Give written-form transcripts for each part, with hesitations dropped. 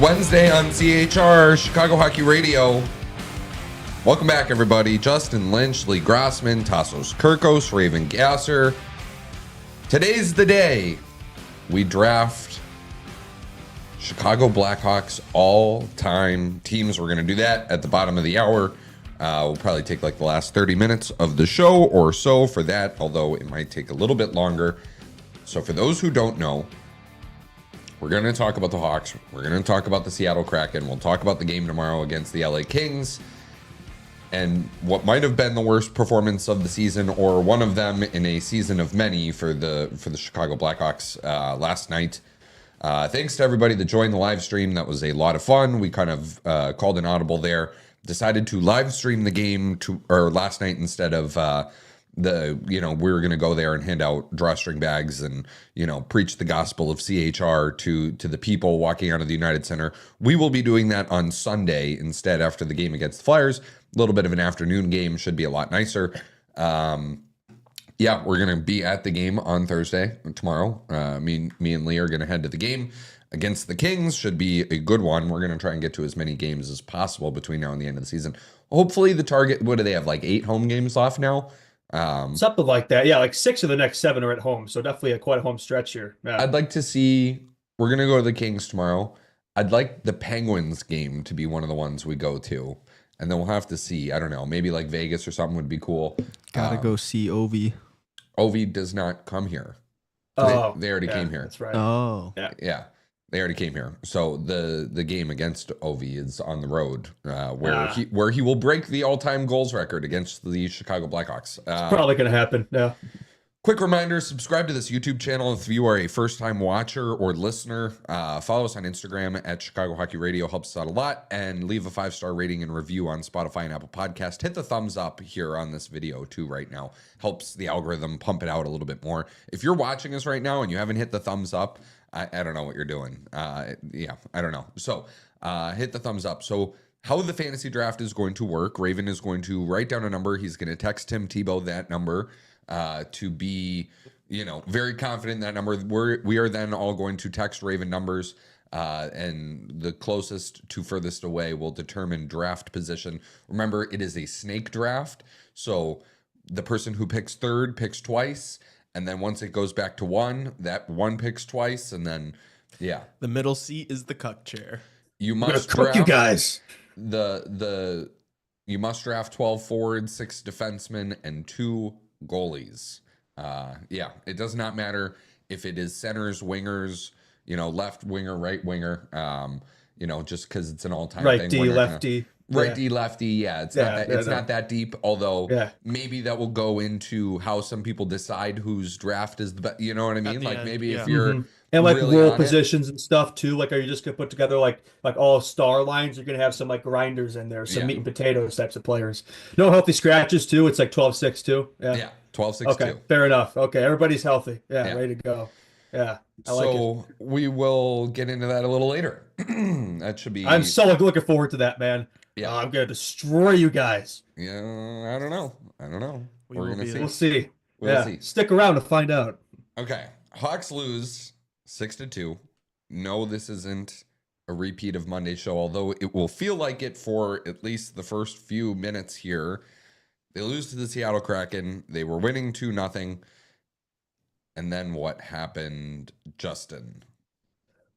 Wednesday on CHR, Chicago Hockey Radio. Welcome back, everybody. Justin Lynch, Lee Grossman, Tassos Kirkos, Raven Gasser. Today's the day we draft Chicago Blackhawks all-time teams. We're going to do that at the bottom of the hour. We'll probably take like the last 30 minutes of the show or so for that, although it might take a little bit longer. So for those who don't know, we're going to talk about the Hawks. We're going to talk about the Seattle Kraken. We'll talk about the game tomorrow against the LA Kings and what might have been the worst performance of the season, or one of them in a season of many for the Chicago Blackhawks last night. Thanks to everybody that joined the live stream. That was a lot of fun. We kind of called an audible there. Decided to live stream the game last night instead of we were going to go there and hand out drawstring bags and, preach the gospel of CHR to the people walking out of the United Center. We will be doing that on Sunday instead after the game against the Flyers. A little bit of an afternoon game, should be a lot nicer. We're going to be at the game on Thursday, tomorrow. Me and Lee are going to head to the game against the Kings. Should be a good one. We're going to try and get to as many games as possible between now and the end of the season. Hopefully the target, what do they have, like 8 home games left now? Something like that. Yeah, like 6 of the next 7 are at home. So definitely quite a home stretch here. Yeah. I'd like to see, we're going to go to the Kings tomorrow. I'd like the Penguins game to be one of the ones we go to. And then we'll have to see. I don't know. Maybe like Vegas or something would be cool. Gotta go see Ovi. Ovi does not come here. They already came here. That's right. Oh. Yeah. They already came here. So the game against Ovi is on the road, where he will break the all-time goals record against the Chicago Blackhawks. It's probably going to happen. Yeah. Quick reminder, subscribe to this YouTube channel if you are a first-time watcher or listener. Follow us on Instagram at Chicago Hockey Radio. Helps us out a lot. And leave a 5-star rating and review on Spotify and Apple Podcast. Hit the thumbs up here on this video, too, right now. Helps the algorithm pump it out a little bit more. If you're watching us right now and you haven't hit the thumbs up, I don't know what you're doing. I don't know. So hit the thumbs up. So how the fantasy draft is going to work, Raven is going to write down a number. He's going to text Tim Tebow that number to be, very confident in that number. We are then all going to text Raven numbers, and the closest to furthest away will determine draft position. Remember, it is a snake draft. So the person who picks third picks twice. And then once it goes back to 1, that 1 picks twice, and then, yeah. The middle seat is the cuck chair. You must draft you guys. You must draft 12 forwards, 6 defensemen, and 2 goalies. It does not matter if it is centers, wingers, left winger, right winger. Just because it's an all-time right thing. D, lefty. Right D, lefty. Yeah, it's not that deep. Although maybe that will go into how some people decide whose draft is the best. You know what I mean? Like end, maybe if you're and like really role positions and stuff too. Like, are you just gonna put together like all star lines? You're gonna have some like grinders in there, some meat and potatoes types of players. No healthy scratches too. It's like 12-6 too. Yeah, 12-6 okay, too. Fair enough. Okay, everybody's healthy. Yeah, ready to go. Yeah. So we will get into that a little later. That should be. I'm so looking forward to that, man. Yeah, I'm gonna destroy you guys. Yeah, I don't know. We're gonna see. We'll see. We'll see. Stick around to find out. Okay, Hawks lose 6-2. No, this isn't a repeat of Monday's show, although it will feel like it for at least the first few minutes here. They lose to the Seattle Kraken. They were winning 2-0. And then what happened, Justin?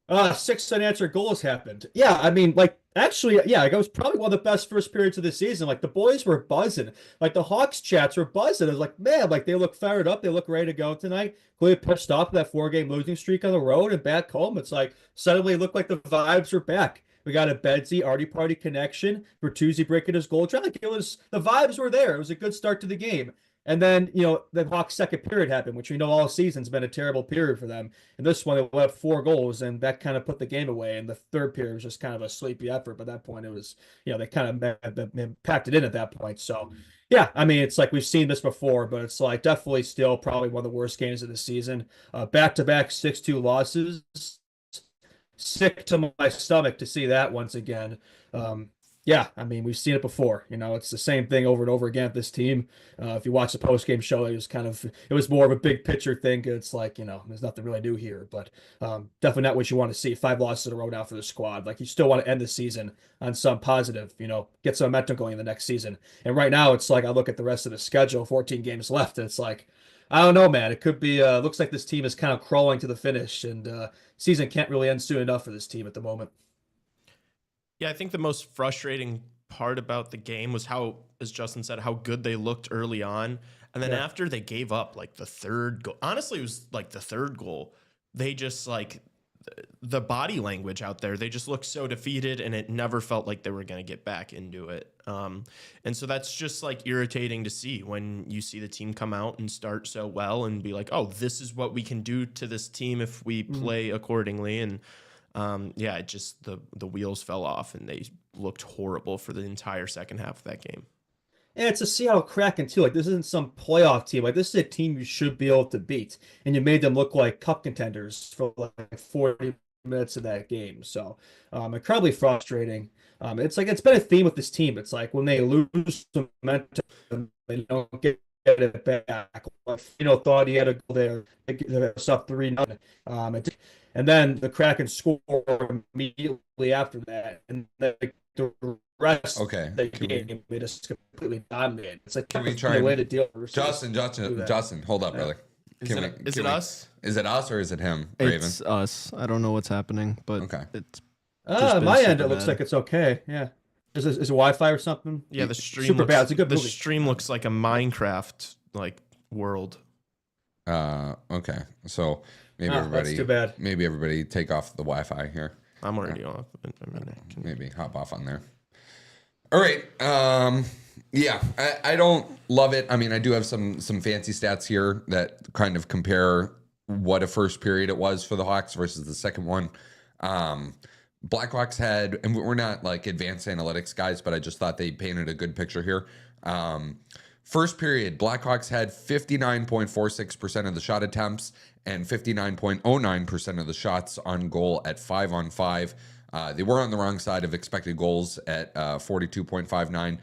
6 unanswered goals happened. Yeah, I mean, actually, it was probably one of the best first periods of the season. Like, the boys were buzzing. Like, the Hawks chats were buzzing. It was like, man, they look fired up. They look ready to go tonight. Clearly pissed off that 4-game losing streak on the road, and back home, it's like, suddenly it looked like the vibes were back. We got a Bedsy Artie Party connection. Bertuzzi breaking his goal. The vibes were there. It was a good start to the game. And then, the Hawks' second period happened, which we know all season's been a terrible period for them. And this one, they let 4 goals, and that kind of put the game away. And the third period was just kind of a sleepy effort. By that point, it was, they kind of packed it in at that point. So, yeah, I mean, it's like we've seen this before, but it's like definitely still probably one of the worst games of the season. Back-to-back 6-2 losses. Sick to my stomach to see that once again. Yeah, I mean, we've seen it before. It's the same thing over and over again with this team. If you watch the post-game show, it was more of a big picture thing. It's like, there's nothing really new here, but definitely not what you want to see. 5 losses in a row now for the squad. Like, you still want to end the season on some positive, get some momentum going in the next season. And right now, it's like I look at the rest of the schedule, 14 games left, and it's like, I don't know, man. It could be, looks like this team is kind of crawling to the finish, and season can't really end soon enough for this team at the moment. Yeah, I think the most frustrating part about the game was how, as Justin said, how good they looked early on. And then after they gave up like the third goal, honestly, it was like the third goal. They just like the body language out there, they just looked so defeated and it never felt like they were going to get back into it. And so that's just like irritating to see when you see the team come out and start so well and be like, oh, this is what we can do to this team if we play accordingly. And yeah, it just the wheels fell off and they looked horrible for the entire second half of that game. And it's a Seattle Kraken too. Like, this isn't some playoff team. Like, this is a team you should be able to beat, and you made them look like cup contenders for like 40 minutes of that game. So, incredibly frustrating. It's been a theme with this team. It's like when they lose momentum, they don't get it back. Like, thought he had a goal there. They're up 3-0. And then the Kraken score immediately after that, and the rest of the game they just completely dominated. It's like, can we try a way to deal with Justin, hold up, brother. Is it us? Is it us or is it him, Raven? It's us. I don't know what's happening, but it's my end. It looks like it's okay. Yeah. Is it Wi-Fi or something? Yeah, the stream super bad. It's a good movie. The stream looks like a Minecraft like world. Okay. So maybe that's too bad. Maybe everybody take off the Wi-Fi here. I'm already off. Maybe hop off on there. All right. Yeah, I don't love it. I mean, I do have some fancy stats here that kind of compare what a first period it was for the Hawks versus the second one. Blackhawks had, and we're not like advanced analytics guys, but I just thought they painted a good picture here. First period, Blackhawks had 59.46% of the shot attempts and 59.09% of the shots on goal at 5-on-5. They were on the wrong side of expected goals at 42.59.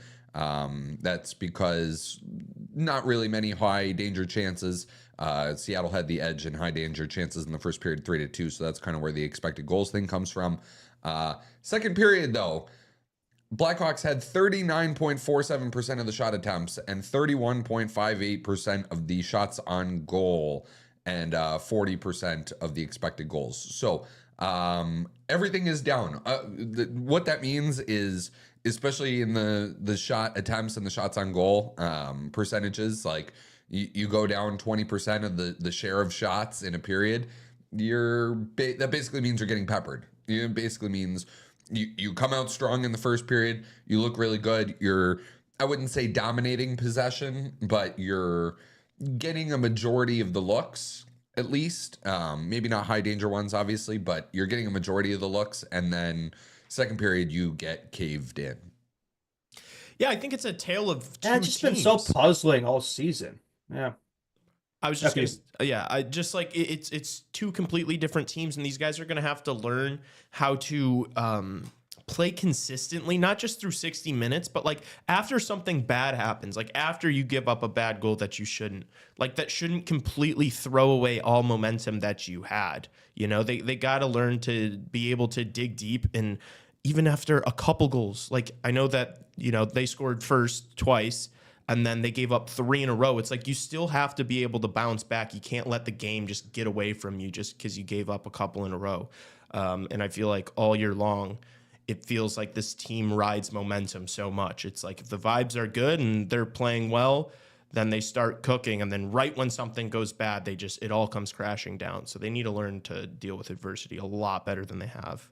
That's because not really many high danger chances. Seattle had the edge in high danger chances in the first period, 3-2. So that's kind of where the expected goals thing comes from. Second period, though, Blackhawks had 39.47% of the shot attempts and 31.58% of the shots on goal and 40% of the expected goals. So everything is down. What that means is, especially in the shot attempts and the shots on goal percentages, like you go down 20% of the share of shots in a period, that basically means you're getting peppered. It basically means you come out strong in the first period, you look really good, I wouldn't say dominating possession, but you're getting a majority of the looks, at least. Maybe not high danger ones, obviously, but you're getting a majority of the looks, and then second period you get caved in. Yeah, I think it's a tale of two teams. It's just been so puzzling all season. Yeah. I was just I just like it's two completely different teams, and these guys are going to have to learn how to play consistently, not just through 60 minutes, but like after something bad happens, like after you give up a bad goal that you shouldn't, like that shouldn't completely throw away all momentum that you had. They got to learn to be able to dig deep, and even after a couple goals, like I know that, they scored first twice, and then they gave up 3 in a row. It's like you still have to be able to bounce back. You can't let the game just get away from you just because you gave up a couple in a row. And I feel like all year long, it feels like this team rides momentum so much. It's like if the vibes are good and they're playing well, then they start cooking. And then right when something goes bad, it all comes crashing down. So they need to learn to deal with adversity a lot better than they have.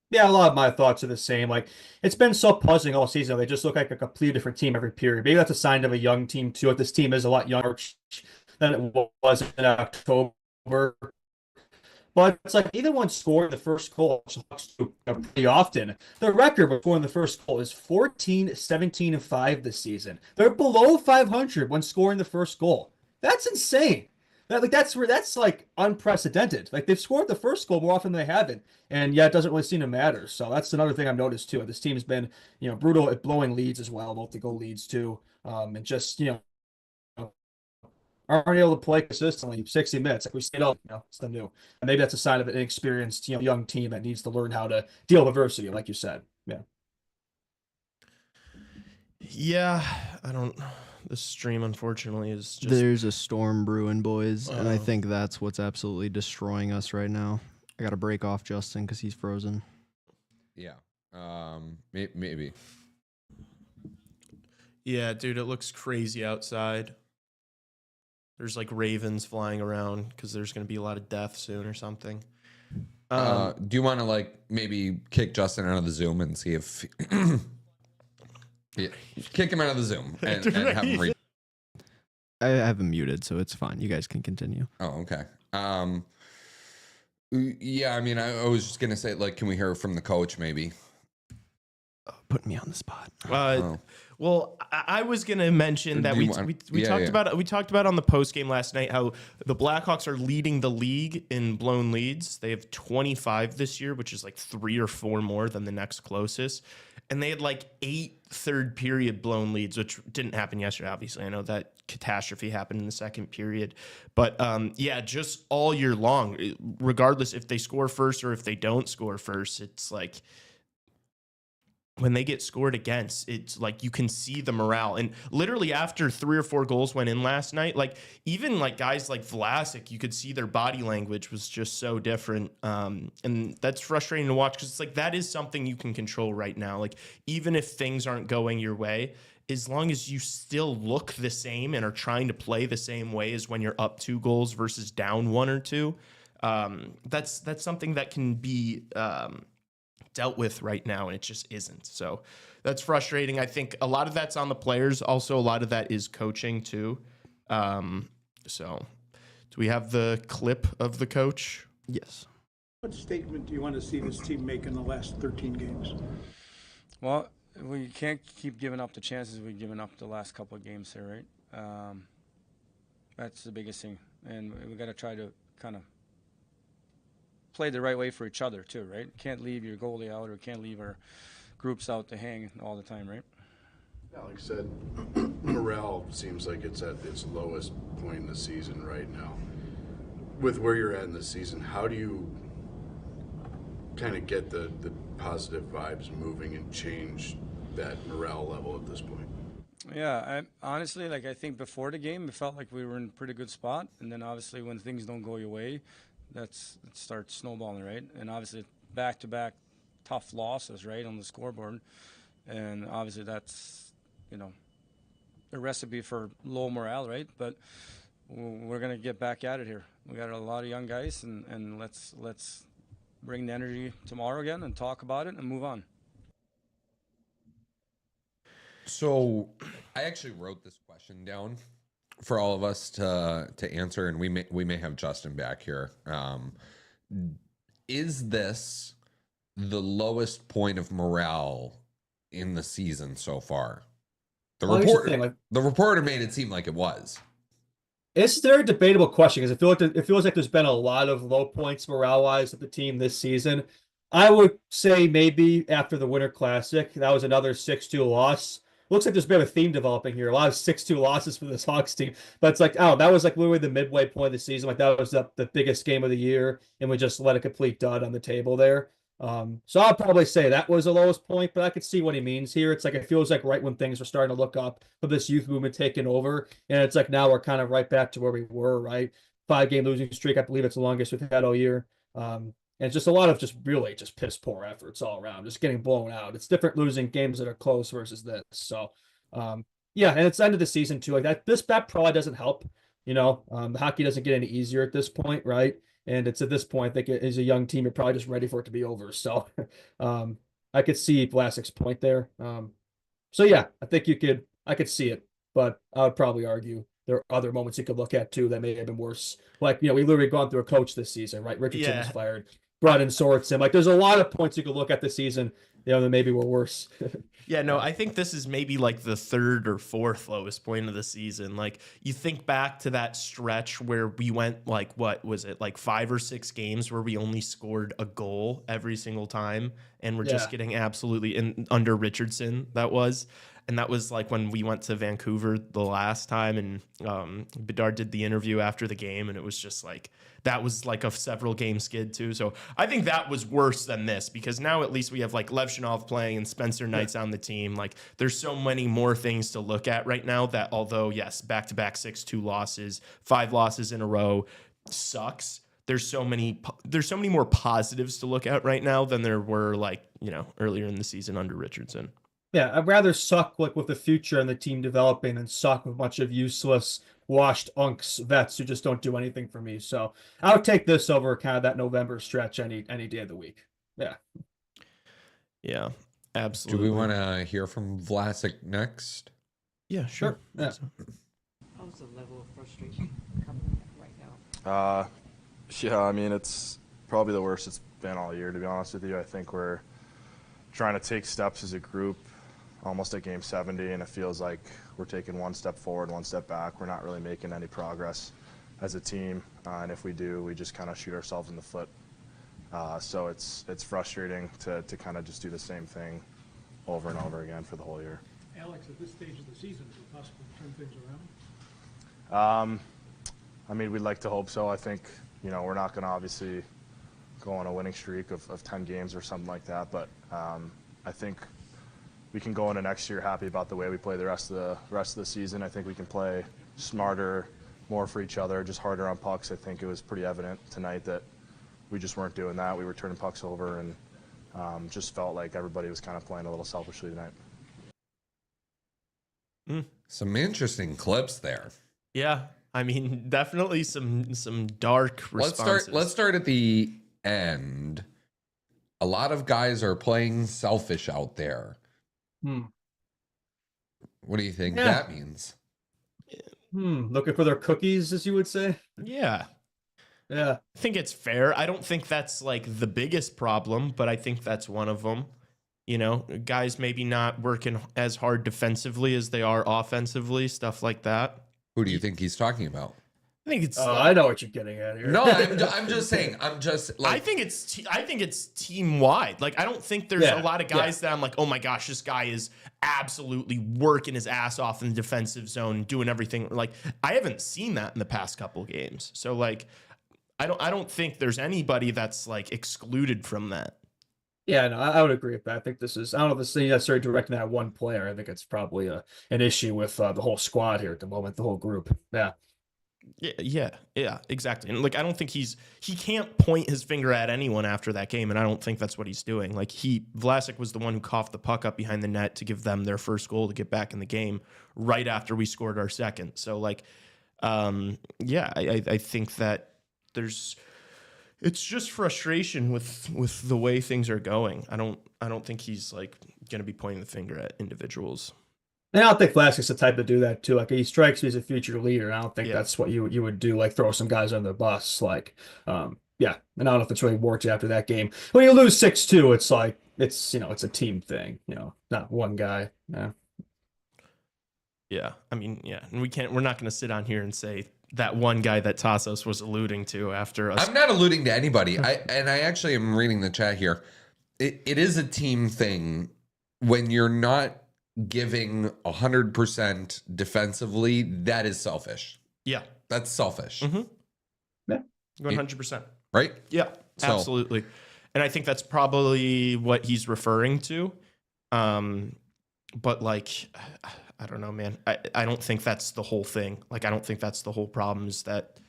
Yeah, a lot of my thoughts are the same. Like, it's been so puzzling all season. They just look like a completely different team every period. Maybe that's a sign of a young team, too. Like, this team is a lot younger than it was in October. But it's like either one scored the first goal pretty often. The record before in the first goal is 14, 17, and 5 this season. They're below 500 when scoring the first goal. That's insane. That's like unprecedented. Like they've scored the first goal more often than they haven't, and yet it doesn't really seem to matter. So that's another thing I've noticed too. This team's been, brutal at blowing leads as well, both the goal leads too, and just aren't able to play consistently 60 minutes. Like we stayed up, it's the new, and maybe that's a sign of an inexperienced, young team that needs to learn how to deal with adversity, like you said. Yeah. Yeah, I don't. The stream, unfortunately, is just. There's a storm brewing, boys, and I think that's what's absolutely destroying us right now. I got to break off Justin because he's frozen. Yeah. Maybe. Yeah, dude, it looks crazy outside. There's like ravens flying around because there's going to be a lot of death soon or something. Do you want to like maybe kick Justin out of the Zoom and see if yeah, kick him out of the Zoom and have him I have him muted, so it's fine. You guys can continue. Oh, okay. Yeah, I mean, I was just gonna say, like, can we hear from the coach, maybe? Put me on the spot. Well, I was gonna mention that we talked about on the post game last night how the Blackhawks are leading the league in blown leads. They have 25 this year, which is like 3 or 4 more than the next closest. And they had like 8 third period blown leads, which didn't happen yesterday. Obviously, I know that catastrophe happened in the second period, but yeah, just all year long, regardless if they score first or if they don't score first, it's like. When they get scored against, it's like you can see the morale. And literally after 3 or 4 goals went in last night, like even like guys like Vlasic, you could see their body language was just so different. And that's frustrating to watch because it's like that is something you can control right now. Like even if things aren't going your way, as long as you still look the same and are trying to play the same way as when you're up 2 goals versus down 1 or 2, that's something that can be dealt with right now, and it just isn't. So that's frustrating. I think a lot of that's on the players. Also, a lot of that is coaching too. So do we have the clip of the coach? Yes. What statement do you want to see this team make in the last 13 games? Well, we can't keep giving up the chances we've given up the last couple of games here, right? That's the biggest thing. And we got to try to kind of play the right way for each other too, right? Can't leave your goalie out or can't leave our groups out to hang all the time, right? Alex said morale seems like it's at its lowest point in the season right now. With where you're at in the season, how do you kind of get the positive vibes moving and change that morale level at this point? Yeah, honestly, like I think before the game, it felt like we were in a pretty good spot. And then obviously when things don't go your way, it starts snowballing, right? And obviously back-to-back tough losses, right, on the scoreboard. And obviously that's, a recipe for low morale, right? But we're going to get back at it here. We got a lot of young guys, and let's bring the energy tomorrow again and talk about it and move on. So I actually wrote this question down for all of us to answer, and we may have Justin back here. Is this the lowest point of morale in the season so far? The reporter made it seem like it was. It's a very debatable question because it feels like there's been a lot of low points morale-wise of the team this season. I would say maybe after the Winter Classic, that was another 6-2 loss. Looks like there's been a theme developing here. A lot of 6-2 losses for this Hawks team. But it's like, that was like literally the midway point of the season. Like that was the biggest game of the year, and we just let a complete dud on the table there. So I'll probably say that was the lowest point, but I could see what he means here. It's like it feels like right when things are starting to look up for this youth movement taking over, and it's like now we're kind of right back to where we were, right? 5-game losing streak. I believe it's the longest we've had all year. And it's just a lot of just really just piss poor efforts all around, just getting blown out. It's different losing games that are close versus this. So, yeah, and it's the end of the season too. Like that probably doesn't help. The hockey doesn't get any easier at this point, right? And it's at this point, I think as a young team, you're probably just ready for it to be over. So, I could see Vlasic's point there. So yeah, I think I could see it, but I would probably argue there are other moments you could look at too that may have been worse. Like, we literally gone through a coach this season, right? Richardson was fired. brought in Sorensen. Like, there's a lot of points you could look at this season, that maybe were worse. Yeah, no, I think this is maybe like the third or fourth lowest point of the season. Like, you think back to that stretch where we went like, what was it, like 5 or 6 games where we only scored a goal every single time, and we're just getting absolutely under Richardson. That was like when we went to Vancouver the last time, and Bedard did the interview after the game, and it was just like, that was like a several game skid too. So I think that was worse than this, because now at least we have like Levchinov playing and Spencer Knight's on the team. Like, there's so many more things to look at right now that, although yes, back-to-back 6-2 losses, 5 losses in a row sucks. There's so many more positives to look at right now than there were earlier in the season under Richardson. Yeah, I'd rather suck like with the future and the team developing than suck with a bunch of useless, washed unks vets who just don't do anything for me. So I would take this over kind of that November stretch any day of the week. Yeah. Yeah, absolutely. Do we want to hear from Vlasic next? Yeah, sure. Yeah. How's the level of frustration coming right now? Yeah, I mean, it's probably the worst it's been all year, to be honest with you. I think we're trying to take steps as a group almost at game 70, and it feels like we're taking one step forward, one step back. We're not really making any progress as a team, and if we do, we just kind of shoot ourselves in the foot. So it's frustrating to kind of just do the same thing over and over again for the whole year. Alex, at this stage of the season, is it possible to turn things around? I mean, we'd like to hope so. I think, we're not going to obviously go on a winning streak of 10 games or something like that, but I think we can go into next year happy about the way we play the rest of the season. I think we can play smarter, more for each other, just harder on pucks. I think it was pretty evident tonight that we just weren't doing that. We were turning pucks over, and just felt like everybody was kind of playing a little selfishly tonight. Some interesting clips there. Yeah, I mean, definitely some dark responses. Let's start at the end. A lot of guys are playing selfish out there. What do you think that means? Looking for their cookies, as you would say. Yeah. Yeah. I think it's fair. I don't think that's like the biggest problem, but I think that's one of them. Guys maybe not working as hard defensively as they are offensively, stuff like that. Who do you think he's talking about? I think it's. I know what you're getting at here. No, I'm just saying. I'm just like. I think it's team wide. Like, I don't think there's a lot of guys that I'm like, oh my gosh, this guy is absolutely working his ass off in the defensive zone, doing everything. Like, I haven't seen that in the past couple games. So like, I don't think there's anybody that's like excluded from that. Yeah, no, I would agree with that. I think this is, I don't know if this thing necessarily directing at one player. I think it's probably an issue with the whole squad here at the moment, the whole group. Yeah. Yeah, exactly. And like, I don't think he can't point his finger at anyone after that game, and I don't think that's what he's doing. Like, Vlasic was the one who coughed the puck up behind the net to give them their first goal to get back in the game right after we scored our second. So like, I think that it's just frustration with the way things are going. I don't think he's like going to be pointing the finger at individuals. And I don't think Vlasic's the type to do that too. Like, he strikes me as a future leader. I don't think that's what you would do. Like, throw some guys on the bus. Like, and I don't know if it's really worked after that game. When you lose 6-2, it's like it's a team thing. Not one guy. Yeah. Yeah, I mean, and we're not going to sit on here and say that one guy that Tassos was alluding to after us. I'm not alluding to anybody. I actually am reading the chat here. It is a team thing when you're not giving 100% defensively. That is selfish. Yeah, that's selfish. Mm-hmm. Yeah, 100%. Right? Yeah, absolutely. And I think that's probably what he's referring to. But like, I don't know, man. I don't think that's the whole thing. Like, I don't think that's the whole problem, is that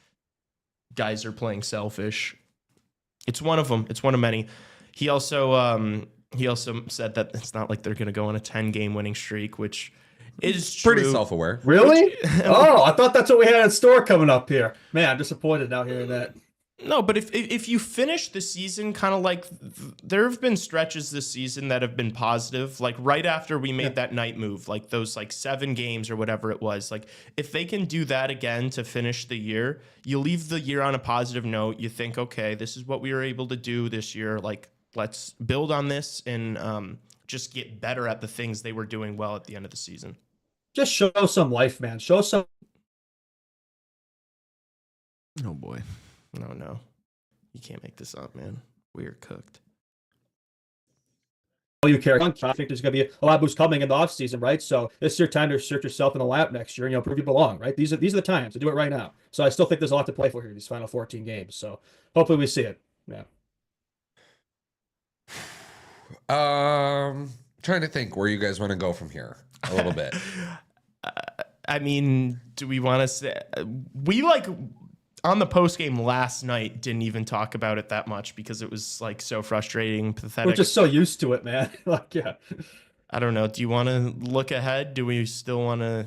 guys are playing selfish. It's one of them. It's one of many. He also said that it's not like they're going to go on a 10-game winning streak, which is true. Pretty self-aware. Really? Oh, I thought that's what we had in store coming up here. Man, I'm disappointed now hearing that. No, but if you finish the season kind of like there have been stretches this season that have been positive, like right after we made that night move, like those like 7 games or whatever it was. Like if they can do that again to finish the year, you leave the year on a positive note. You think, okay, this is what we were able to do this year. Like let's build on this and just get better at the things they were doing well at the end of the season. Just show some life, man. Show some. Oh boy. No. You can't make this up, man. We are cooked. You care. I think there's going to be a lot of boosts coming in the offseason, right? So it's your time to assert yourself in the lap next year and, prove you belong, right? These are the times to do it right now. So I still think there's a lot to play for here, these final 14 games. So hopefully we see it. Yeah. Trying to think where you guys want to go from here a little bit. I mean, do we want to say we on the post game last night didn't even talk about it that much because it was like so frustrating, pathetic. We're just so used to it, man. Yeah. I don't know. Do you want to look ahead? Do we still want to?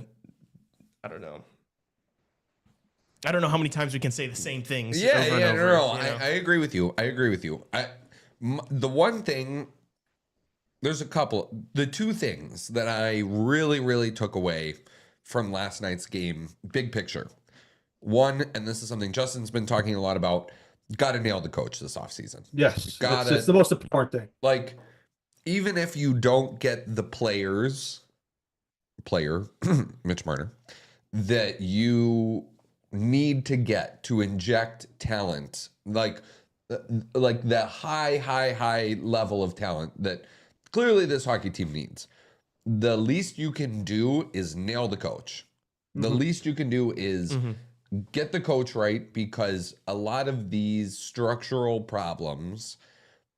I don't know. I don't know how many times we can say the same things. Yeah, over and over, no. I agree with you. The one thing, there's a couple. The 2 things that I really, really took away from last night's game, big picture. One, and this is something Justin's been talking a lot about, got to nail the coach this offseason. Yes. It's the most important thing. Like, even if you don't get the player, Mitch Marner, that you need to get to inject talent, like that high level of talent that clearly this hockey team needs. The least you can do is nail the coach. The least you can do is get the coach right, because a lot of these structural problems,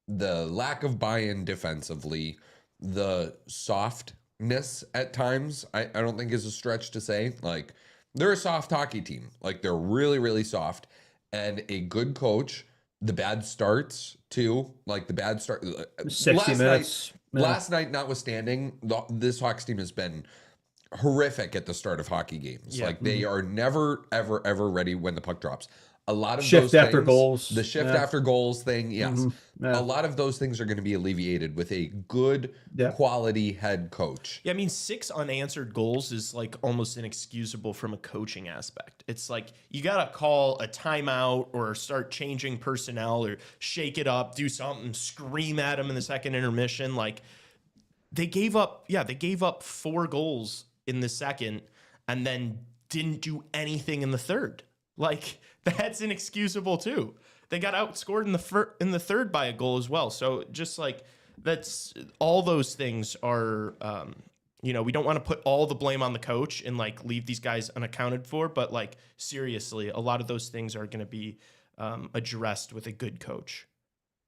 the lack of buy-in defensively, the softness at times, I don't think is a stretch to say. Like, they're a soft hockey team. Like, they're really, really soft. And a good coach, the bad starts too, like the bad start. 60 minutes. Last night notwithstanding, this Hawks team has been horrific at the start of hockey games. Yeah. Like, they are never, ever ready when the puck drops. A lot of shift those after things, goals. the shift after goals thing, yes. Yeah. A lot of those things are going to be alleviated with a good quality head coach. Yeah, I mean, 6 unanswered goals is like almost inexcusable from a coaching aspect. It's like you got to call a timeout or start changing personnel or shake it up, do something, scream at them in the second intermission. Like, they gave up 4 goals in the second and then didn't do anything in the third. Like, that's inexcusable too. They got outscored in the third by a goal as well. So just like that's all those things are, we don't want to put all the blame on the coach and like leave these guys unaccounted for. But like seriously, a lot of those things are going to be addressed with a good coach.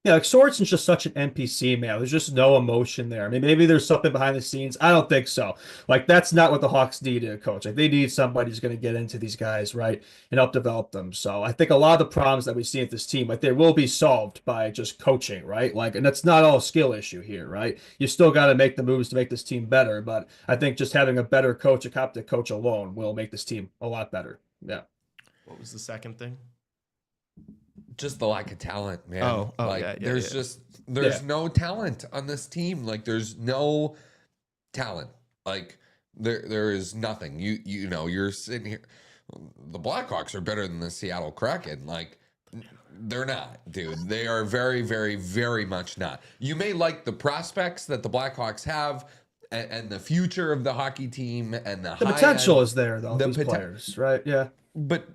Yeah, like Sorensen's just such an NPC, man. There's just no emotion there. I mean, maybe there's something behind the scenes. I don't think so. Like, that's not what the Hawks need in a coach. Like, they need somebody who's going to get into these guys, right, and help develop them. So I think a lot of the problems that we see at this team, like, they will be solved by just coaching, right? Like, and that's not all a skill issue here, right? You still got to make the moves to make this team better. But I think just having a better coach, a competent coach alone, will make this team a lot better. Yeah. What was the second thing? Just the lack of talent, man. There's no talent on this team. Like, there's no talent. Like, there is nothing. You're sitting here. The Blackhawks are better than the Seattle Kraken. Like, they're not, dude. They are very, very, very much not. You may like the prospects that the Blackhawks have and the future of the hockey team and the potential is there, though. These players, right? Yeah. But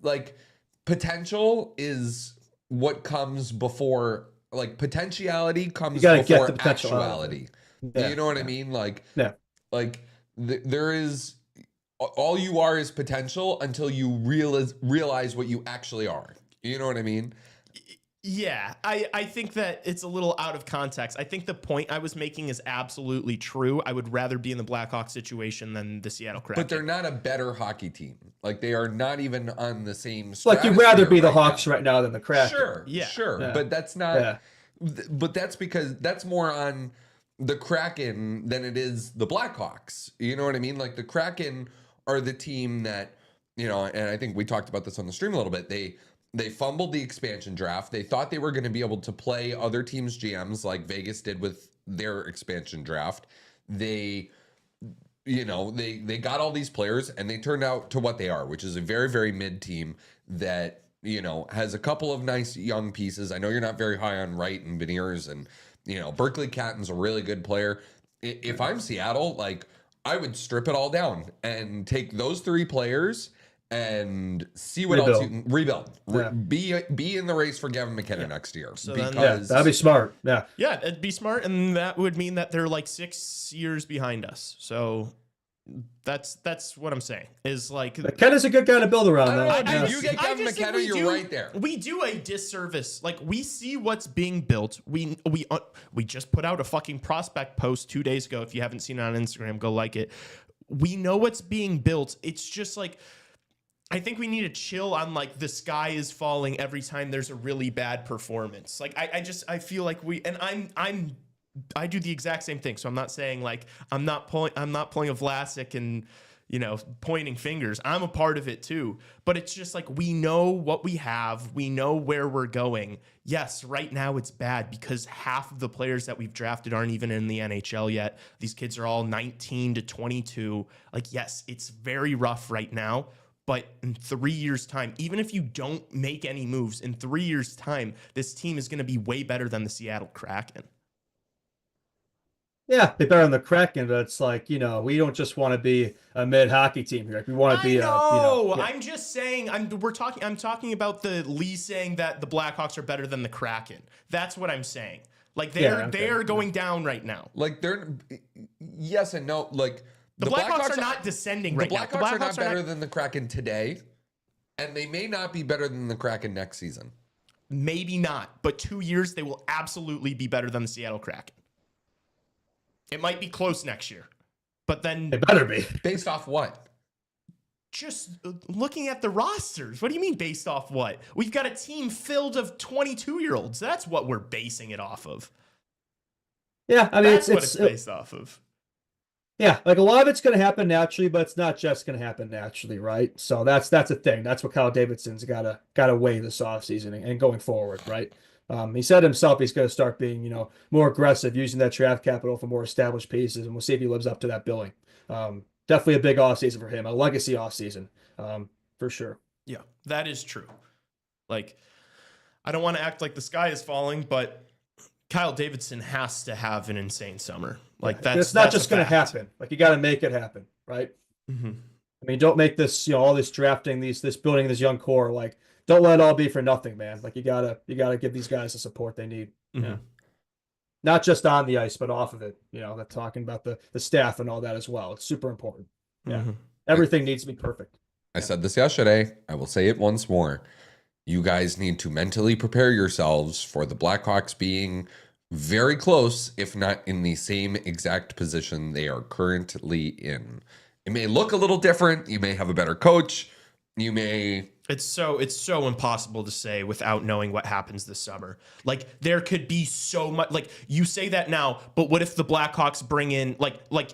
like, potential is what comes before, like, potentiality comes before actuality. You know what I mean? Like, there is, all you are is potential until you realize what you actually are. You know what I mean? Yeah, I think that it's a little out of context. I think the point I was making is absolutely true. I would rather be in the Blackhawk situation than the Seattle Kraken. But they're not a better hocky team. Like, they are not even on the same like, you'd rather be the Hawks right now than the Kraken. Sure, yeah. But that's not... Yeah. But that's because that's more on the Kraken than it is the Blackhawks. You know what I mean? Like, the Kraken are the team that, and I think we talked about this on the stream a little bit, They fumbled the expansion draft. They thought they were going to be able to play other teams' GMs like Vegas did with their expansion draft. They got all these players and they turned out to what they are, which is a very, very mid team that, has a couple of nice young pieces. I know you're not very high on Wright and Beniers, and, Berkeley Catton's a really good player. If I'm Seattle, like, I would strip it all down and take those 3 players and see what else you can rebuild. Yeah. Be in the race for Gavin McKenna next year. So that'd be smart. Yeah. Yeah, it'd be smart, and that would mean that they're like 6 years behind us. So that's what I'm saying. Is like McKenna's a good guy to build around. You get Gavin McKenna, you're right there. We do a disservice. Like, we see what's being built. We just put out a fucking prospect post 2 days ago. If you haven't seen it on Instagram, go like it. We know what's being built. It's just like, I think we need to chill on like the sky is falling every time there's a really bad performance. Like I feel like I do the exact same thing. So I'm not saying like I'm not pulling a Vlasic and pointing fingers. I'm a part of it too. But it's just like, we know what we have. We know where we're going. Yes, right now it's bad because half of the players that we've drafted aren't even in the NHL yet. These kids are all 19 to 22. Like, yes, it's very rough right now. But in 3 years' time, even if you don't make any moves, in 3 years' time, this team is going to be way better than the Seattle Kraken. Yeah, be better than the Kraken, but it's like, we don't just want to be a mid hockey team here. We want to be I'm just saying, I'm talking about the Lee saying that the Blackhawks are better than the Kraken. That's what I'm saying. Like, they're going down right now. Like, they're yes and no. Like, the Blackhawks are not descending right now. The Blackhawks are not better than the Kraken today, and they may not be better than the Kraken next season. Maybe not, but 2 years, they will absolutely be better than the Seattle Kraken. It might be close next year, but then... It better be. Based off what? Just looking at the rosters. What do you mean based off what? We've got a team filled of 22-year-olds. That's what we're basing it off of. Yeah, I mean, That's what it's based off of. Yeah, like a lot of it's going to happen naturally, but it's not just going to happen naturally, right? So that's a thing. That's what Kyle Davidson's got to weigh this offseason and going forward, right? He said himself he's going to start being, more aggressive, using that draft capital for more established pieces, and we'll see if he lives up to that billing. Definitely a big offseason for him, a legacy offseason, for sure. Yeah, that is true. Like, I don't want to act like the sky is falling, but Kyle Davidson has to have an insane summer. Like, it's not just going to happen. Like, you got to make it happen, right? Mm-hmm. I mean, don't make this, all this drafting, this building this young core, like, don't let it all be for nothing, man. Like, you gotta give these guys the support they need. Mm-hmm. Yeah. Not just on the ice, but off of it. That talking about the staff and all that as well. It's super important. Yeah. Mm-hmm. Everything needs to be perfect. I said this yesterday. I will say it once more. You guys need to mentally prepare yourselves for the Blackhawks being very close, if not in the same exact position they are currently in. It may look a little different. You may have a better coach. You may... It's so impossible to say without knowing what happens this summer. Like, there could be so much, like, you say that now, but what if the Blackhawks bring in,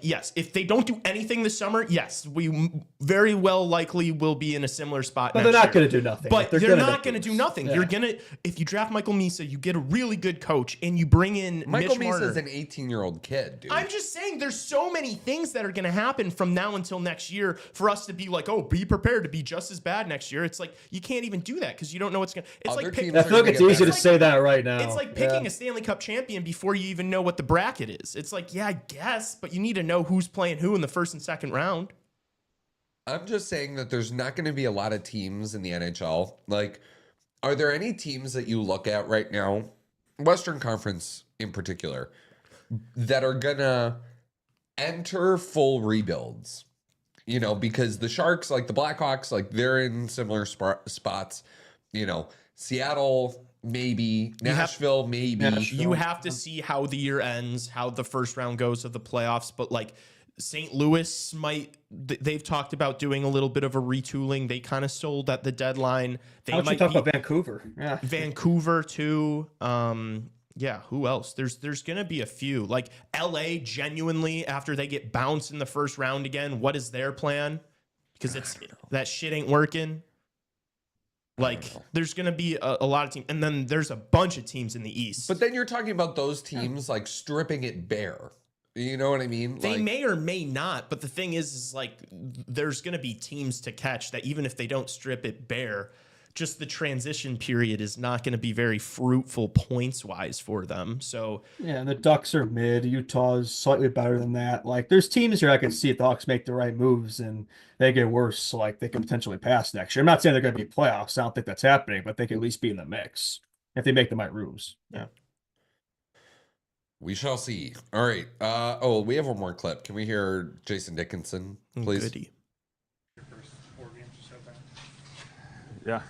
yes, if they don't do anything this summer, yes, we very well likely will be in a similar spot But next they're not year. going to do nothing. But they're not going to do nothing. Yeah. If you draft Michael Misa, you get a really good coach, and you bring in Michael Mitch Misa Marner. is an 18-year-old kid, dude. I'm just saying there's so many things that are going to happen from now until next year for us to be like, oh, be prepared to be just as bad next year. It's like, you can't even do that because you don't know what's going to... It's Other like teams I feel like it's easy to say that right now. It's like picking a Stanley Cup champion before you even know what the bracket is. It's like, yeah, I guess, but you need to know who's playing who in the first and second round. I'm just saying that there's not going to be a lot of teams in the NHL. Like, are there any teams that you look at right now, Western Conference in particular, that are going to enter full rebuilds? Because the Sharks, like the Blackhawks, like they're in similar spots. Seattle, maybe. Nashville, maybe. You have to see how the year ends, how the first round goes of the playoffs. But like St. Louis they've talked about doing a little bit of a retooling. They kind of sold at the deadline. How about you talk about Vancouver? Yeah. Vancouver too. Yeah, who else? There's going to be a few. Like LA, genuinely, after they get bounced in the first round again, what is their plan? Because that shit ain't working. Like, there's going to be a lot of teams, and then there's a bunch of teams in the East. But then you're talking about those teams like stripping it bare. You know what I mean? They may or may not, but the thing is like there's going to be teams to catch that even if they don't strip it bare, just the transition period is not going to be very fruitful points-wise for them. So yeah, and the Ducks are mid. Utah's slightly better than that. Like, there's teams here I can see if the Hawks make the right moves and they get worse, so like they can potentially pass next year. I'm not saying they're going to be playoffs. I don't think that's happening, but they can at least be in the mix if they make the right moves. Yeah. We shall see. All right. We have one more clip. Can we hear Jason Dickinson, please? Goody. Your first 4 games or so back. Yeah.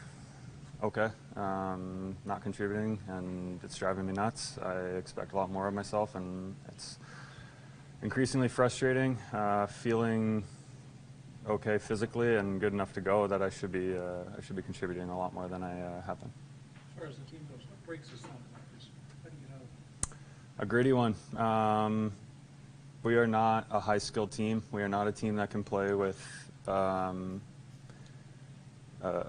Okay. Not contributing, and it's driving me nuts. I expect a lot more of myself, and it's increasingly frustrating. Feeling okay physically and good enough to go that I should be contributing a lot more than I have been. As far as the team goes, what breaks this down? How do you get out of it? A gritty one. We are not a high-skilled team. We are not a team that can play with a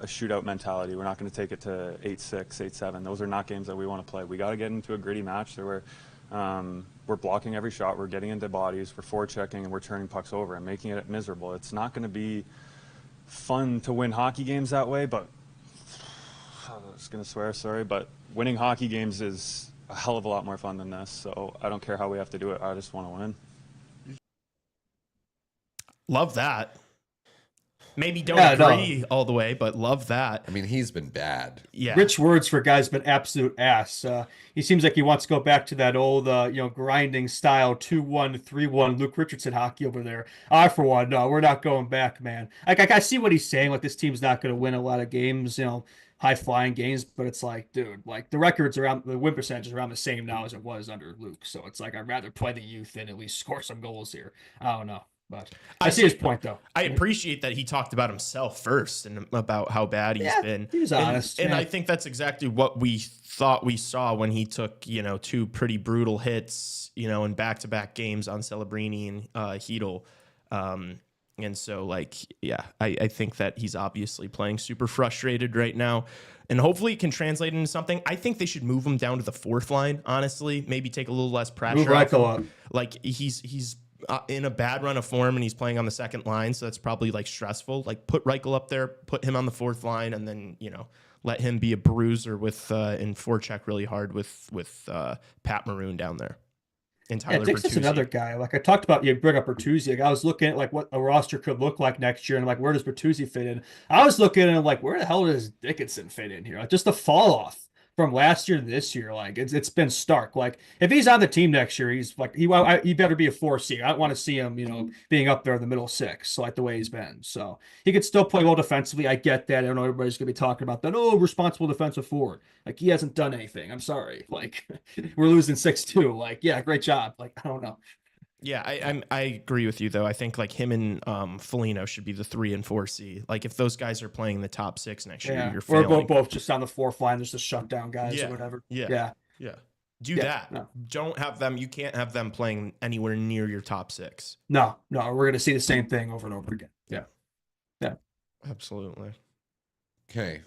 shootout mentality. We're not going to take it to 8-6, 8-7. Those are not games that we want to play. We got to get into a gritty match where we're blocking every shot, we're getting into bodies, we're forechecking, and we're turning pucks over and making it miserable. It's not going to be fun to win hockey games that way, but I was going to swear, sorry, but winning hockey games is a hell of a lot more fun than this, so I don't care how we have to do it. I just want to win. Love that. Maybe don't agree all the way, but love that. I mean, he's been bad. Yeah. Rich words for a guy's been absolute ass. He seems like he wants to go back to that old, grinding style 2-1, 3-1 Luke Richardson hockey over there. I, for one, no, we're not going back, man. Like I see what he's saying. Like, this team's not going to win a lot of games, high-flying games, but it's like, dude, like the win percentage is around the same now as it was under Luke. So it's like, I'd rather play the youth than at least score some goals here. I don't know. But I see his point, though. I appreciate that he talked about himself first and about how bad he's been. He was honest. And I think that's exactly what we thought we saw when he took, 2 pretty brutal hits, in back-to-back games on Celebrini and Hedl. And so, I think that he's obviously playing super frustrated right now. And hopefully it can translate into something. I think they should move him down to the 4th line, honestly. Maybe take a little less pressure. Move Reichel up. Like, he's in a bad run of form and he's playing on the 2nd line, so that's probably stressful. Like, put Reichel up there, put him on the 4th line, and then let him be a bruiser with and forecheck really hard with Pat Maroon down there. And Tyler Dixon's another guy. Like I talked about, you bring up Bertuzzi. Like, I was looking at what a roster could look like next year, and where does Bertuzzi fit in? I was looking at where the hell does Dickinson fit in here? Just the fall off from last year to this year, it's been stark. Like, if he's on the team next year, he's he better be a 4C. I don't want to see him, being up there in the middle 6, the way he's been. So he could still play well defensively. I get that. I know everybody's gonna be talking about that. Oh, responsible defensive forward. He hasn't done anything. I'm sorry. We're losing 6-2. Yeah, great job. I don't know. Yeah, I agree with you, though. I think him and Foligno should be the 3 and 4C. If those guys are playing the top 6 next year, you're failing. Or both just on the 4th line. There's the shutdown guys or whatever. Yeah. Do that. No. Don't have them. You can't have them playing anywhere near your top 6. No. We're gonna see the same thing over and over again. Yeah. Absolutely. Okay.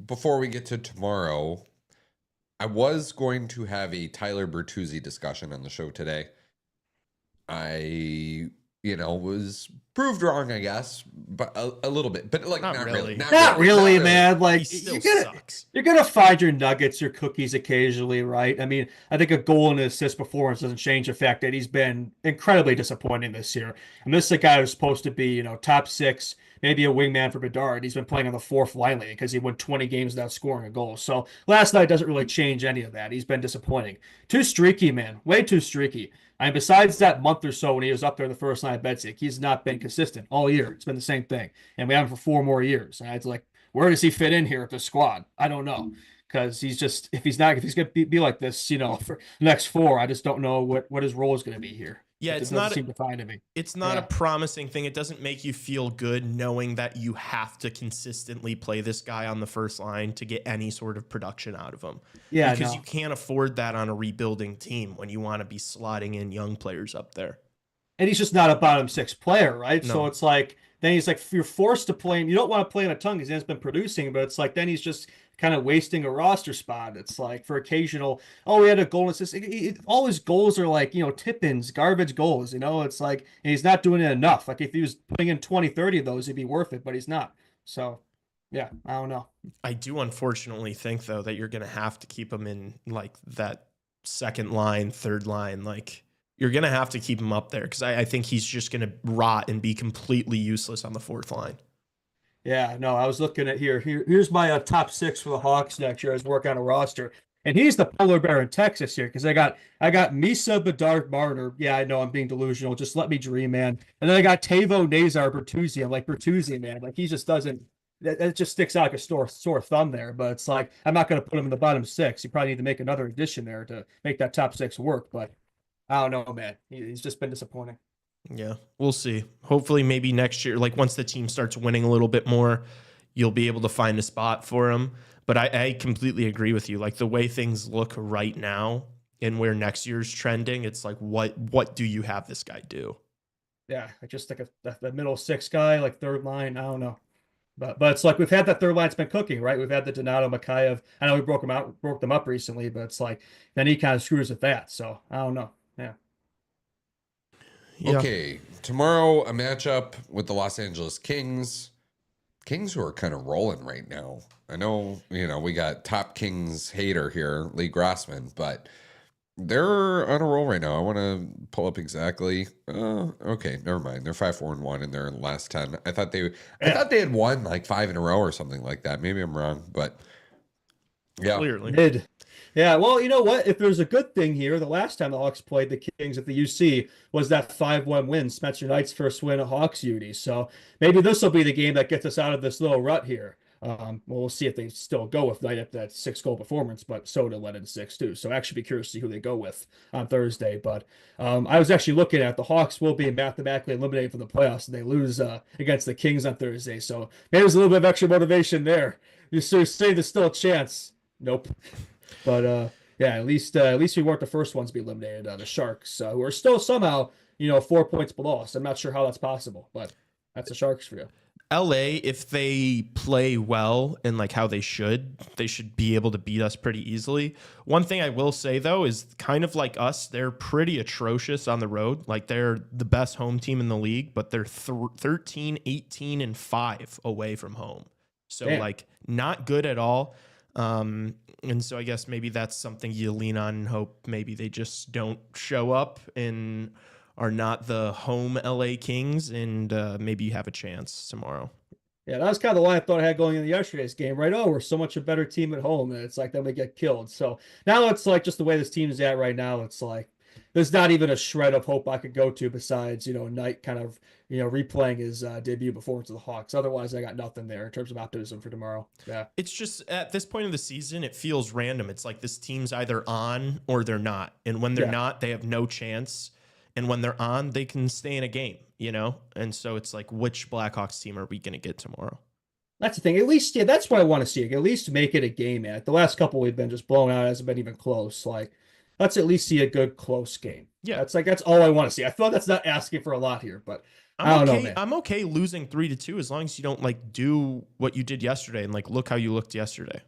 Before we get to tomorrow, I was going to have a Tyler Bertuzzi discussion on the show today. I, was proved wrong, I guess, but a little bit, but not really. Not really, man. Sucks. You're gonna find your nuggets, your cookies occasionally, right? I mean, I think a goal and an assist performance doesn't change the fact that he's been incredibly disappointing this year. And this is a guy who's supposed to be, top 6, maybe a wingman for Bedard. He's been playing on the 4th line lately because he won 20 games without scoring a goal. So last night doesn't really change any of that. He's been disappointing. Too streaky, man. Way too streaky. I mean, besides that month or so when he was up there the first line at Bedzak, he's not been consistent all year. It's been the same thing. And we have him for 4 more years. And it's where does he fit in here with the squad? I don't know. Because he's just, if he's going to be like this, for the next 4, I just don't know what his role is going to be here. Yeah, it's not a promising thing. It doesn't make you feel good knowing that you have to consistently play this guy on the first line to get any sort of production out of him. Yeah, because you can't afford that on a rebuilding team when you want to be slotting in young players up there. and he's just not a bottom six player, right? No. So it's like then he's like you're forced to play him. You don't want to play him a ton because he hasn't been producing, but it's like then he's just kind of wasting a roster spot. It's like for occasional, oh, he had a goal assist. All his goals are like, tip-ins, garbage goals, it's like, and he's not doing it enough. Like if he was putting in 20, 30 of those, it'd be worth it, but he's not. So yeah, I don't know. I do unfortunately think though that you're going to have to keep him in like that second line, third line. Like you're going to have to keep him up there because I think he's just going to rot and be completely useless on the fourth line. Yeah, no, I was looking at here's my top 6 for the Hawks next year. I was working on a roster, and he's the polar bear in Texas here because I got Misa Bedard Marner. Yeah, I know I'm being delusional. Just let me dream, man. And then I got Tavo Nazar Bertuzzi. I'm like Bertuzzi, man. Like he just doesn't. It just sticks out like a sore thumb there. But it's like I'm not going to put him in the bottom 6. You probably need to make another addition there to make that top 6 work. But I don't know, man. He's just been disappointing. Yeah, we'll see. Hopefully, maybe next year, like once the team starts winning a little bit more, you'll be able to find a spot for him. But I completely agree with you. Like the way things look right now and where next year's trending, it's like, what do you have this guy do? Yeah, I just think the middle 6 guy, like third line. I don't know. But it's like we've had that third line's been cooking, right? We've had the Donato Mikheyev. I know we broke them up recently, but it's like then he kind of screws with that. So I don't know. Yeah. Okay, tomorrow a matchup with the Los Angeles Kings. Kings who are kind of rolling right now. I know, we got top Kings hater here, Lee Grossman, but they're on a roll right now. I want to pull up exactly. Okay, never mind. They're 5-4-1 in their last 10. I thought they had won like 5 in a row or something like that. Maybe I'm wrong, but yeah. Clearly. Yeah, well, you know what? If there's a good thing here, the last time the Hawks played the Kings at the UC was that 5-1 win, Spencer Knight's first win at Hawks Uni. So maybe this will be the game that gets us out of this little rut here. Well, we'll see if they still go with Knight at that 6-goal performance, but Soda led in 6 too. So actually be curious to see who they go with on Thursday. But I was actually looking at the Hawks will be mathematically eliminated from the playoffs and they lose against the Kings on Thursday. So maybe there's a little bit of extra motivation there. You say there's still a chance. Nope. But yeah, at least we weren't the first ones to be eliminated. The Sharks, who are still somehow 4 points below us. I'm not sure how that's possible, but that's the Sharks for you. LA, if they play well and like how they should be able to beat us pretty easily. One thing I will say though is kind of like us, they're pretty atrocious on the road. Like they're the best home team in the league, but they're 13, 18, and 5 away from home. So like not good at all. And so I guess maybe that's something you lean on and hope maybe they just don't show up and are not the home LA Kings, and maybe you have a chance tomorrow. Yeah, that was kind of the line I thought I had going into yesterday's game, right? Oh, we're so much a better team at home, and it's like then we get killed. So now it's like just the way this team is at right now, it's like there's not even a shred of hope I could go to besides, Knight kind of, replaying his debut performance of the Hawks. Otherwise, I got nothing there in terms of optimism for tomorrow. Yeah. It's just at this point of the season, it feels random. It's like this team's either on or they're not. And when they're not, they have no chance. And when they're on, they can stay in a game, And so it's like, which Blackhawks team are we going to get tomorrow? That's the thing. At least, that's what I want to see. At least make it a game, man. The last couple we've been just blown out. It hasn't been even close. Like, let's at least see a good close game. Yeah. That's all I want to see. I feel like that's not asking for a lot here, but I don't know, man. I'm okay losing 3-2 as long as you don't like do what you did yesterday and like look how you looked yesterday.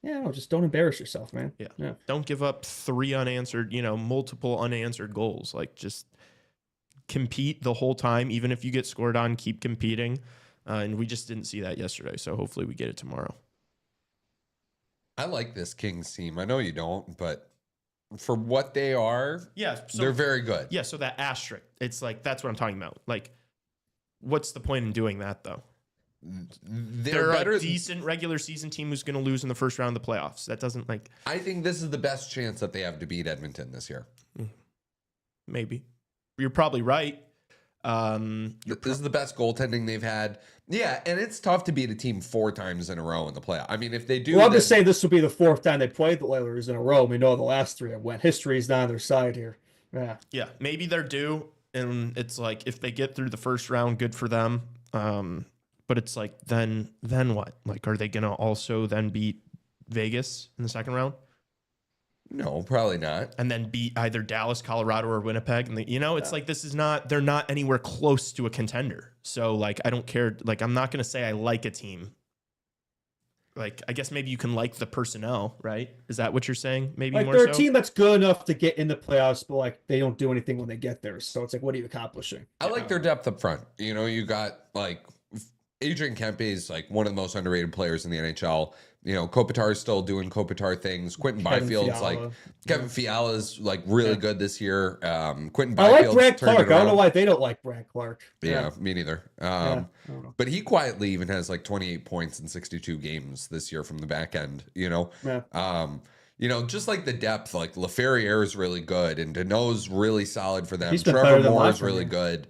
Yeah, no, just don't embarrass yourself, man. Yeah. Don't give up 3 unanswered, multiple unanswered goals. Like just compete the whole time. Even if you get scored on, keep competing. And we just didn't see that yesterday. So hopefully we get it tomorrow. I like this Kings team. I know you don't, but for what they are, they're very good. Yeah, so that asterisk, it's like, that's what I'm talking about. Like, what's the point in doing that, though? They're a decent regular season team who's going to lose in the first round of the playoffs. That doesn't like... I think this is the best chance that they have to beat Edmonton this year. Maybe. You're probably right. This is the best goaltending they've had. Yeah, and it's tough to beat a team 4 times in a row in the playoff. I mean, if they do... Well, I'm just saying this will be the 4th time they played the Oilers in a row. We know the last 3 have went. History's not on their side here. Yeah. Yeah, maybe they're due, and it's like, if they get through the first round, good for them. But it's like, then what? Like, are they going to also then beat Vegas in the second round? No, probably not. And then beat either Dallas, Colorado, or Winnipeg. And it's like they're not anywhere close to a contender. So like I don't care. Like I'm not gonna say I like a team. Like I guess maybe you can like the personnel, right? Is that what you're saying? Maybe like more they're so? a team that's good enough to get in the playoffs, but like they don't do anything when they get there. So it's like, what are you accomplishing? I like their depth up front. You got like Adrian Kempe is like one of the most underrated players in the NHL. Kopitar is still doing Kopitar things. Quentin Byfield's like Kevin Fiala's like really good this year. Quentin Byfield's I like Brad turned Clark. it I don't know around. why they don't like Brad Clark. Yeah, me neither. I don't know. But he quietly even has like 28 points in 62 games this year from the back end. Just like the depth, like LaFerriere is really good, and Deneau's really solid for them. He's been better Trevor than Moore last is really year. good.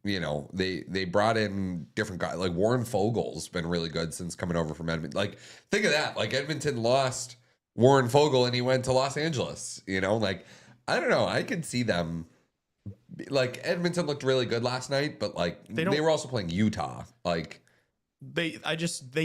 They brought in different guys. Like Warren Fogel's been really good since coming over from Edmonton. Like think of that. Like Edmonton lost Warren Fogle and he went to Los Angeles. Like I don't know. I could see them. Like Edmonton looked really good last night, but like they were also playing Utah. Like they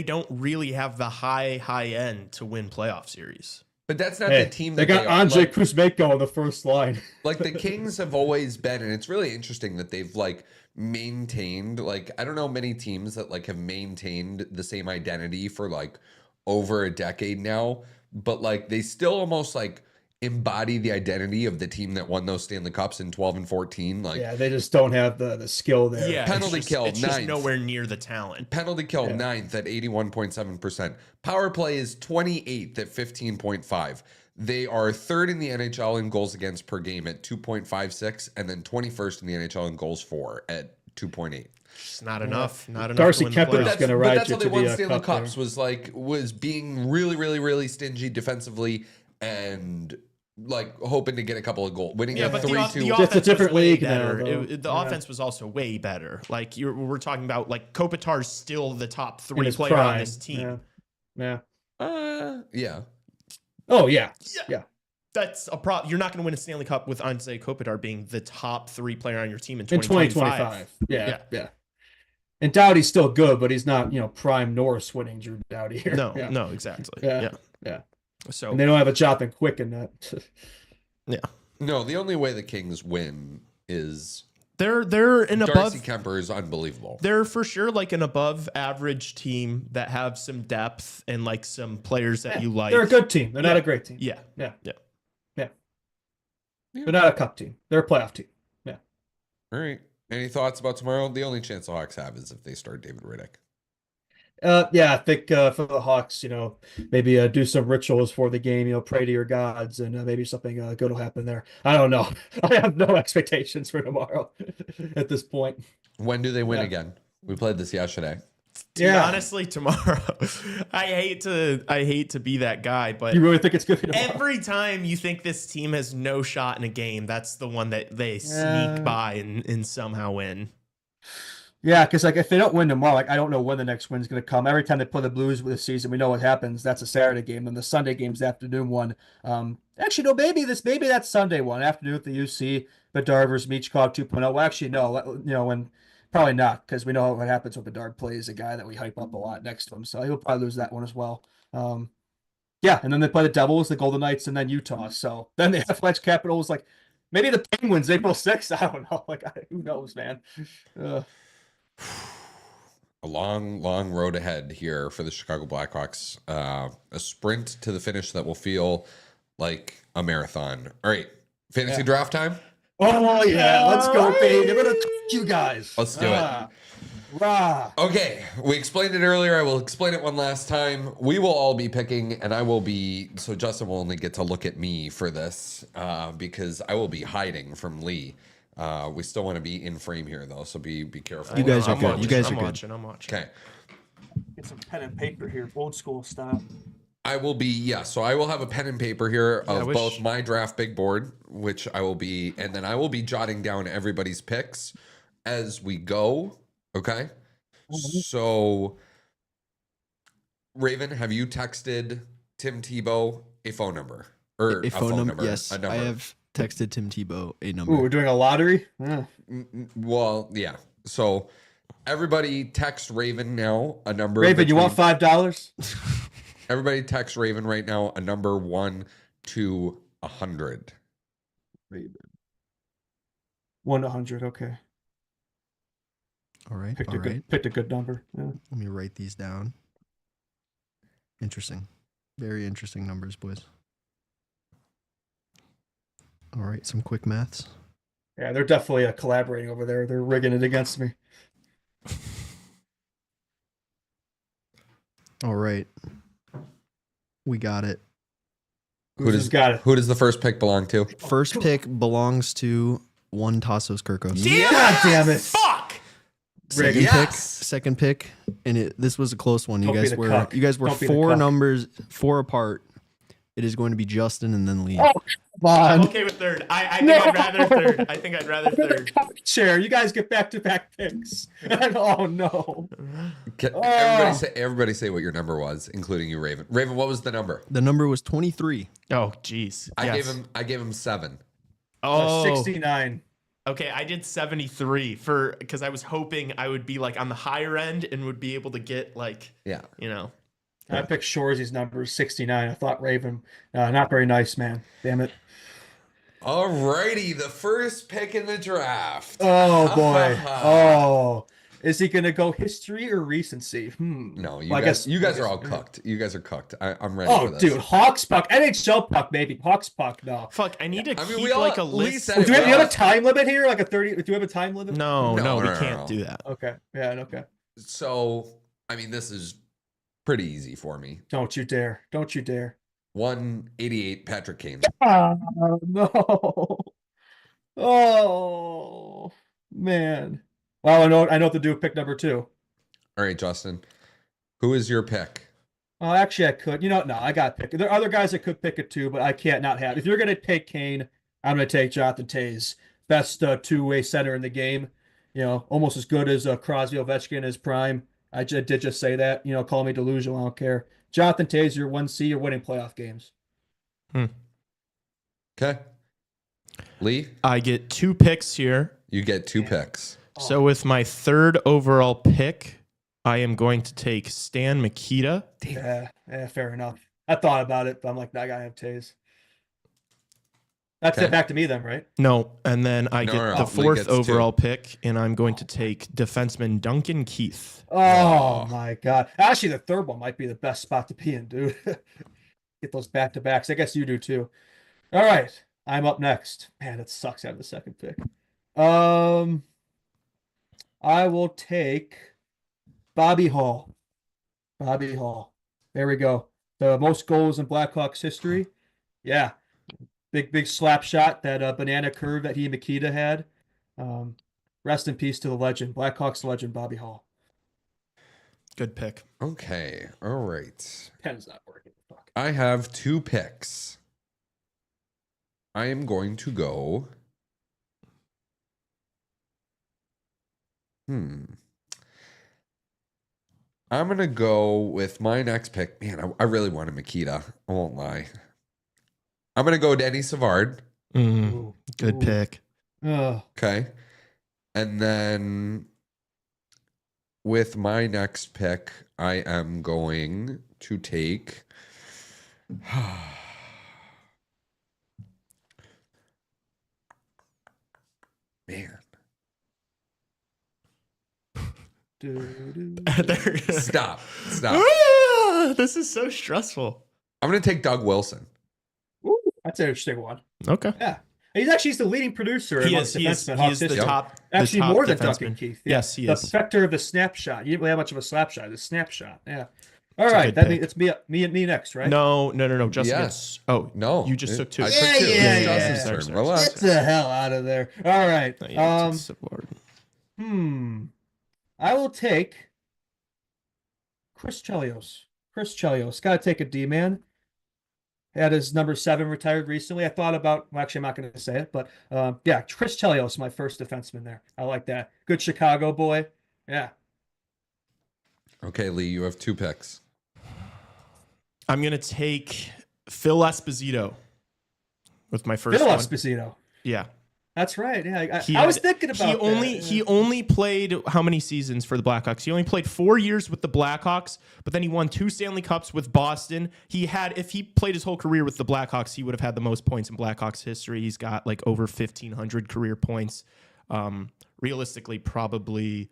don't really have the high end to win playoff series. But that's not the team they that got Andrei Kuzmenko on the first line. Like the Kings have always been, and it's really interesting that they've like maintained, like I don't know many teams that like have maintained the same identity for like over a decade now, but like they still almost like embody the identity of the team that won those Stanley Cups in 12 and 14. Like they just don't have the skill there. Yeah, penalty kill it's ninth. just nowhere near the talent. Penalty kill ninth at 81.7%. Power play is 28th at 15.5. They are third in the NHL in goals against per game at 2.56, and then 21st in the NHL in goals for at 2.8. It's not enough. Not enough. Darcy to win Kemper the is playoffs. going to But ride that's you how to they won the Stanley cup Cups. there. Was being really, really, really stingy defensively and like hoping to get a couple of goals, winning Yeah, at but 3-2. the It's a offense different was way league now, better. though. The offense was also way better. Like we're talking about, like Kopitar's still the top In 3 his player on prime. this team. Yeah. Yeah. Oh yeah. Yeah. That's a problem. You're not going to win a Stanley Cup with Andrei Kopitar being the top 3 player on your team in In 2025. 2025. Yeah. And Doughty's still good, but he's not, prime Norris winning Drew Doughty here. No, Yeah. no, exactly. Yeah. So And they don't have a Jonathan Quick in that. yeah, No, the only way the Kings win is they're an Darcy above. Kemper is unbelievable. They're for sure like an above average team that have some depth and like some players that you like. They're a good team. They're not a great team. Yeah. They're not a cup team. They're a playoff team. Yeah. All right. Any thoughts about tomorrow? The only chance the Hawks have is if they start David Riddick. I think for the Hawks, maybe do some rituals for the game, pray to your gods, and maybe something good will happen there. I don't know. I have no expectations for tomorrow at this point. When do they win again? We played this yesterday. Dude, honestly, tomorrow. I hate to be that guy, but You really think it's good tomorrow? every time you think this team has no shot in a game, that's the one that they sneak by and somehow win. Yeah, because if they don't win tomorrow, I don't know when the next win's going to come. Every time they play the Blues this season, we know what happens. That's a Saturday game, and the Sunday game's the afternoon one. Actually, no, maybe that's Sunday one, afternoon at the UC, Bedard versus Michkov 2.0. Well, actually, no, when probably not, because we know what happens when Bedard plays a guy that we hype up a lot next to him, so he'll probably lose that one as well. Yeah, and then they play the Devils, the Golden Knights, and then Utah. So then the Avalanche Capitals, maybe the Penguins April 6th. I don't know. Who knows, man? A long, long road ahead here for the Chicago Blackhawks. A sprint to the finish that will feel like a marathon. All right, fantasy draft time. Oh yeah, let's go, baby. I'm gonna tweet you guys. Let's do it. Rah. Okay, we explained it earlier. I will explain it one last time. We will all be picking, and I will be. So Justin will only get to look at me for this because I will be hiding from Lee. We still want to be in frame here, though, so be careful. You guys are good. Watching, You guys are I'm good. watching. I'm watching. Okay. Get some pen and paper here, old school style. I will be, so I will have a pen and paper here of both my draft big board, which I will be, and then I will be jotting down everybody's picks as we go. Okay. So, Raven, have you texted Tim Tebow a phone number? Or A phone number? Yes, a number. I have texted Tim Tebow a number. Ooh, we're doing a lottery? Yeah. Well, yeah. So, everybody text Raven now a number. Raven, you want $5? Everybody text Raven right now a number 1 to 100. 1 to 100. Okay. All right. Picked All a right. good. Picked a good number. Yeah. Let me write these down. Interesting. Very interesting numbers, boys. All right. Some quick maths. Yeah, they're definitely collaborating over there. They're rigging it against me. All right. We got it. Who does got it? Who does the first pick belong to? First pick belongs to one Tassos Kirkos. God damn it! Fuck. Second Yes. pick, second pick, and this was a close one. You Don't be guys the were cuck. you guys were Don't be the four cuck. numbers, 4 apart. It is going to be Justin and then Lee. Oh, come on. I'm okay with third. I think I'd rather third. I think I'd rather third. Chair. You guys get back-to-back picks. Oh no. Everybody say what your number was, including you, Raven. Raven, what was the number? The number was 23. Oh, jeez. I gave him 7. Oh, 69. Okay, I did 73 because I was hoping I would be like on the higher end and would be able to get like, Yeah. you know. I picked Shoresy's number 69. I thought Raven. Not very nice, man. Damn it. Alrighty, the first pick in the draft. Oh boy. Oh. Is he gonna go history or recency? No, Well, I guess you guys are all cooked. You guys are cooked. I'm ready Oh, for this. dude, Hawks puck, NHL puck, maybe Hawks puck. No. Fuck, I need to I mean, keep we all like a at least list. said Do it you have well. a time limit here? Like a 30? Do you have a time limit? No, we No. can't do that. Okay. Yeah. Okay. So, I mean, this is pretty easy for me. Don't you dare! Don't you dare! 188 Patrick Kane. Oh no! Oh man! Well, I know what to do with pick number 2. All right, Justin. Who is your pick? Oh, actually, I could. No, I got to pick. There are other guys that could pick it too, but I can't not have. If you're gonna take Kane, I'm gonna take Jonathan Toews, best two-way center in the game. Almost as good as Crosby, Ovechkin in his prime. I did just say that. Call me delusional. I don't care. Jonathan Toews, you're 1C. You're winning playoff games. Okay. Lee, I get 2 picks here. you get 2 picks. So with my third overall pick, I am going to take Stan Mikita. Yeah, fair enough. I thought about it, but I'm like, nah, I gotta have Toews. That's Okay. it back to me then, right? No, and then I No, get no, the Lee 4th gets overall pick, and I'm going to take defenseman Duncan Keith. Oh my God. Actually, the third one might be the best spot to be in, dude. Get those back-to-backs. I guess you do too. All right. I'm up next. Man, it sucks having the second pick. I will take Bobby Hall. Bobby Hall. There we go. The most goals in Blackhawks history. Yeah. Big slap shot, that banana curve that he and Mikita had. Rest in peace to the legend, Blackhawks legend, Bobby Hall. Good pick. Okay. All right. Pen's not working. Fuck. I have 2 picks. I am going to go. I'm going to go with my next pick. Man, I really wanted Mikita. I won't lie. I'm going to go Denny Savard. Good Ooh. pick. Okay. And then with my next pick, I am going to take. Man. Stop. This is so stressful. I'm going to take Doug Wilson. Ooh, that's an interesting one. Okay. Yeah. He's the leading producer He amongst is defensemen. the Hawks history. top. Actually, the top more than defenseman. Duncan Keith. Yeah. Yes, he the is. perfecter of the snapshot. You didn't really have much of a slap shot. The snapshot. Yeah. All It's a right. good That pick. means it's me next, right? No. Justin Yes. gets. Oh No. you just took 2. I took Yeah, 2. yeah, It's yeah. Justin's Sorry, turn. sorry. Relax. Get the hell out of there. All right. No, yeah, it's Savard. I will take Chris Chelios. Got to take a D-man. Had his number 7 retired recently. I thought about, well, actually, I'm not going to say it, but yeah, Chris Chelios, my first defenseman there. I like that. Good Chicago boy. Yeah. Okay, Lee, you have 2 picks. I'm gonna take Phil Esposito with my first Phil one. Esposito. Yeah. That's right. Yeah, I was thinking about He only played how many seasons for the Blackhawks? He only played 4 years with the Blackhawks, but then he won 2 Stanley Cups with Boston. If he played his whole career with the Blackhawks, he would have had the most points in Blackhawks history. He's got like over 1,500 career points. Realistically, probably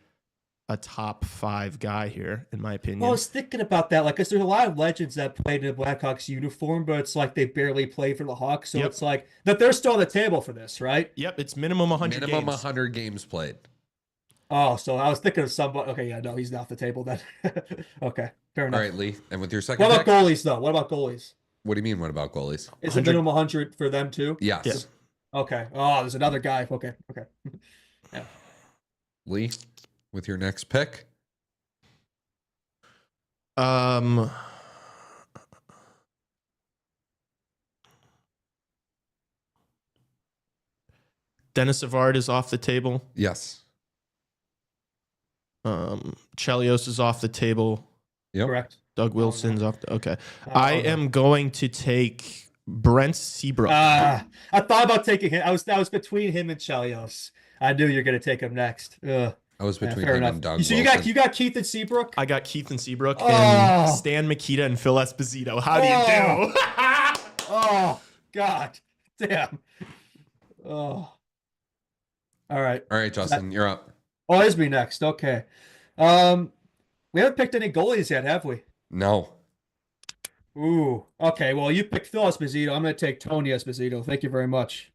a top 5 guy here, in my opinion. Well, I was thinking about that, like, because there's a lot of legends that played in a Blackhawks uniform, but it's like they barely play for the Hawks, so it's like that they're still on the table for this, right? Yep, it's minimum 100 Minimum games. 100 games played. Oh, so I was thinking of somebody. Okay, yeah, no, he's not off the table then. Okay, fair enough. All right, Lee. And with your second What about pick? goalies, though? What about goalies? What do you mean, what about goalies? Is it minimum 100 for them, too? Yes. Yes. Okay. Oh, there's another guy. Okay. Yeah. Lee, with your next pick? Dennis Savard is off the table. Yes. Chelios is off the table. Yep. Correct. Doug Wilson's off. Okay. I am going to take Brent Seabrook. I thought about taking him. I was between him and Chelios. I knew you were going to take him next. Ugh. I was between fair him enough. and Doug So Wilson. you got Keith and Seabrook? I got Keith and Seabrook and Stan Mikita and Phil Esposito. How do you do? Oh, God. Damn. Oh. All right. All right, Justin, you're up. Oh, it's me next. Okay. We haven't picked any goalies yet, have we? No. Ooh. Okay. Well, you picked Phil Esposito. I'm going to take Tony Esposito. Thank you very much.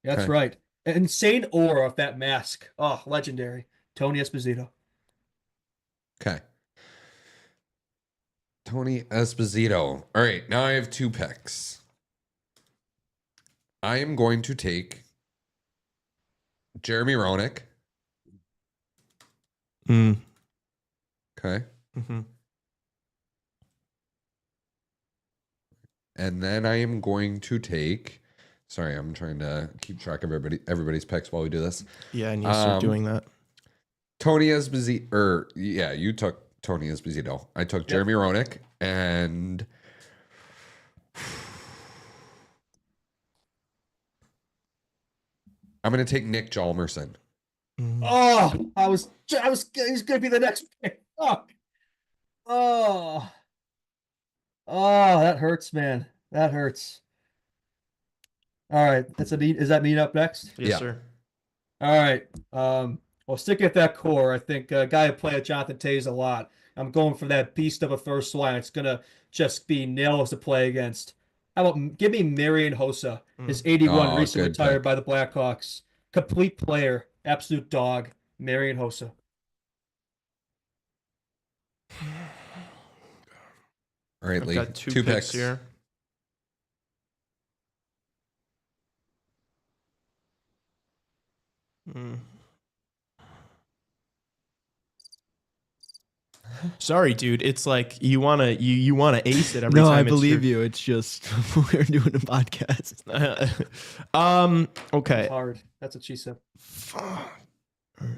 That's right. Insane aura of that mask. Oh, legendary. Tony Esposito. Okay. Tony Esposito. All right, now I have 2 picks. I am going to take Jeremy Roenick. Okay. And then I am going to take... Sorry, I'm trying to keep track of everybody's picks while we do this. Yeah, and you start doing that. Tony Esposito, you took Tony Esposito. I took Jeremy Roenick, and I'm going to take Nick Hjalmarsson. Oh, he's going to be the next pick. Fuck. Oh, that hurts, man. That hurts. All right, is that me up next? Yes, sir. All right. Well, sticking at that core, I think a guy who played Jonathan Toews a lot. I'm going for that beast of a first line. It's gonna just be nails to play against. How about give me Marian Hossa? His 81 recently retired by the Blackhawks. Complete player, absolute dog. Marian Hossa. All right, I've Lee. got 2 picks here. Sorry, dude. It's like you wanna ace it every time. No, I believe you. It's just we're doing a podcast. Okay. It's hard. That's what she said. All right.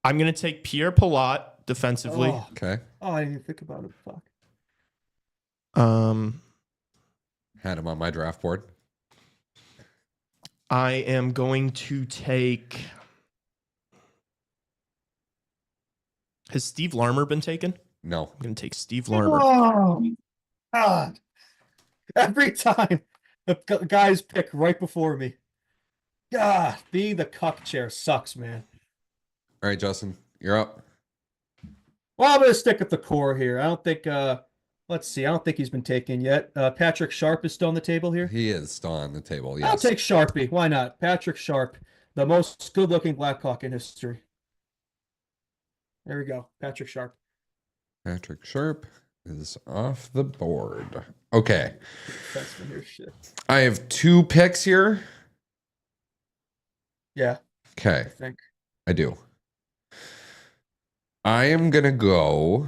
I'm gonna take Pierre Palat defensively. Oh. Okay. Oh, I didn't even think about it. Fuck. Had him on my draft board. I am going to take. Has Steve Larmer been taken? No. I'm going to take Steve Larmer. Oh, God. Every time the guys pick right before me. God, being the cuck chair sucks, man. All right, Justin, you're up. Well, I'm going to stick with the core here. I don't think, let's see, I don't think he's been taken yet. Patrick Sharp is still on the table here. He is still on the table, yes. I'll take Sharpie. Why not? Patrick Sharp, the most good-looking Blackhawk in history. There we go. Patrick Sharp. Patrick Sharp is off the board. Okay. I have 2 picks here. Yeah. Okay. I think. I do. I am going to go.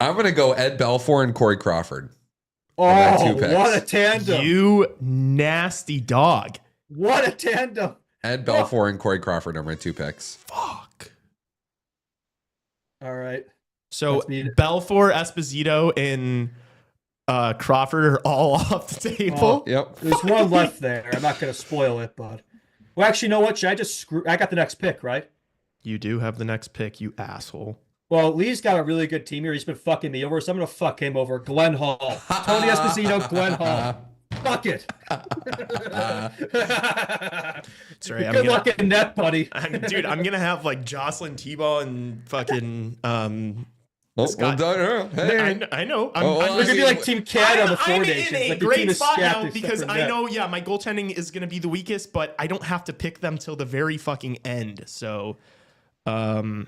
I'm going to go Ed Belfour and Corey Crawford. Oh, what a tandem. You nasty dog. What a tandem. Ed Belfour and Corey Crawford are my 2 picks. Fuck. All right. So Belfour, Esposito, and Crawford are all off the table. Yep. There's one left there. I'm not going to spoil it, but well, actually, you know what? Should I just screw? I got the next pick, right? You do have the next pick, you asshole. Well, Lee's got a really good team here. He's been fucking me over, so I'm going to fuck him over. Glenn Hall. Tony Esposito, Glenn Hall. Fuck it. Sorry, Good luck in net, buddy. Dude, I'm going to have like Jocelyn Tebow and fucking... Scott. Hey. I know. We're going to be like Team Canada on the Four Nations. I'm in a like great spot now because I know, my goaltending is going to be the weakest, but I don't have to pick them till the very fucking end. So, okay,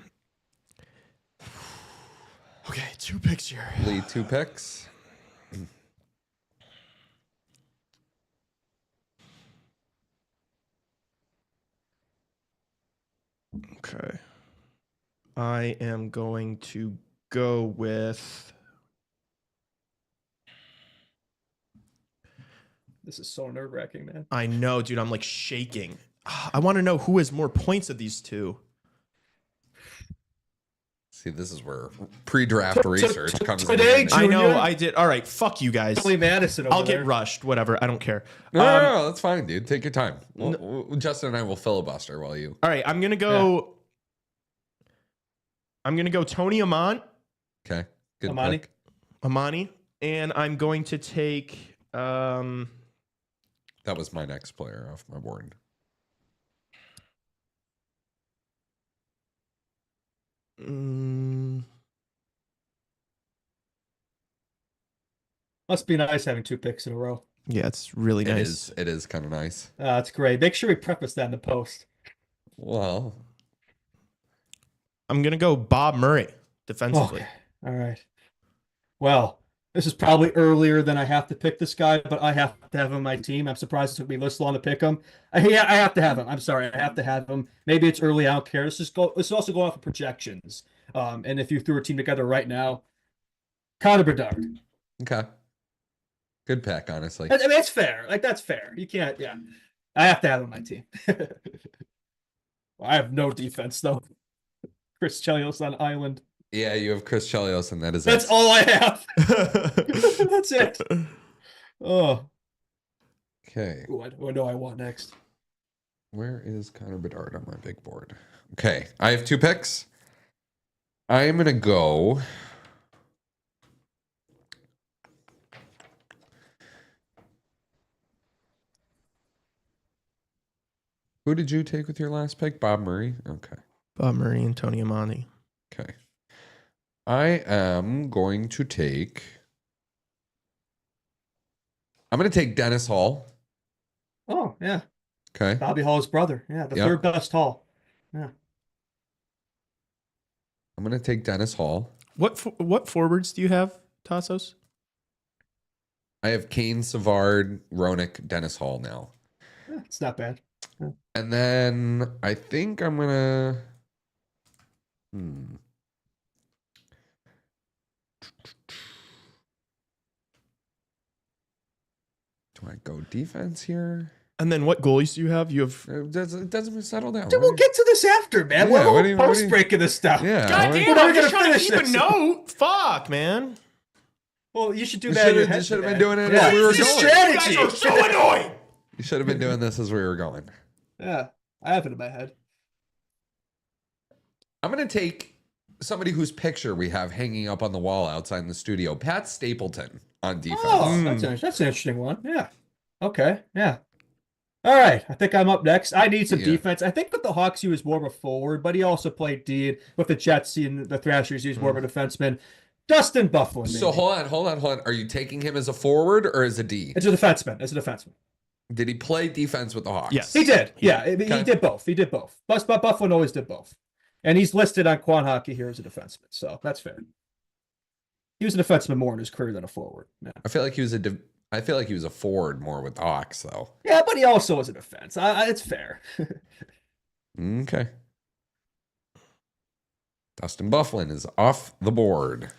2 picks here. Lee, 2 picks. Okay. I am going to go with... This is so nerve-wracking, man. I know, dude. I'm like shaking. I want to know who has more points of these two. See, this is where pre-draft research comes today, in. I know, I did. All right, fuck you guys. Madison I'll get rushed. Whatever. I don't care. No, that's fine, dude. Take your time. Justin and I will filibuster while you. All right, I'm gonna go. Yeah. I'm gonna go Tony Amant. Okay. Good Amani. pick. Amani, and I'm going to take. That was my next player off my board. Must be nice having 2 picks in a row. Yeah, it's really nice. It is kind of nice. That's great. Make sure we preface that in the post. Well, I'm gonna go Bob Murray defensively. Okay. All right. Well, this is probably earlier than I have to pick this guy, but I have to have him on my team. I'm surprised it took me this long to pick him. I have to have him. I'm sorry, I have to have him. Maybe it's early. I don't care. This is also going off of projections. And if you threw a team together right now, Connor Bedard. okay. Good pick, honestly. I mean, it's fair. Like, that's fair. You can't. Yeah, I have to have him on my team. Well, I have no defense though. Chris Chelios on island. Yeah, you have Chris Chelios, and that's it. All I have. That's it. Oh. Okay. What do I want next? Where is Connor Bedard on my big board? Okay, I have 2 picks. I'm gonna go. Who did you take with your last pick? Bob Murray? Okay. Bob Murray and Tony Amani. Okay. I am going to take... I'm going to take Dennis Hall. Oh, yeah. Okay. Bobby Hall's brother. Yeah, the third best Hall. Yeah. I'm going to take Dennis Hall. What forwards do you have, Tassos? I have Kane, Savard, Roenick, Dennis Hall now. Yeah, it's not bad. Yeah. And then I think I'm going to... Do I go defense here? And then what goalies do you have? You have... It doesn't settle down. Dude, we'll get to this after, man. Yeah, We're post-breaking this stuff. Yeah. God damn, I'm just trying to keep a note. Fuck, man. Well, you should do that. You should have been doing it as we were going. Strategy. You guys are so annoying. You should have been doing this as we were going. Yeah, I have it in my head. I'm going to take somebody whose picture we have hanging up on the wall outside the studio. Pat Stapleton on defense. Oh, that's an interesting one. Yeah. Okay. Yeah. All right. I think I'm up next. I need some defense. I think with the Hawks, he was more of a forward, but he also played D. With the Jets and the Thrashers, he was more of a defenseman. Dustin Bufflin. Maybe. So hold on. Are you taking him as a forward or as a D? It's a defenseman. Did he play defense with the Hawks? Yes. He did. Yeah, he did both. But Bufflin always did both. And he's listed on Quan Hockey here as a defenseman, so that's fair. He was a defenseman more in his career than a forward. Yeah. I feel like he was a forward more with the Hawks, though. Yeah, but he also was a defense. It's fair. Okay. Dustin Bufflin is off the board.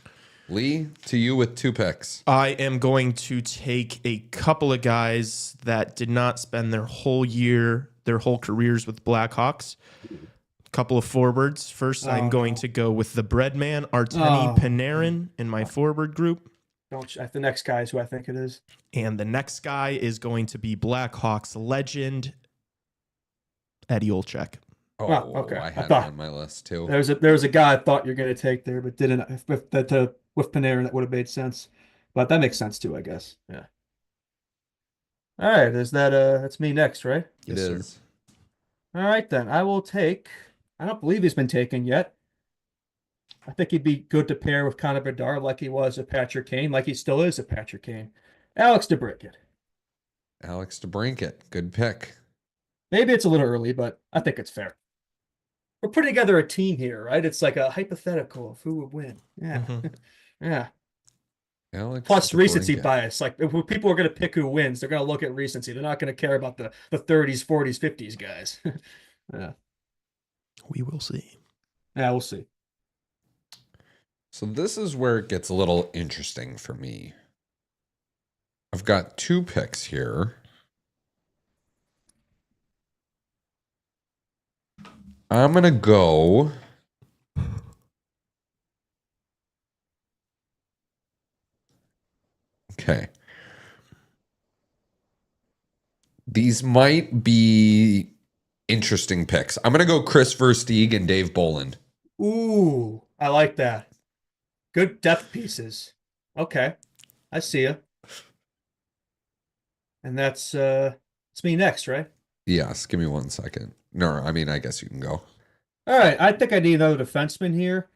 Lee, to you with 2 picks. I am going to take a couple of guys that did not spend their whole careers with Blackhawks. Couple of forwards. First, I'm going to go with the Breadman, Artemi Panarin in my forward group. The next guy is who I think it is. And the next guy is going to be Blackhawks legend, Eddie Olczyk. Oh, okay. I had him on my list too. There was a guy I thought you were going to take there, but didn't. With Panarin, that would have made sense. But that makes sense too, I guess. Yeah. All right. That's me next, right? It is. All right, then. I will take. I don't believe he's been taken yet. I think he'd be good to pair with Connor Bedard like he was with Patrick Kane, like he still is with Patrick Kane. Alex DeBrincat. Alex DeBrincat. Good pick. Maybe it's a little early, but I think it's fair. We're putting together a team here, right? It's like a hypothetical of who would win. Yeah. Mm-hmm. Yeah. Alex Plus recency DeBrincat. bias. Like if people are going to pick who wins, they're going to look at recency. They're not going to care about the 30s, 40s, 50s guys. Yeah. We will see. Yeah, we'll see. So this is where it gets a little interesting for me. I've got 2 picks here. I'm going to go. Okay. These might be interesting picks. I'm going to go Chris Versteeg and Dave Bolland. Ooh, I like that. Good depth pieces. Okay. I see you. And that's it's me next, right? Yes, give me 1 second. No, I mean, I guess you can go. All right. I think I need another defenseman here.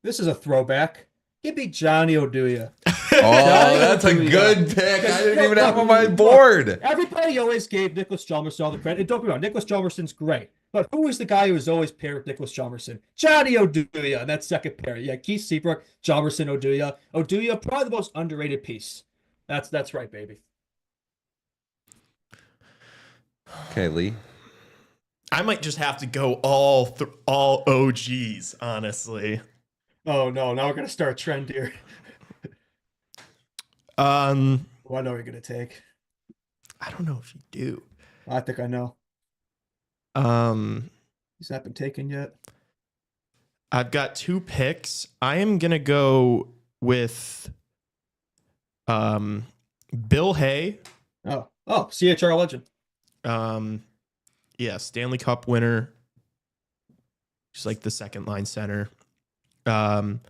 This is a throwback. Give me Johnny Oduya. Oh, that's a good pick. I didn't even have him on my board. Everybody always gave Nicholas Chalmers all the credit. And don't be wrong, Nicholas Chalmerson's great. But who was the guy who was always paired with Nicholas Chalmerson? Johnny Oduya, that second pair. Yeah, Keith Seabrook, Chalmerson, Oduya. Oduya, probably the most underrated piece. That's right, baby. Okay, Lee. I might just have to go all OGs, honestly. Oh no, now we're gonna start a trend here. I know you're gonna take. I don't know if you do. I think I know. He's not been taken yet. I've got 2 picks. I am gonna go with Bill Hay. Oh, CHR legend. Yeah, Stanley Cup winner. He's like the second line center. And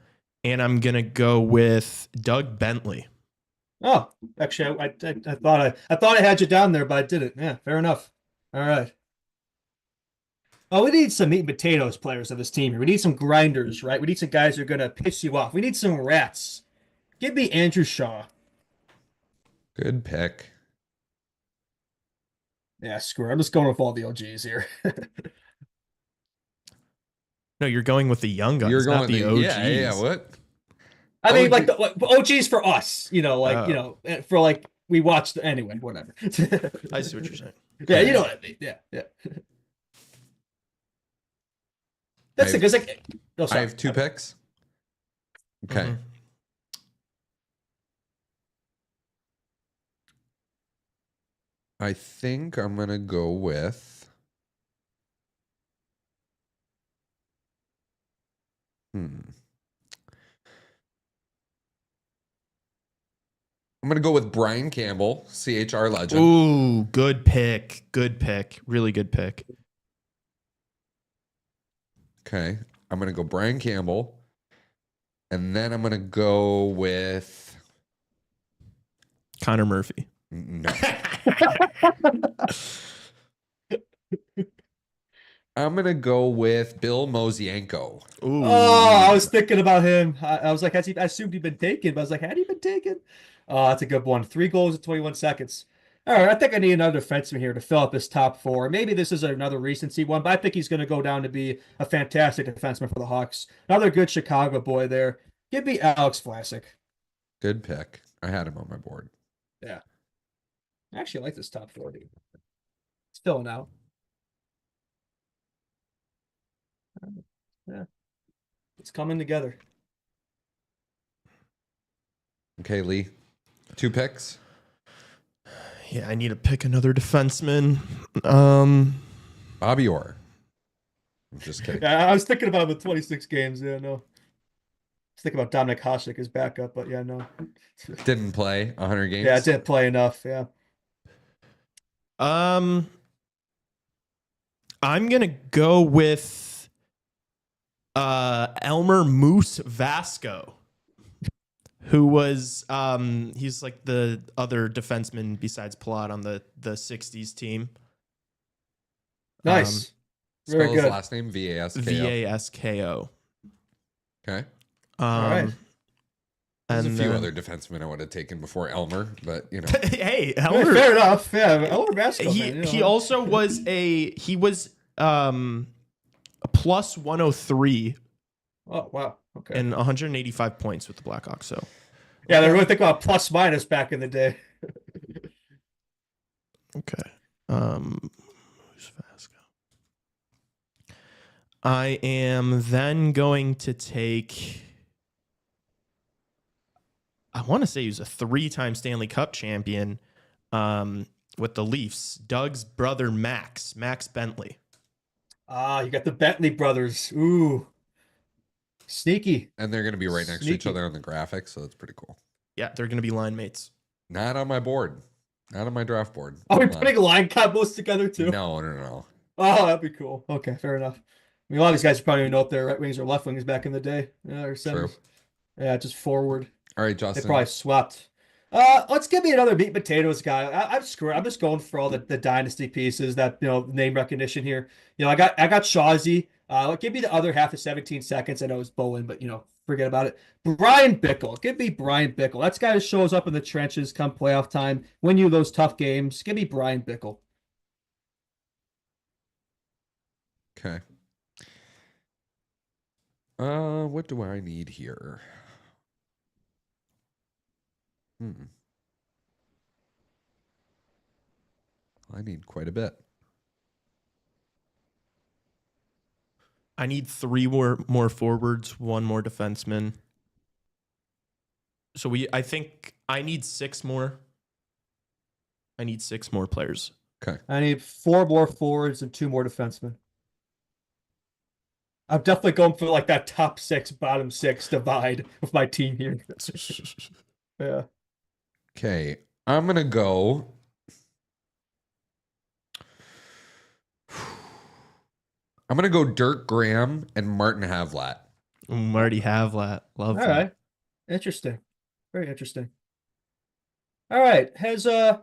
I'm gonna go with Doug Bentley. Oh, actually, I thought I had you down there, but I didn't. Yeah, fair enough. All right. Oh, we need some meat and potatoes players of this team here. We need some grinders, right? We need some guys who are gonna piss you off. We need some rats. Give me Andrew Shaw. Good pick. Yeah, screw it. I'm just going with all the OGs here. No, you're going with the young guys, You're going not the OGs. Yeah, what? I mean, like OGs for us, for like we watched anyway, whatever. I see what you're saying. Yeah, you know what I mean. Yeah. That's because I have 2 picks. Okay. Mm-hmm. I think I'm gonna go with. I'm gonna go with Brian Campbell, CHR legend. Ooh, good pick. Good pick. Really good pick. Okay. I'm gonna go Brian Campbell. And then I'm gonna go with Connor Murphy. No. I'm gonna go with Bill Mosienko. Ooh. Oh, I was thinking about him. I was like, I assumed he'd been taken, but I was like, had he been taken? Oh, that's a good one. 3 goals in 21 seconds. All right, I think I need another defenseman here to fill up this top 4. Maybe this is another recency one, but I think he's going to go down to be a fantastic defenseman for the Hawks. Another good Chicago boy there. Give me Alex Vlasic. Good pick. I had him on my board. Yeah. I actually like this top 4, dude. It's filling out. Yeah. It's coming together. Okay, Lee. 2 picks. Yeah, I need to pick another defenseman. Bobby Orr. I'm just kidding. Yeah, I was thinking about him in 26 games. Yeah, no. I was thinking about Dominic Hasek as backup, but yeah, no. Didn't play 100 games. Yeah, I didn't play enough. Yeah. I'm gonna go with Elmer Moose Vasco, who was he's like the other defenseman besides Palat on the 60s team. Nice. Very Spell his good. last name Vasko. Vasko. Okay. All right. There's And a few then- other defensemen I would have taken before Elmer, but you know. Hey, Yeah, Elmer. fair enough. Yeah, Elmer Vasco. He man, you know. he also was a plus 103 Oh wow. Okay. and 185 points with the Blackhawks. So Yeah, they really think about plus minus back in the day. okay. Who's Vasco? I am then going to take. I want to say he was a 3-time Stanley Cup champion with the Leafs. Doug's brother Max Bentley. Ah, you got the Bentley brothers. Ooh. Sneaky. And they're going to be right next to each Sneaky. other on the graphic, so that's pretty cool. Yeah, they're going to be line mates. Not on my board. Not on my draft board. Are we Come on. putting line combos together too? No. Oh, that'd be cool. Okay, fair enough. I mean, a lot of these guys probably don't know if they're right wings or left wings back in the day. Yeah, or centers. Yeah, just forward. All right, They Justin. probably swept. Let's give me another meat and potatoes guy. I'm screwed. I'm just going for all the dynasty pieces that name recognition here. I got Shawzy. Give me the other half of 17 seconds. I know it's Bowen, but forget about it. Brian Bickle. Give me Brian Bickle. That's the guy that shows up in the trenches come playoff time, win you those tough games. Give me Brian Bickle. Okay. What do I need here? I need quite a bit. I need 3 more forwards, 1 more defenseman. So I think I need 6 more. I need 6 more players. Okay. I need 4 more forwards and 2 more defensemen. I'm definitely going for like that top 6, bottom 6 divide with my team here. Yeah. Okay. I'm going to go. I'm going to go Dirk Graham and Martin Havlat. Marty Havlat. Love All that. right. Interesting. Very interesting. All right. He's a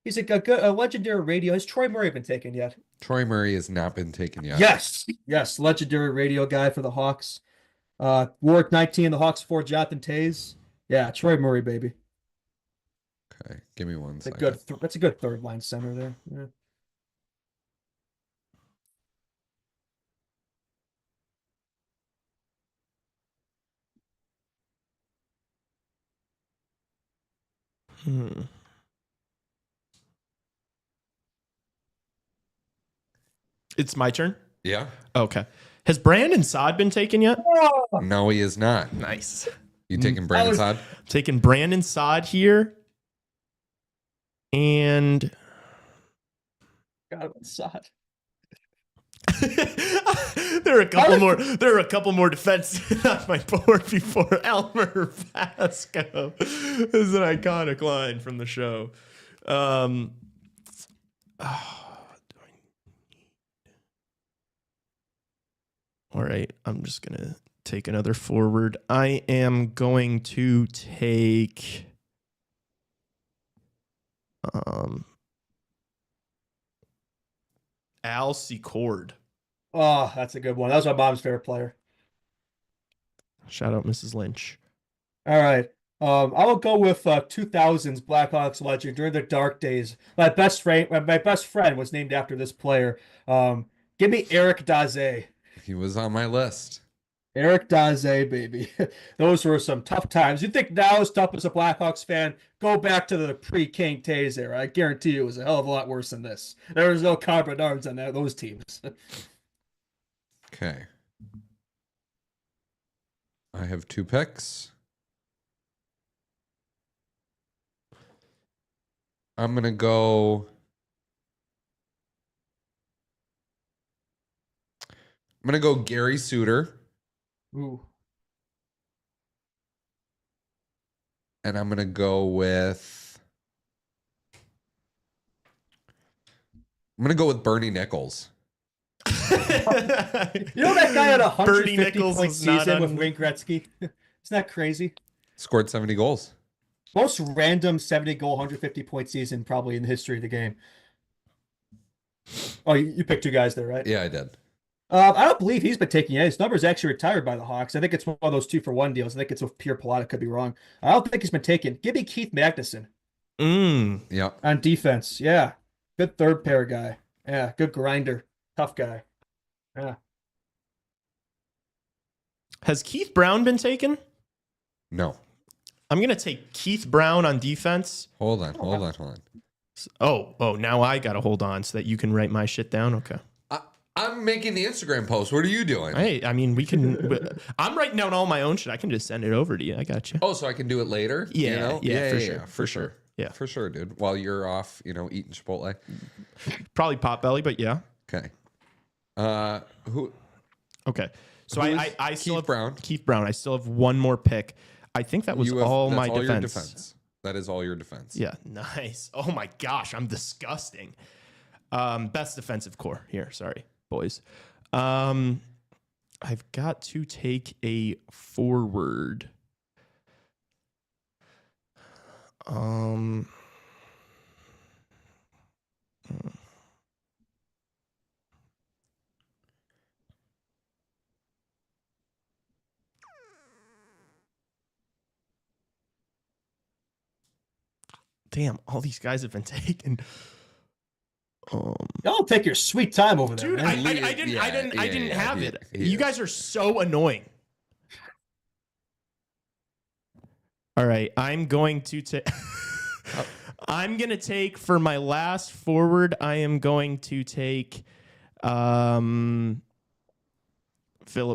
legendary radio. Has Troy Murray been taken yet? Troy Murray has not been taken yet. Yes. Legendary radio guy for the Hawks. Warwick 19, the Hawks 4, Jonathan Tays. Yeah, Troy Murray, baby. Okay. Give me one That's a second. that's a good third line center there. Yeah. It's my turn? Yeah. Okay. Has Brandon Saad been taken yet? No, he is not. Nice. You taking Brandon Saad? Taking Brandon Saad here. And God, about Saad. there are a couple more defense on my board before Elmer Vasco. This is an iconic line from the show. All right, I'm just gonna take another forward. I am going to take Al Secord. Oh, that's a good one. That was my mom's favorite player. Shout out Mrs. Lynch. All right. I will go with 2000s Blackhawks legend during the dark days. My best friend was named after this player. Give me Eric Daze. He was on my list. Eric Daze, baby. Those were some tough times. You think now is tough as a Blackhawks fan? Go back to the pre-King Tays era. I guarantee you it was a hell of a lot worse than this. There was no Connor Bedard's on those teams. Okay. I have 2 picks. I'm going to go I'm going to go Gary Suter. Ooh. And I'm going to go with... Bernie Nichols. You know that guy had a 150-point season with Wayne Gretzky? Isn't that crazy? Scored 70 goals. Most random 70-goal, 150-point season probably in the history of the game. Oh, you picked 2 guys there, right? Yeah, I did. I don't believe he's been taking it. His number's actually retired by the Hawks. I think it's one of those 2-for-1 deals. I think it's with Pierre Pilote. Could be wrong. I don't think he's been taken. Give me Keith Magnuson. Yeah. On defense. Yeah. Good third pair guy. Yeah. Good grinder. Tough guy. Yeah. Has Keith Brown been taken? No. I'm going to take Keith Brown on defense. Hold on. Oh, now I got to hold on so that you can write my shit down. Okay. I'm making the Instagram post. What are you doing? Hey, I mean, we can. I'm writing down all my own shit. I can just send it over to you. I got you. Oh, so I can do it later? Yeah, you know? for sure. Yeah, for sure, dude. While you're off, eating Chipotle. Probably Potbelly, but yeah. Okay. Who? Okay. So I still have Brown. Keith Brown. I still have one more pick. I think that was all my all defense. Your defense. That is all your defense. Yeah, nice. Oh my gosh, I'm disgusting. Best defensive core here. Sorry, boys. I've got to take a forward. Damn, all these guys have been taken. Y'all take your sweet time over there, dude. Man. I didn't have it. You guys are so annoying. All right, I'm going to take. I'm gonna take for my last forward. I am going to take Philip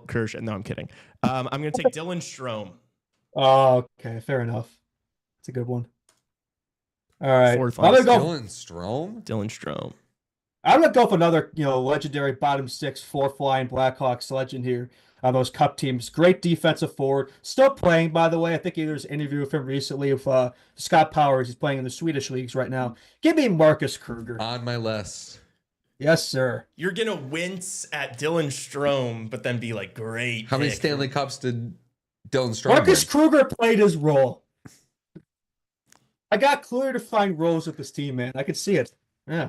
Kershaw. No, I'm kidding. I'm gonna take Dylan Strome. Oh, okay, fair enough. It's a good one. All right, Fourth I'm line. gonna go. Dylan Strome. I'm gonna go for another, legendary bottom 6, 4-flying Blackhawks legend here on those Cup teams. Great defensive forward, still playing, by the way. I think there's an interview with him recently with Scott Powers. He's playing in the Swedish leagues right now. Give me Marcus Kruger on my list. Yes, sir. You're gonna wince at Dylan Strome, but then be like, great. How many Stanley Cups did Dylan Strome Marcus win? Kruger played his role. I got clear defined roles with this team, man. I could see it. Yeah.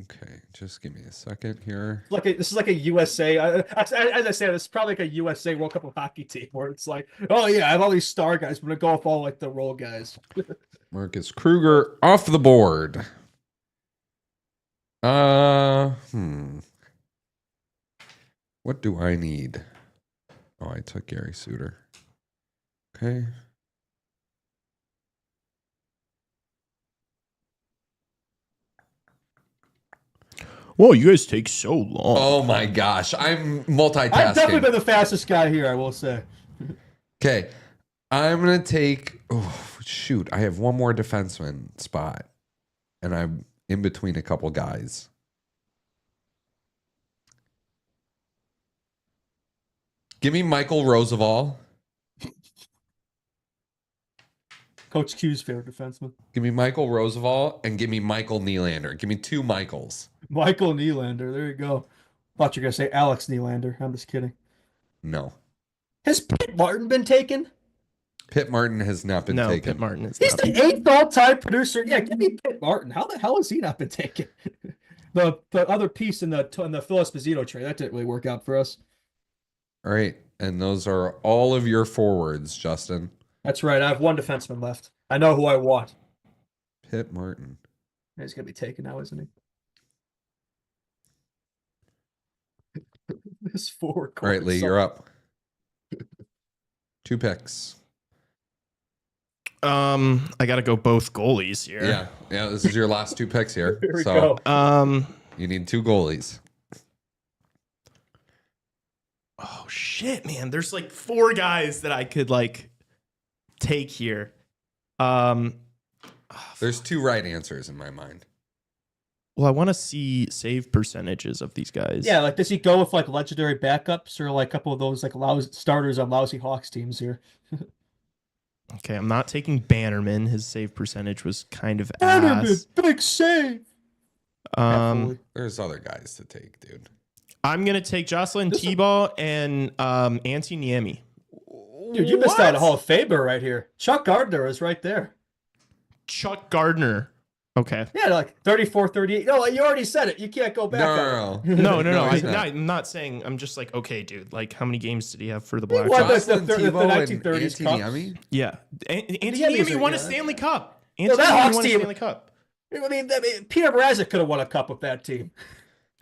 Okay, just give me a second here. This is like a USA. As I said, it's probably like a USA World Cup of Hockey team where it's like, oh yeah, I have all these star guys. I'm gonna go with all like the role guys. Marcus Kruger off the board. What do I need? Oh, I took Gary Suter. Okay. Whoa, you guys take so long. Oh my gosh, I'm multitasking. I've definitely been the fastest guy here, I will say. Okay, I'm gonna take. Oh shoot, I have one more defenseman spot, and I'm in between a couple guys. Give me Michael Roosevelt. Coach Q's favorite defenseman. Give me Michael Roosevelt and give me Michael Nylander. Give me 2 Michaels. Michael Nylander. There you go. Thought you were going to say Alex Nylander. I'm just kidding. No. Has Pitt Martin been taken? Pitt Martin has not been taken. No, Pitt Martin is He's not. the 8th all-time producer. Yeah, give me Pitt Martin. How the hell has he not been taken? the other piece in the Phil Esposito trade, that didn't really work out for us. All right. And those are all of your forwards, Justin. That's right. I have one defenseman left. I know who I want. Pitt Martin. He's going to be taken now, isn't he? This forward. All right, Lee, you're up. 2 picks. I got to go both goalies here. Yeah. This is your last 2 picks here. Here we go. You need 2 goalies. Oh shit, man! There's like 4 guys that I could like take here. There's 2 right answers in my mind. Well, I want to see save percentages of these guys. Yeah, like does he go with like legendary backups or like a couple of those like lousy starters on lousy Hawks teams here? Okay, I'm not taking Bannerman. His save percentage was kind of Bannerman, ass. big save. There's other guys to take, dude. I'm gonna take Jocelyn Tebow and Antti Niemi. Dude, you missed out a Hall of Famer right here. Chuck Gardner is right there. Chuck Gardner. Okay. Yeah, like 34, 38. No, you already said it. You can't go back. No. he's not. I'm not saying. I'm just like, okay, dude. Like, how many games did he have for the won Blackhawks? the Tebow and 1930s Antti Cups. Niemi? Yeah, Antti Niemi's Niemi a- won a yeah. Stanley Cup. Well, Antti that Niemi Hawks won a team- Stanley Cup. I mean, Peter Mrazek could have won a cup with that team.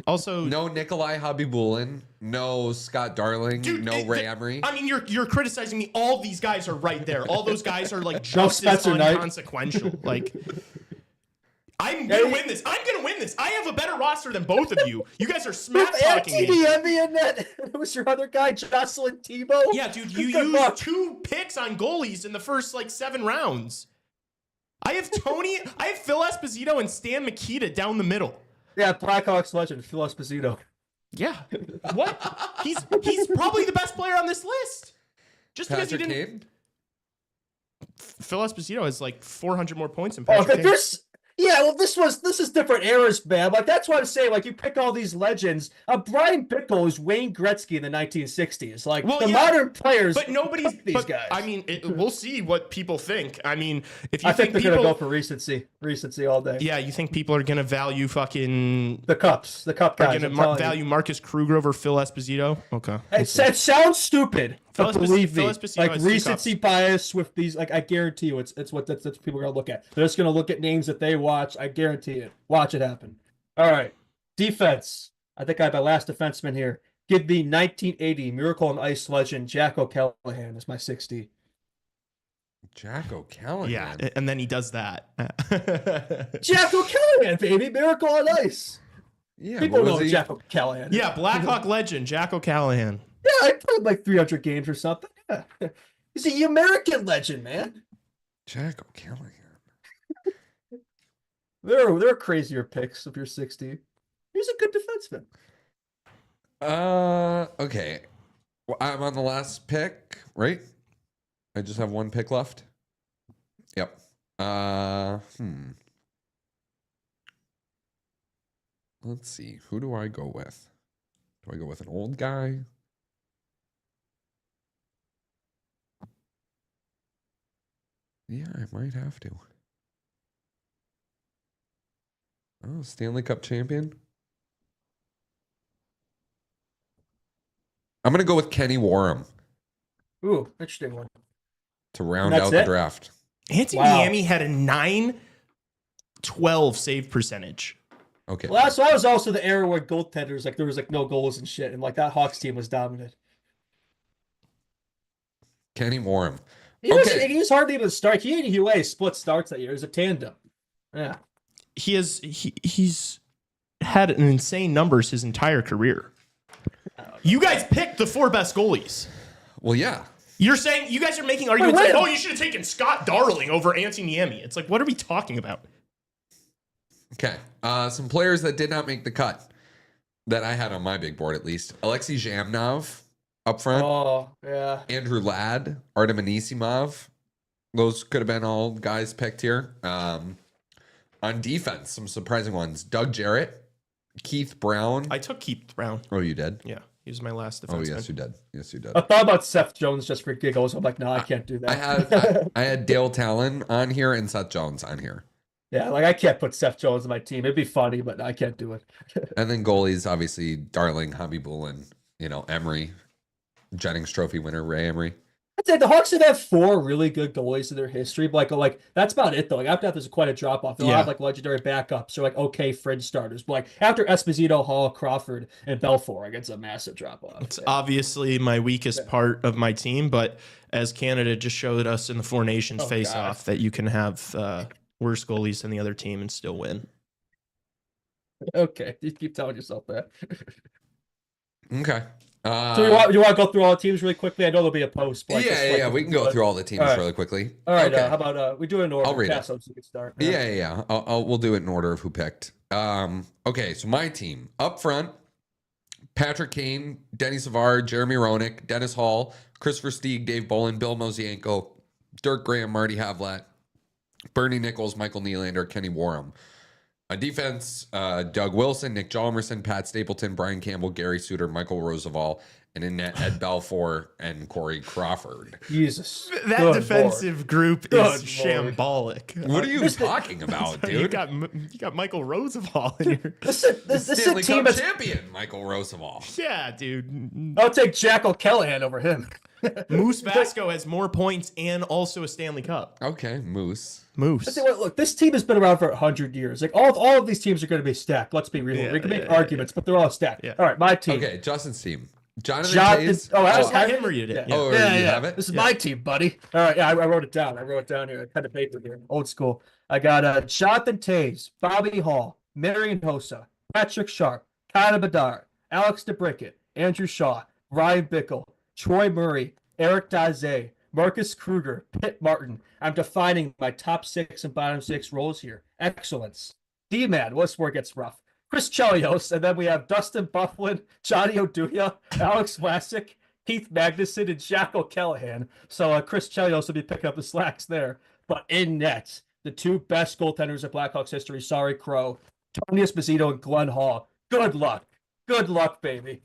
Also, No Nikolai Habibulin, no Scott Darling, dude, no Ray Emery. I mean, you're criticizing me. All these guys are right there. All those guys are like No just as Spencer Knight. unconsequential. Like, I'm gonna win this. I'm gonna win this. I have a better roster than both of you. You guys are smack talking Antti me. Niemi in that. Who's your other guy? Jocelyn Tebow? Yeah, dude, you Good used luck. 2 picks on goalies in the first like 7 rounds. I have Phil Esposito and Stan Mikita down the middle. Yeah, Blackhawks legend, Phil Esposito. Yeah. What? He's probably the best player on this list. Just because you Patrick didn't. Kane? Phil Esposito has like 400 more points than Oh, Patrick Kane. this is different eras, man. Like that's what I'm saying. Like you pick all these legends. Brian Bickle is Wayne Gretzky in the 1960s. Like modern players, But nobody's these but, guys. I mean, we'll see what people think. I mean, if you I think they're people, gonna go for recency all day. yeah, you think people are gonna value fucking The cup are guys. gonna I'm telling you. value Marcus Kruger over Phil Esposito? Okay. It sounds stupid, Phil but Esposito- believe Phil me, Esposito like has 2 recency bias with these, like I guarantee you, that's what people are gonna look at. They're just gonna look at names that they watch. I guarantee it. Watch it happen. All right, defense. I think I have my last defenseman here. Give me 1980 Miracle on Ice legend Jack O'Callahan as my 60. Jack O'Callahan. Yeah, and then he does that. Jack O'Callahan, baby, Miracle on Ice. Yeah, People what know was he? Jack O'Callahan. Yeah, Blackhawk legend Jack O'Callahan. Yeah, I played like 300 games or something. Yeah. He's a American legend, man. Jack O'Callahan. There are crazier picks if you're 60. He's a good defenseman. Okay. Well, I'm on the last pick, right? I just have 1 pick left. Yep. Let's see. Who do I go with? Do I go with an old guy? Yeah, I might have to. Oh, Stanley Cup champion. I'm going to go with Kenny Warham Ooh, interesting one. to round That's out the it? draft. Antti Wow. Niemi had a 912 save percentage. Okay. Well, that was also the era where goaltenders, like there was like no goals and shit, and like that Hawks team was dominant. Kenny Warham. He was hardly even a start. He and UA split starts that year. It was a tandem. Yeah. He's had an insane numbers his entire career. You guys picked the 4 best goalies. Well, yeah. You're saying you guys are making arguments wait. like, oh, you should have taken Scott Darling over Antti Niemi. It's like, what are we talking about? Okay. Some players that did not make the cut that I had on my big board, at least. Alexei Zhamnov up front. Oh, yeah. Andrew Ladd, Artem Anisimov. Those could have been all guys picked here. On defense, some surprising ones. Doug Jarrett, Keith Brown. I took Keith Brown. Oh, you did? Yeah, he was my last defenseman. Oh, yes, you did. Yes, you did. I thought about Seth Jones just for giggles. I'm like, no, I can't do that. I had Dale Talon on here and Seth Jones on here. Yeah, like I can't put Seth Jones on my team. It'd be funny, but I can't do it. And then goalies, obviously, Darling, Habibulin, Emery, Jennings Trophy winner, Ray Emery. I'd say the Hawks did have 4 really good goalies in their history, but like that's about it though. Like after that, there's quite a drop off. They'll have like legendary backups or like okay fringe starters. But like after Esposito, Hall, Crawford, and Belfour, like it's a massive drop off. It's obviously my weakest part of my team, but as Canada just showed us in the 4 Nations face-off, that you can have worse goalies than the other team and still win. Okay, you keep telling yourself that. Okay. So you want to go through all the teams really quickly? I know there'll be a post. But Yeah. We can go through all the teams really quickly. All right. Okay. How about we do it in order? I'll read it. So we can start. Yeah. We'll do it in order of who picked. Okay. So my team up front: Patrick Kane, Denny Savard, Jeremy Roenick, Dennis Hall, Christopher Stieg, Dave Bolin, Bill Mosienko, Dirk Graham, Marty Havlat, Bernie Nichols, Michael Nylander, Kenny Warham. On defense, Doug Wilson, Nick Jalmerson, Pat Stapleton, Brian Campbell, Gary Suter, Michael Roosevelt, and in net, Ed Balfour and Corey Crawford. Jesus. That defensive group is shambolic. What are you talking about, dude? You got Michael Roosevelt in here. This is Stanley a team Cup that's champion, Michael Roosevelt. Yeah, dude. I'll take Jack O'Callahan over him. Moose Vasco has more points and also a Stanley Cup. Okay, Moose. Look, this team has been around for 100 years. Like all of these teams are going to be stacked. Let's be real. We can make arguments, but they're all stacked. Yeah. All right, my team. Okay, Justin's team. Jonathan Tays. Oh, I him or you did. Oh, yeah. you have it? This is my team, buddy. All right, I wrote it down. I wrote it down here. I kind of paper here. Old school. I got Jonathan Tays, Bobby Hall, Marion Hossa, Patrick Sharp, Connor Bedard, Alex DeBrickett, Andrew Shaw, Ryan Bickle, Troy Murray, Eric Daze, Marcus Kruger, Pitt Martin. I'm defining my top 6 and bottom 6 roles here. Excellence. D-Man. What's where it gets rough? Chris Chelios, and then we have Dustin Bufflin, Johnny Oduya, Alex Vlasic, Keith Magnuson, and Jack O'Callahan. So Chris Chelios will be picking up the slacks there. But in net, the 2 best goaltenders of Blackhawks history, sorry, Crow, Tony Esposito and Glenn Hall. Good luck. Good luck, baby.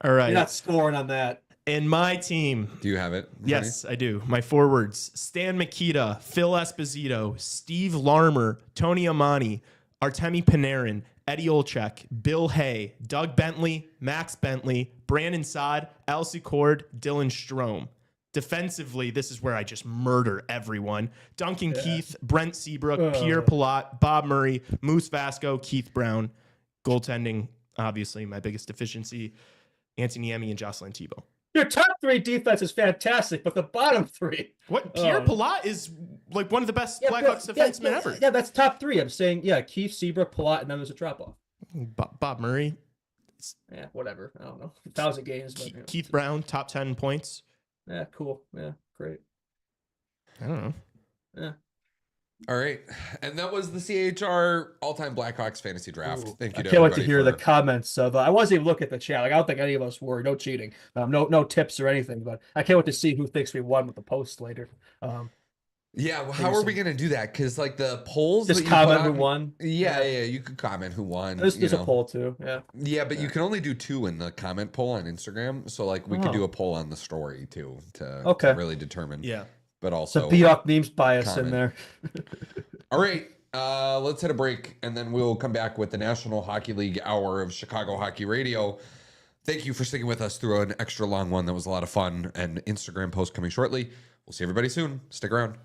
All right. You're not scoring on that. In my team. Do you have it? Yes, I do. My forwards: Stan Mikita, Phil Esposito, Steve Larmer, Tony Amani, Artemi Panarin, Eddie Olczyk, Bill Hay, Doug Bentley, Max Bentley, Brandon Saad, Elsie Cord, Dylan Strome. Defensively, this is where I just murder everyone. Duncan Keith, Brent Seabrook, Pierre Palat, Bob Murray, Moose Vasco, Keith Brown. Goaltending, obviously, my biggest deficiency. Anthony Niemi and Jocelyn Thibault. Your top 3 defense is fantastic, but the bottom 3. What? Pierre Palat is like one of the best Blackhawks defensemen ever. Yeah, that's top 3. I'm saying, Keith, Seabrook, Palat, and then there's a drop-off. Bob Murray. Yeah, whatever. I don't know. 1,000 games. But, Keith Brown, top 10 points. Yeah, cool. Yeah, great. I don't know. Yeah. All right. And that was the CHR all-time Blackhawks fantasy draft. Thank you I to can't wait to everybody hear for- the comments of. I wasn't even looking at the chat. Like, I don't think any of us were. No cheating. No tips or anything. But I can't wait to see who thinks we won with the post later. Yeah, well, how are we gonna do that? Because like the polls, Just that you comment put who on- won. Yeah, you could comment who won. There's you a know. poll too. Yeah. Yeah, but you can only do 2 in the comment poll on Instagram. So like we could Oh. do a poll on the story too to Okay. really determine. Yeah. But also So Bjork memes bias in comment. there. All right, let's hit a break, and then we'll come back with the National Hockey League hour of Chicago Hockey Radio. Thank you for sticking with us through an extra long one. That was a lot of fun. And Instagram post coming shortly. We'll see everybody soon. Stick around.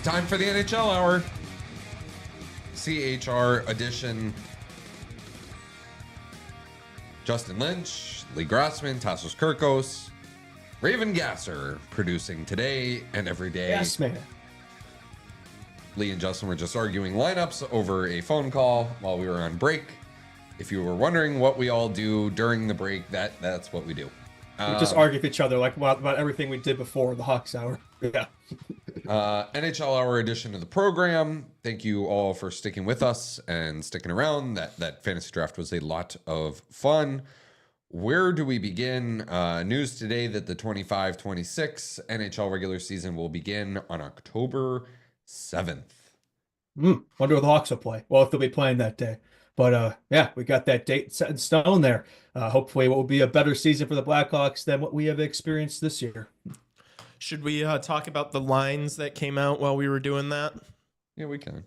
Time for the NHL Hour. CHR edition. Justin Lynch, Lee Grossman, Tassos Kirkos, Raven Gasser producing today and every day. Yes, man. Lee and Justin were just arguing lineups over a phone call while we were on break. If you were wondering what we all do during the break, that's what we do. We just argue with each other like about everything we did before the Hawks Hour. Yeah. NHL Hour edition of the program. Thank you all for sticking with us and sticking around. That fantasy draft was a lot of fun. Where do we begin? News today that the 25-26 NHL regular season will begin on October 7th. Wonder what the Hawks will play. Well, if they'll be playing that day. But yeah, we got that date set in stone there. Hopefully it will be a better season for the Blackhawks than what we have experienced this year. Should we talk about the lines that came out while we were doing that? Yeah, we can.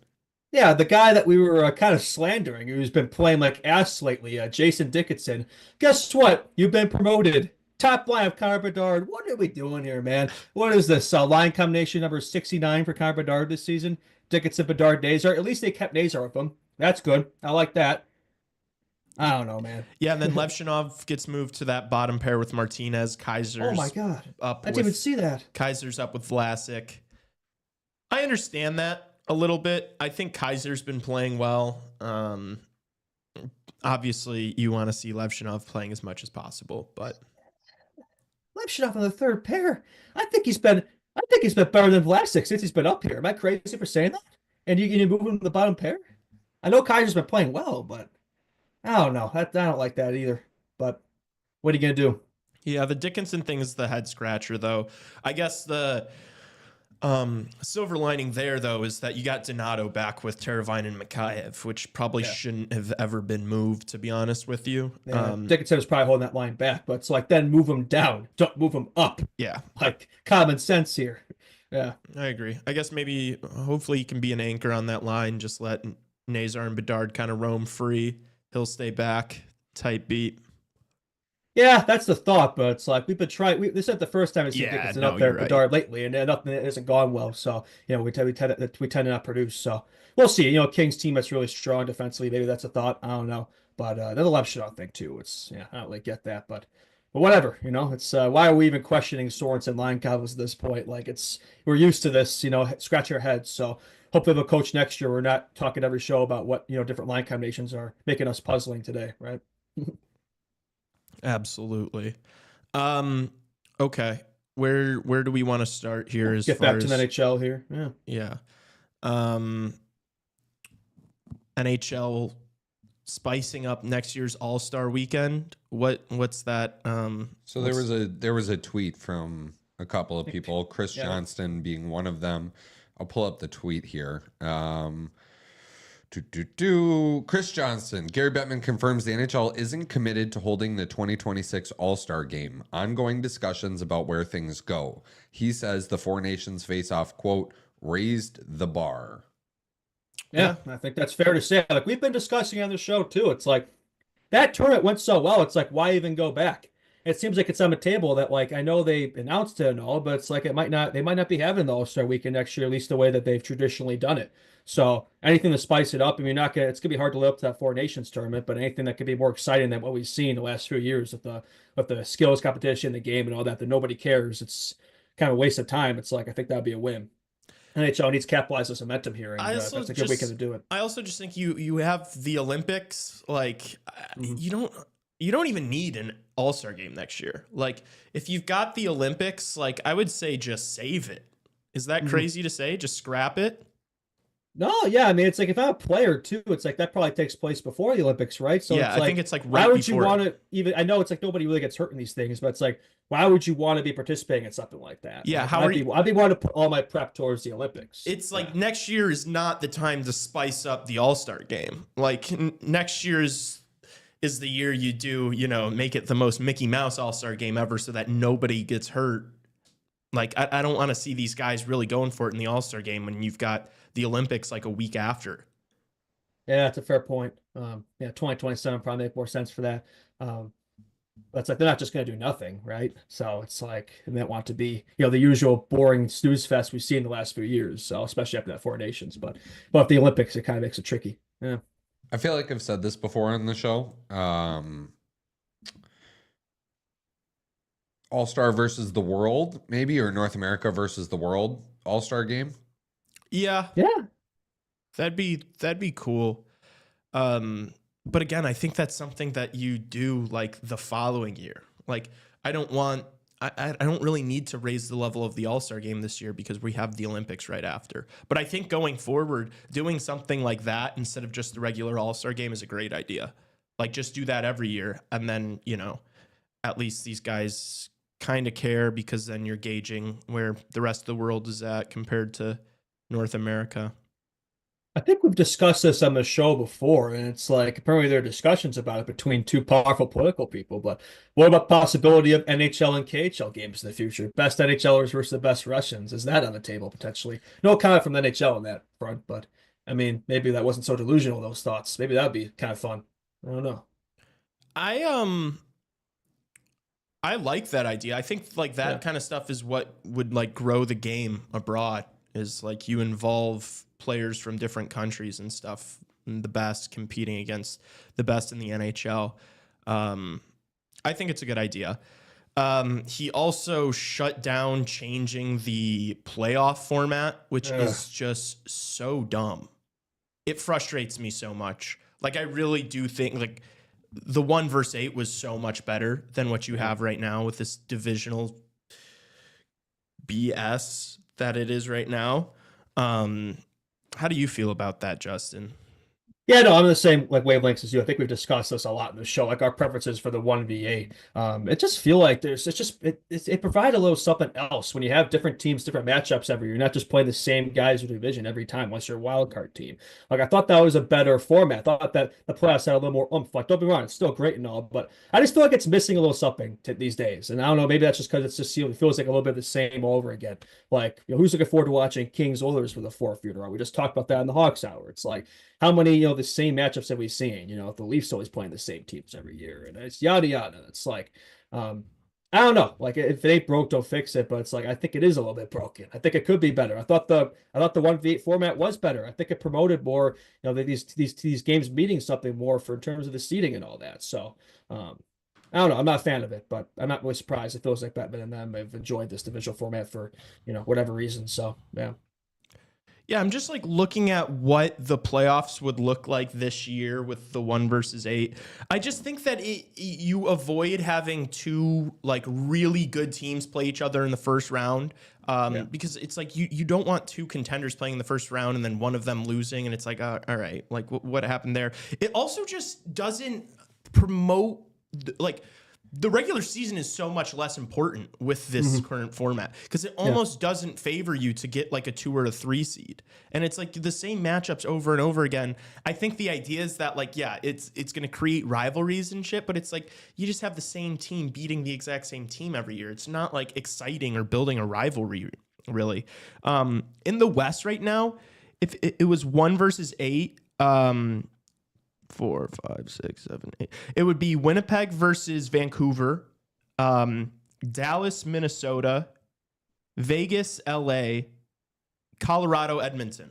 Yeah, the guy that we were kind of slandering, who's been playing like ass lately, Jason Dickinson. Guess what? You've been promoted. Top line of Connor Bedard. What are we doing here, man? What is this? Line combination number 69 for Connor Bedard this season? Dickinson, Bedard, Nazar. At least they kept Nazar with them. That's good. I like that. I don't know, man. Yeah, and then Levshinov gets moved to that bottom pair with Martinez. Kaiser's oh my god, up. I didn't even see that. Kaiser's up with Vlasic. I understand that a little bit. I think Kaiser's been playing well. Obviously, you want to see Levshinov playing as much as possible, but Levshinov on the third pair. I think he's been better than Vlasic since he's been up here. Am I crazy for saying that? And you move him to the bottom pair? I know Kaiser's been playing well, but I don't know. I don't like that either. But what are you going to do? Yeah, the Dickinson thing is the head scratcher, though. I guess the silver lining there, though, is that you got Donato back with Teravainen and Mikheyev, which probably shouldn't have ever been moved, to be honest with you. Yeah, Dickinson was probably holding that line back, but it's like then move him down. Don't move him up. Yeah. Like common sense here. Yeah. I agree. I guess maybe hopefully he can be an anchor on that line. Just let Nazar and Bedard kind of roam free. He'll stay back. Tight beat. Yeah, that's the thought, but it's like we've been trying. This isn't the first time we've seen Dickinson up there, Bedard lately, and nothing hasn't gone well. So we tend to not produce. So we'll see. Kings team that's really strong defensively. Maybe that's a thought. I don't know, but the Levshinov thing too. It's I don't really get that, but whatever. It's why are we even questioning Sorensen line combos at this point? Like we're used to this. Scratch our heads. So hopefully the coach next year. We're not talking every show about what different line combinations are making us puzzling today, right? Absolutely. Okay. Where do we want to start here? Get back to the NHL here. Yeah. NHL spicing up next year's All-Star weekend. What's that? So there was a tweet from a couple of people, Chris Johnston being one of them. I'll pull up the tweet here. Chris Johnston, Gary Bettman confirms the NHL isn't committed to holding the 2026 All-Star Game. Ongoing discussions about where things go. He says the Four Nations face-off, quote, raised the bar. Yeah, I think that's fair to say. Like we've been discussing on the show too. It's like that tournament went so well. It's like, why even go back? It seems like it's on the table that I know they announced it and all, but it's like they might not be having the All-Star weekend next year, at least the way that they've traditionally done it. So anything to spice it up. I mean, it's gonna be hard to live up to that Four Nations tournament, but anything that could be more exciting than what we've seen the last few years with the skills competition, the game, and all that nobody cares. It's kind of a waste of time. It's like I think that'd be a win. NHL needs to capitalize this momentum here, and that's a good weekend to do it. I also just think you have the Olympics. Like you don't even need an All-Star game next year. Like if you've got the Olympics, like I would say just save it. Is that crazy to say? Just scrap it? No, yeah. I mean, it's like if I'm a player too, it's like that probably takes place before the Olympics, right? So yeah, I think it's like why would you want to even? I know it's like nobody really gets hurt in these things, but it's like why would you want to be participating in something like that? Yeah, like, I'd be wanting to put all my prep towards the Olympics. It's like next year is not the time to spice up the All-Star game. Like next year is the year you do, make it the most Mickey Mouse All-Star game ever so that nobody gets hurt. Like, I don't want to see these guys really going for it in the All-Star game when you've got the Olympics like a week after. Yeah, that's a fair point. 2027 probably make more sense for that. That's like they're not just going to do nothing, right? So it's like they don't want to be, the usual boring snooze fest we've seen in the last few years. So especially after that Four Nations, but at the Olympics, it kind of makes it tricky. Yeah, I feel like I've said this before on the show. All-Star versus the world, maybe, or North America versus the world All-Star game. Yeah, that'd be cool. But again, I think that's something that you do like the following year. Like I don't really need to raise the level of the All-Star game this year because we have the Olympics right after. But I think going forward, doing something like that instead of just the regular All-Star game is a great idea. Like just do that every year. And then, at least these guys kind of care because then you're gauging where the rest of the world is at compared to North America. I think we've discussed this on the show before, and it's like apparently there are discussions about it between two powerful political people. But what about the possibility of NHL and KHL games in the future? Best NHLers versus the best Russians. Is that on the table potentially? No comment from the NHL on that front, but I mean, maybe that wasn't so delusional, those thoughts. Maybe that would be kind of fun. I don't know. I like that idea. I think like that kind of stuff is what would like grow the game abroad, is like you involve players from different countries and stuff, and the best competing against the best in the NHL. I think it's a good idea. He also shut down changing the playoff format, which is just so dumb. It frustrates me so much. Like I really do think like the 1 versus 8 was so much better than what you have right now with this divisional BS that it is right now. How do you feel about that, Justin? Yeah, no, I'm in the same like wavelengths as you. I think we've discussed this a lot in the show, like our preferences for the 1v8. It just feel like it provide a little something else when you have different teams, different matchups every year. You're not just playing the same guys in the division every time once you're a wild card team. Like I thought that was a better format. I thought that the playoffs had a little more oomph. Like don't be wrong, it's still great and all, but I just feel like it's missing a little something these days. And I don't know, maybe that's just because it's just it feels like a little bit of the same over again. Like who's looking forward to watching Kings Oilers for the fourth funeral? We just talked about that in the Hawks Hour. It's like how many, the same matchups that we've seen, the Leafs always playing the same teams every year, and it's yada yada. It's like, I don't know, like if it ain't broke, don't fix it. But it's like I think it is a little bit broken. I think it could be better. I thought the 1v8 format was better. I think it promoted more, these games meaning something more for in terms of the seeding and all that. So, I don't know. I'm not a fan of it, but I'm not really surprised. It feels like Batman and them have enjoyed this divisional format for whatever reason. So yeah. Yeah, I'm just like looking at what the playoffs would look like this year with the 1 versus 8. I just think that you avoid having two like really good teams play each other in the first round because it's like you don't want two contenders playing in the first round and then one of them losing, and it's like all right, like what happened there? It also just doesn't promote like. The regular season is so much less important with this current format because it almost doesn't favor you to get like a 2 or a 3 seed. And it's like the same matchups over and over again. I think the idea is that like, yeah, it's going to create rivalries and shit, but it's like you just have the same team beating the exact same team every year. It's not like exciting or building a rivalry really. In the West right now, if it was 1 versus 8, 4, 5, 6, 7, 8. It would be Winnipeg versus Vancouver, Dallas, Minnesota, Vegas, LA, Colorado, Edmonton.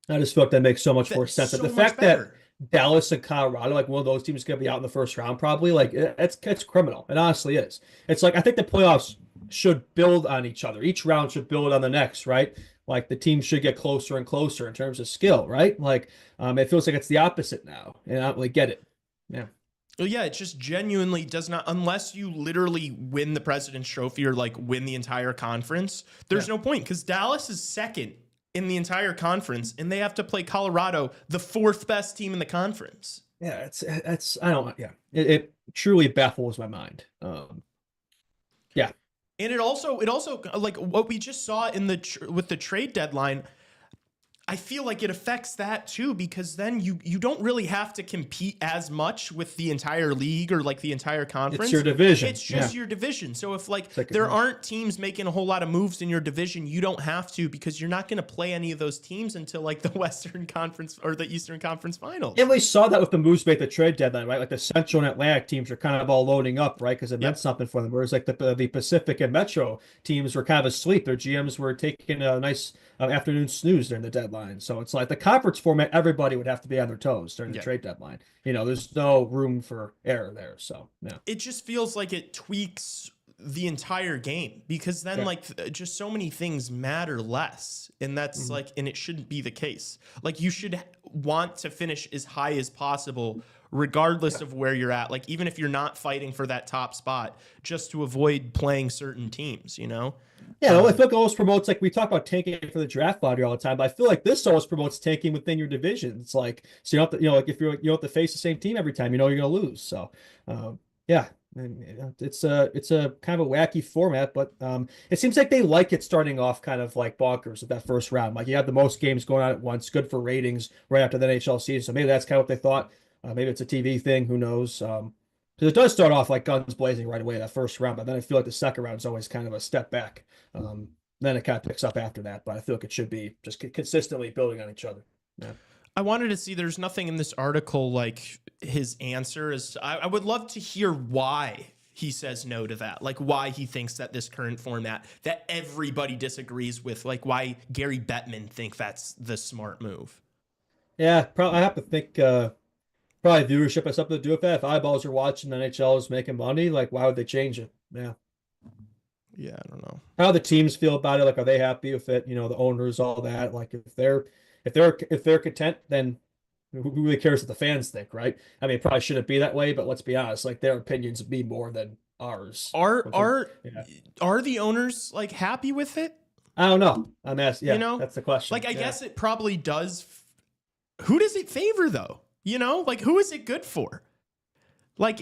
I just feel like that makes so much more sense. So The much fact better. that Dallas and Colorado, like one of those teams is going to be out in the first round, probably like it's criminal. It honestly is. It's like I think the playoffs should build on each other. Each round should build on the next, right? Like the team should get closer and closer in terms of skill, right? Like it feels like it's the opposite now, and I don't really get it. Yeah. Well, yeah, it just genuinely does not, unless you literally win the President's Trophy or like win the entire conference, there's no point because Dallas is second in the entire conference and they have to play Colorado, the 4th best team in the conference. Yeah, I don't, it truly baffles my mind. Yeah. And it also like what we just saw in with the trade deadline. I feel like it affects that too, because then you don't really have to compete as much with the entire league or like the entire conference. It's your division. It's just your division. So if like there aren't teams making a whole lot of moves in your division, you don't have to, because you're not going to play any of those teams until like the Western Conference or the Eastern Conference Finals. And we saw that with the moves made at the trade deadline, right? Like the Central and Atlantic teams are kind of all loading up, right? Because it meant something for them. Whereas like the Pacific and Metro teams were kind of asleep. Their GMs were taking a nice afternoon snooze during the deadline. So it's like the conference format, everybody would have to be on their toes during the trade deadline. There's no room for error there. So yeah, it just feels like it tweaks the entire game, because then like just so many things matter less, and that's and it shouldn't be the case. Like you should want to finish as high as possible regardless of where you're at, like even if you're not fighting for that top spot, just to avoid playing certain teams, Yeah, I feel like it almost promotes, like we talk about tanking for the draft lottery all the time, but I feel like this almost promotes tanking within your division. It's like, so you don't have to, like if you don't have to face the same team every time, you're going to lose. So, yeah, and it's a kind of a wacky format, but it seems like they like it starting off kind of like bonkers at that first round. Like you have the most games going on at once, good for ratings right after the NHL season. So maybe that's kind of what they thought. Maybe it's a TV thing, who knows? Because it does start off like guns blazing right away that first round, but then I feel like the second round is always kind of a step back. Then it kind of picks up after that, but I feel like it should be just consistently building on each other. Yeah. I wanted to see, there's nothing in this article like his answer is. I would love to hear why he says no to that, like why he thinks that this current format that everybody disagrees with, like why Gary Bettman think that's the smart move. Yeah, probably I have to think. Probably viewership has something to do with that. If eyeballs are watching, the NHL is making money. Like, why would they change it? Yeah. Yeah, I don't know. How the teams feel about it. Like, are they happy with it? The owners, all that. Like, if they're content, then who really cares what the fans think, right? I mean, it probably shouldn't be that way, but let's be honest. Like, their opinions would be more than ours. Are the owners like happy with it? I don't know. I'm asking. Yeah, that's the question. Like, I guess it probably does. Who does it favor though? Like who is it good for? Like,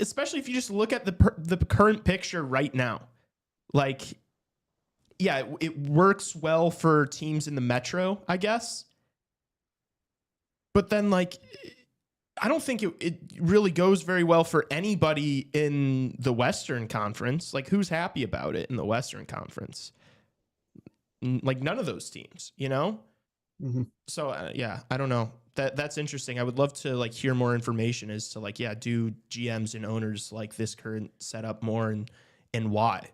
especially if you just look at the current picture right now. Like, yeah, it works well for teams in the Metro, I guess. But then, like, I don't think it really goes very well for anybody in the Western Conference. Like, who's happy about it in the Western Conference? Like, none of those teams, Mm-hmm. So, yeah, I don't know. That's interesting. I would love to like hear more information as to like, yeah, do GMs and owners like this current setup more, and why?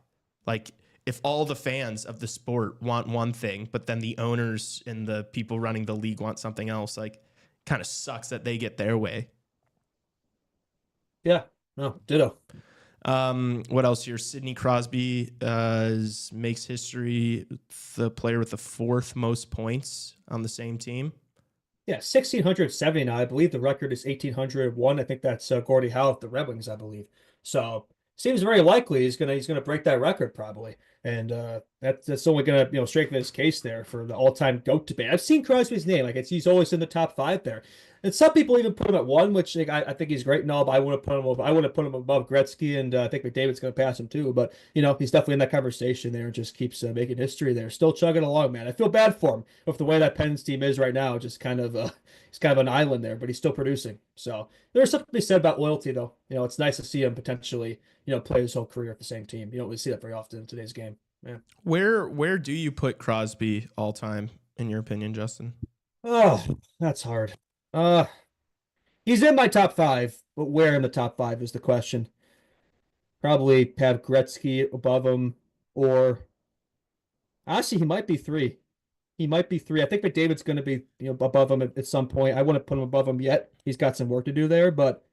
Like, if all the fans of the sport want one thing, but then the owners and the people running the league want something else, like, kind of sucks that they get their way. Yeah, no, ditto. What else here? Sidney Crosby makes history, the player with the fourth most points on the same team. Yeah, 1,670 now. I believe the record is 1,801. I think that's Gordie Howe of the Red Wings, I believe. So seems very likely he's gonna break that record probably, and that's only gonna strengthen his case there for the all-time GOAT debate. I've seen Crosby's name, like he's always in the top 5 there, and some people even put him at 1, which I think he's great and all, but I wouldn't put him above Gretzky, and I think McDavid's gonna pass him too. But he's definitely in that conversation there and just keeps making history there, still chugging along, man. I feel bad for him with the way that Penn's team is right now, just kind of he's kind of an island there, but he's still producing. So there's something to be said about loyalty, though. It's nice to see him potentially play his whole career at the same team. You don't really see that very often in today's game. Yeah. Where do you put Crosby all time, in your opinion, Justin? Oh, that's hard. He's in my top 5, but where in the top 5 is the question. Probably have Gretzky above him, or actually he might be 3. He might be 3. I think McDavid's going to be above him at some point. I wouldn't put him above him yet. He's got some work to do there, but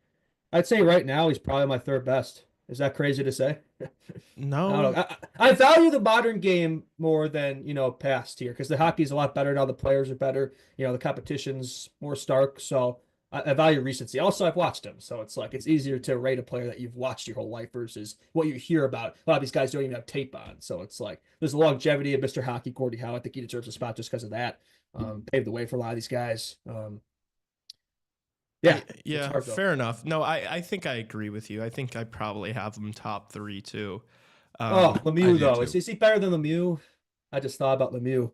I'd say right now he's probably my 3rd best. Is that crazy to say? No. I don't know. I value the modern game more than, past here, because the hockey's a lot better now. The players are better. The competition's more stark. So I value recency. Also, I've watched him. So it's like it's easier to rate a player that you've watched your whole life versus what you hear about. A lot of these guys don't even have tape on. So it's like there's the longevity of Mr. Hockey, Gordie Howe. I think he deserves a spot just because of that. Paved the way for a lot of these guys. Yeah, fair enough. No, I think I agree with you. I think I probably have him top 3 too. Lemieux though, is he better than Lemieux? I just thought about Lemieux.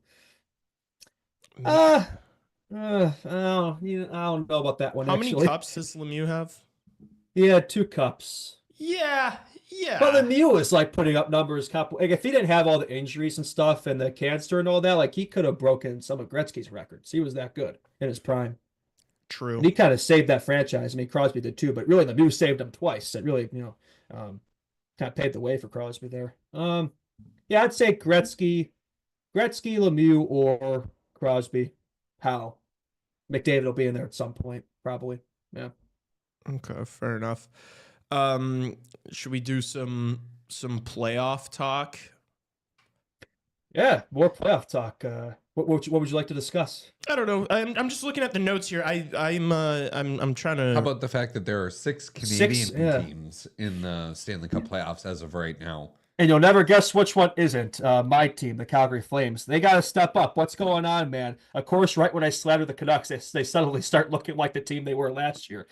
Oh, I don't know about that one. How actually. many cups does Lemieux have? He had 2 cups. Yeah, But yeah. Lemieux was like putting up numbers. Like if he didn't have all the injuries and stuff and the cancer and all that, like he could have broken some of Gretzky's records. He was that good in his prime. True. And he kind of saved that franchise. I mean, Crosby did too, but really Lemieux saved him twice. It really, kind of paved the way for Crosby there. Yeah, I'd say Gretzky, Lemieux, or Crosby. How? McDavid will be in there at some point, probably. Yeah. Okay, fair enough. Should we do some playoff talk? Yeah, more playoff talk. What would you like to discuss? I don't know. I'm just looking at the notes here. I'm trying to. How about the fact that there are 6 Canadian teams in the Stanley Cup playoffs as of right now? And you'll never guess which one isn't. My team, the Calgary Flames. They got to step up. What's going on, man? Of course, right when I slather the Canucks, they suddenly start looking like the team they were last year.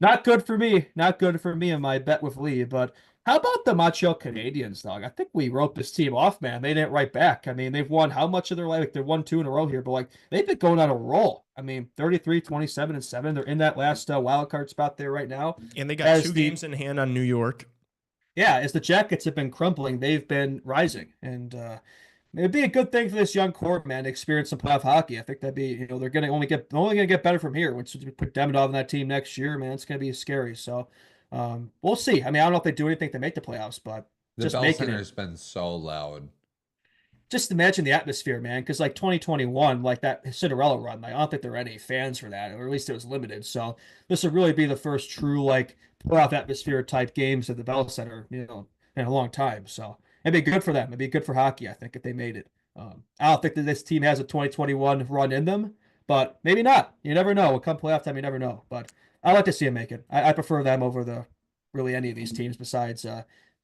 Not good for me. Not good for me in my bet with Lee. But how about the Montreal Canadiens, dog? I think we wrote this team off, man. They didn't write back. I mean, they've won how much of their life? Like, they've won 2 in a row here, but like they've been going on a roll. I mean, 33, 27, and 7. They're in that last wild card spot there right now. And they got 2 games in hand on New York. Yeah, as the Jackets have been crumbling, they've been rising, and it'd be a good thing for this young core, man, to experience some playoff hockey. I think that'd be, they're gonna only gonna get better from here. Once we put Demidov in that team next year, man, it's gonna be scary. So, we'll see. I mean, I don't know if they do anything to make the playoffs, but The just Bell making Center's it. been so loud. Just imagine the atmosphere, man, because like 2021, like that Cinderella run, like I don't think there were any fans for that, or at least it was limited. So this would really be the first true like playoff atmosphere type games at the Bell Center, in a long time. So it'd be good for them. It'd be good for hockey, I think, if they made it. I don't think that this team has a 2021 run in them, but maybe not. You never know. Come playoff time, you never know. But I like to see them make it. I prefer them over the really any of these teams besides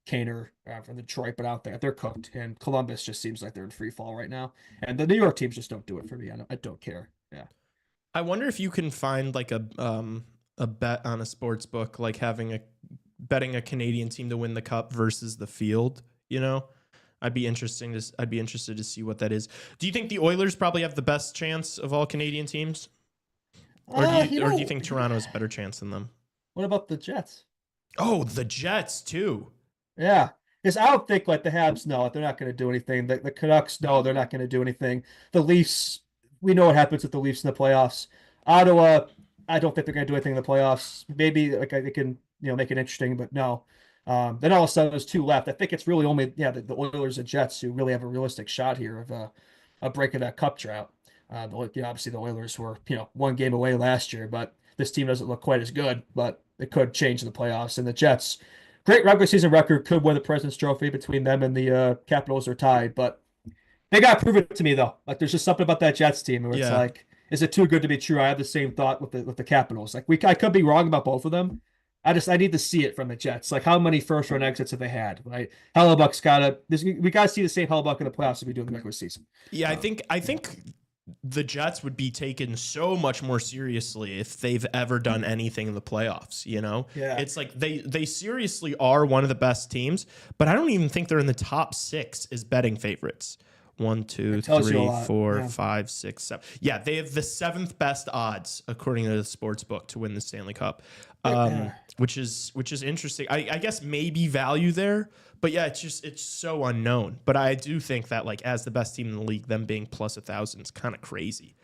Kaner from Detroit, but out there they're cooked. And Columbus just seems like they're in free fall right now. And the New York teams just don't do it for me. I don't care. Yeah. I wonder if you can find like a bet on a sports book, like betting a Canadian team to win the cup versus the field. I'd be interested to see what that is. Do you think the Oilers probably have the best chance of all Canadian teams, or do you think Toronto has a better chance than them? What about the Jets? Oh, the Jets too. Yeah. Because I don't think like the Habs, no, they're not going to do anything. The Canucks, no, they're not going to do anything. The Leafs, we know what happens with the Leafs in the playoffs. Ottawa, I don't think they're going to do anything in the playoffs. Maybe like they can, make it interesting, but no. Then all of a sudden there's 2 left. I think it's really only the Oilers and Jets who really have a realistic shot here of breaking that cup drought. Obviously the Oilers were 1 game away last year, but this team doesn't look quite as good. But it could change in the playoffs. And the Jets, great regular season record, could win the President's Trophy. Between them and the Capitals are tied, but they got to prove it to me though. Like there's just something about that Jets team where it's like, is it too good to be true? I have the same thought with the Capitals. Like I could be wrong about both of them. I need to see it from the Jets. Like how many first round exits have they had? Right, Hellebuck's we got to see the same Hellebuck in the playoffs if we do in the regular season. Yeah, I think the Jets would be taken so much more seriously if they've ever done anything in the playoffs. Yeah, it's like they seriously are one of the best teams, but I don't even think they're in the top 6 as betting favorites. 1, 2, 3, 4, 5, 6, 7. Yeah, they have the 7th best odds according to the sports book to win the Stanley Cup, which is interesting. I guess maybe value there, but yeah, it's so unknown. But I do think that like as the best team in the league, them being plus 1,000 is kind of crazy.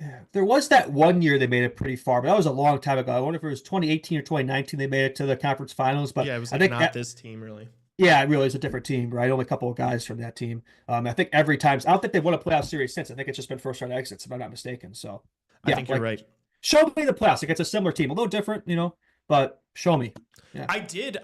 Yeah, there was that one year they made it pretty far, but that was a long time ago. I wonder if it was 2018 or 2019 they made it to the conference finals. But yeah, it was I think not this team really. Yeah, it really is a different team, right? Only a couple of guys from that team. I think every time, I don't think they've won a playoff series since. I think it's just been first round exits, if I'm not mistaken. So, yeah, I think you're right. Show me the playoffs. Like it's a similar team, a little different, but show me. Yeah. I did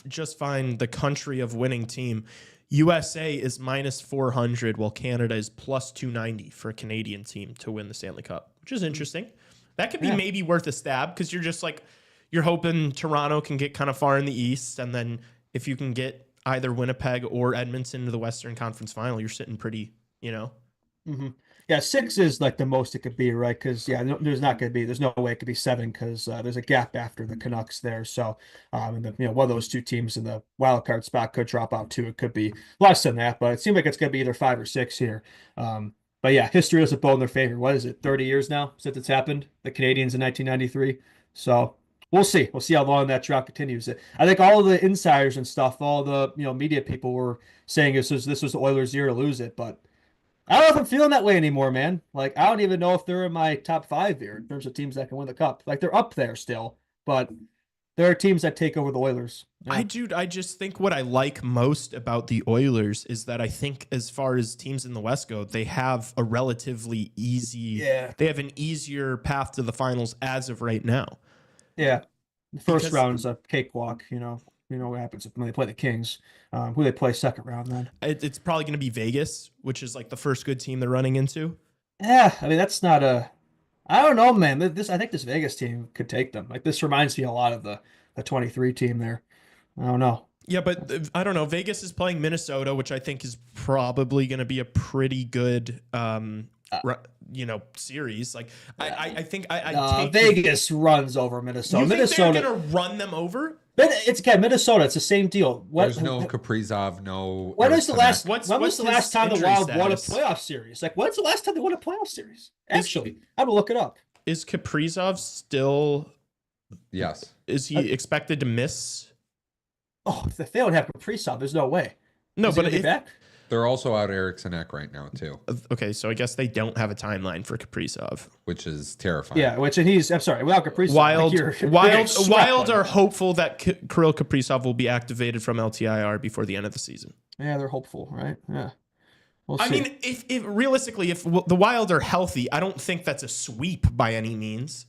just find the country of winning team. USA is minus 400, while Canada is plus 290 for a Canadian team to win the Stanley Cup, which is interesting. That could be maybe worth a stab because you're hoping Toronto can get kind of far in the East, and then if you can get either Winnipeg or Edmonton to the Western Conference Final, you're sitting pretty, Mm-hmm. Yeah, 6 is like the most it could be, right? Because there's no way it could be 7 because there's a gap after the Canucks there. So, and one of those 2 teams in the wild card spot could drop out too. It could be less than that, but it seems like it's going to be either 5 or 6 here. But But yeah, history doesn't bow in their favor. What is it, 30 years now since it's happened? The Canadians in 1993. So we'll see. We'll see how long that drought continues. I think all of the insiders and stuff, all the media people were saying this was the Oilers' year to lose it. But I don't know if I'm feeling that way anymore, man. Like I don't even know if they're in my top 5 here in terms of teams that can win the cup. Like they're up there still, but there are teams that take over the Oilers. Yeah. I just think what I like most about the Oilers is that I think as far as teams in the West go, they have a relatively easy, they have an easier path to the finals as of right now. Yeah. The first round is a cakewalk, you know what happens when they play the Kings. Who they play second round then? It's probably going to be Vegas, which is like the first good team they're running into. Yeah, I mean that's not I don't know, man. I think this Vegas team could take them. Like this reminds me a lot of the 23 team there. I don't know. Yeah, but I don't know. Vegas is playing Minnesota, which I think is probably going to be a pretty good, series. Like I think I take Vegas runs over Minnesota. You think Minnesota they're going to run them over? It's Minnesota. It's the same deal. There's no Kaprizov, no. When was the last? When was the last time the Wild won a playoff series? Like, when's the last time they won a playoff series? Actually, I'm gonna look it up. Is Kaprizov still? Yes. Is he expected to miss? Oh, if they don't have Kaprizov, there's no way. No, but back? They're also out Eriksson Ek right now too. Okay, so I guess they don't have a timeline for Kaprizov, which is terrifying. Yeah, I'm sorry, without Kaprizov, Wild are hopeful that Kirill Kaprizov will be activated from LTIR before the end of the season. Yeah, they're hopeful, right? Yeah. We'll see. I mean, if realistically, if the Wild are healthy, I don't think that's a sweep by any means.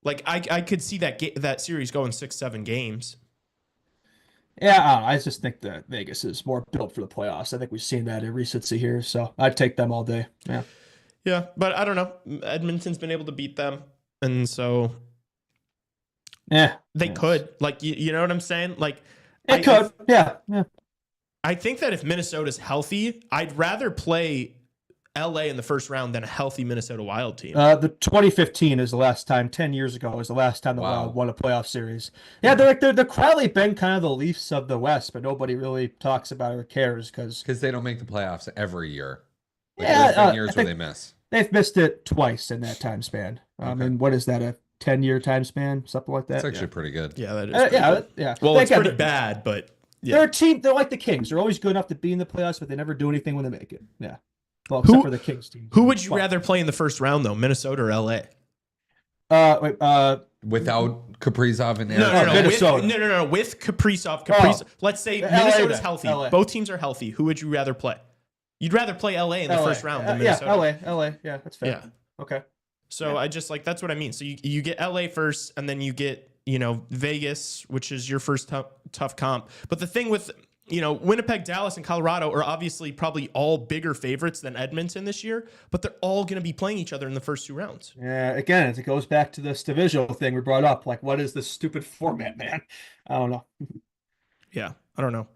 Like I could see that series going 6-7 games. Yeah, I don't know. I just think that Vegas is more built for the playoffs. I think we've seen that in recency here, so I'd take them all day. Yeah. Yeah, but I don't know. Edmonton's been able to beat them, and so they could. Like, you know what I'm saying? Like, it could. Yeah. I think that if Minnesota's healthy, I'd rather play LA in the first round than a healthy Minnesota Wild team. The 2015 is the last time. 10 years ago was the last time the Wild won a playoff series. Yeah, they're quietly been kind of the Leafs of the West, but nobody really talks about it or cares because they don't make the playoffs every year. Like yeah, there's been years where they miss. They've missed it twice in that time span. And what is that? A 10-year time span, something like that. That's actually pretty good. Yeah, that is. Yeah. Well, it's pretty bad, but yeah. They're a team. They're like the Kings. They're always good enough to be in the playoffs, but they never do anything when they make it. Yeah. Well, except for the Kings team. Who would you rather play in the first round, though, Minnesota or LA? Without Kaprizov and Minnesota. No. With Kaprizov. Let's say Minnesota's healthy. LA. Both teams are healthy. Who would you rather play? You'd rather play LA in the first round than Minnesota. Yeah, LA. Yeah, that's fair. Yeah. Okay. So I just that's what I mean. So you get LA first, and then you get Vegas, which is your first tough comp. But the thing with Winnipeg, Dallas, and Colorado are obviously probably all bigger favorites than Edmonton this year, but they're all going to be playing each other in the first 2 rounds. Yeah, again, it goes back to this divisional thing we brought up. Like, what is this stupid format, man? I don't know. Yeah, I don't know.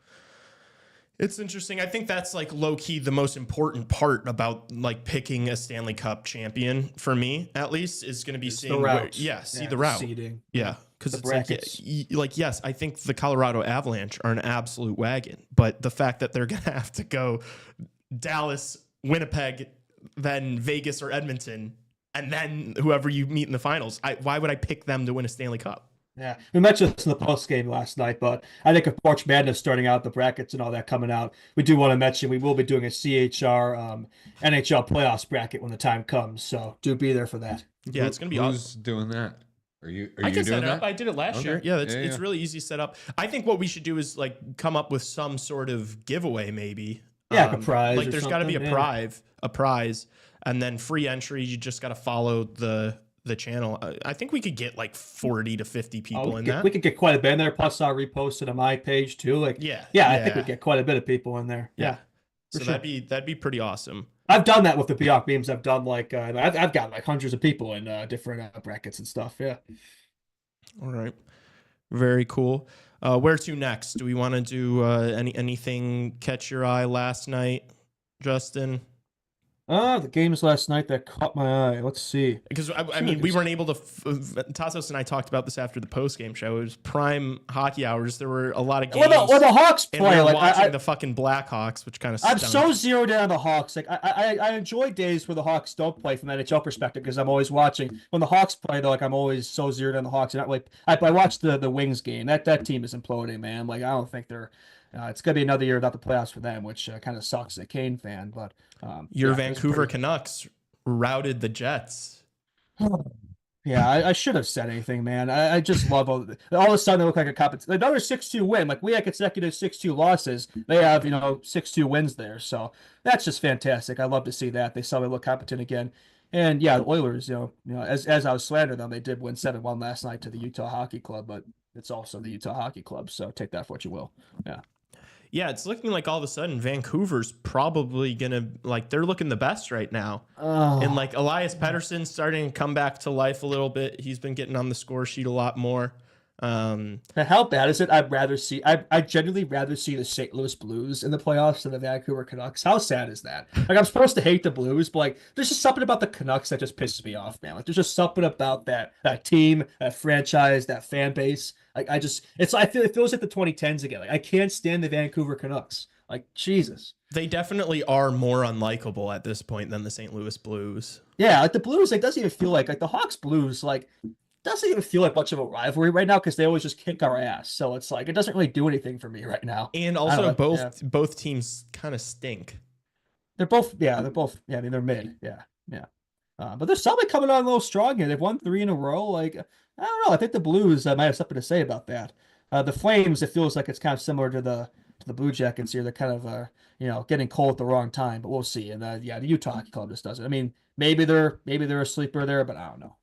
It's interesting. I think that's like low key the most important part about like picking a Stanley Cup champion for me, at least, is going to be seeing the route. The route. Seeding. Yeah, because it's yes, I think the Colorado Avalanche are an absolute wagon, but the fact that they're going to have to go Dallas, Winnipeg, then Vegas or Edmonton, and then whoever you meet in the finals, why would I pick them to win a Stanley Cup? Yeah, we mentioned this in the post game last night, but I think if March Madness starting out, the brackets and all that coming out, we do want to mention we will be doing a CHR NHL playoffs bracket when the time comes. So do be there for that. Yeah, it's gonna be Who's awesome. Doing that? Are you I can doing set it that? up. I did it last year. Yeah, it's really easy to set up. I think what we should do is like come up with some sort of giveaway, maybe. Yeah, like a prize. Like there's got to be a prize, and then free entry. You just got to follow the channel. I think we could get like 40 to 50 people in that. We could get quite a bit in there. Plus, I'll repost it on my page too. Like, I think we get quite a bit of people in there. Yeah. So that'd be pretty awesome. I've done that with the Beyond Beams. I've done like I've got like hundreds of people in different brackets and stuff. Yeah. All right. Very cool. Where to next? Do we want to do anything catch your eye last night, Justin? The games last night that caught my eye. Let's see. Because I mean, we weren't able to. Tassos and I talked about this after the post game show. It was prime hockey hours. There were a lot of games. Well, the Hawks and play. we were Like watching the fucking Blackhawks, which kind of. I'm so zeroed in on the Hawks. Like I enjoy days where the Hawks don't play from an NHL perspective because I'm always watching. When the Hawks play, though, like I'm always so zeroed on the Hawks. And I watched the Wings game. That team is imploding, man. Like I don't think they're. It's gonna be another year without the playoffs for them, which kind of sucks as a Kane fan. But your Vancouver Canucks routed the Jets. Yeah, I should have said anything, man. I just love all of a sudden they look like a competition. Another 6-2 win. Like we had consecutive 6-2 losses. They have 6-2 wins there. So that's just fantastic. I love to see that. They suddenly look competent again. And yeah, the Oilers, as I was slandering them, they did win 7-1 last night to the Utah Hockey Club, but it's also the Utah Hockey Club. So take that for what you will. Yeah. Yeah, it's looking like all of a sudden Vancouver's probably gonna they're looking the best right now. And like Elias Pettersson's starting to come back to life a little bit. He's been getting on the score sheet a lot more. How bad is it? I'd genuinely rather see the St. Louis Blues in the playoffs than the Vancouver Canucks. How sad is that? Like I'm supposed to hate the Blues, but like there's just something about the Canucks that just pisses me off, man. Like there's just something about that team, that franchise, that fan base. Like it feels like the 2010s again. Like I can't stand the Vancouver Canucks. Like Jesus. They definitely are more unlikable at this point than the St. Louis Blues. Yeah, like the Blues, it doesn't even feel like the Hawks Blues, like doesn't even feel like much of a rivalry right now because they always just kick our ass. So it's like it doesn't really do anything for me right now. And also both teams kind of stink. They're both I mean they're mid. Yeah. But there's somebody coming on a little strong here. They've won 3 in a row. Like I don't know. I think the Blues might have something to say about that. The Flames, it feels like it's kind of similar to the Blue Jackets here. They're kind of getting cold at the wrong time, but we'll see. And the Utah Hockey Club just does it. I mean, maybe they're a sleeper there, but I don't know.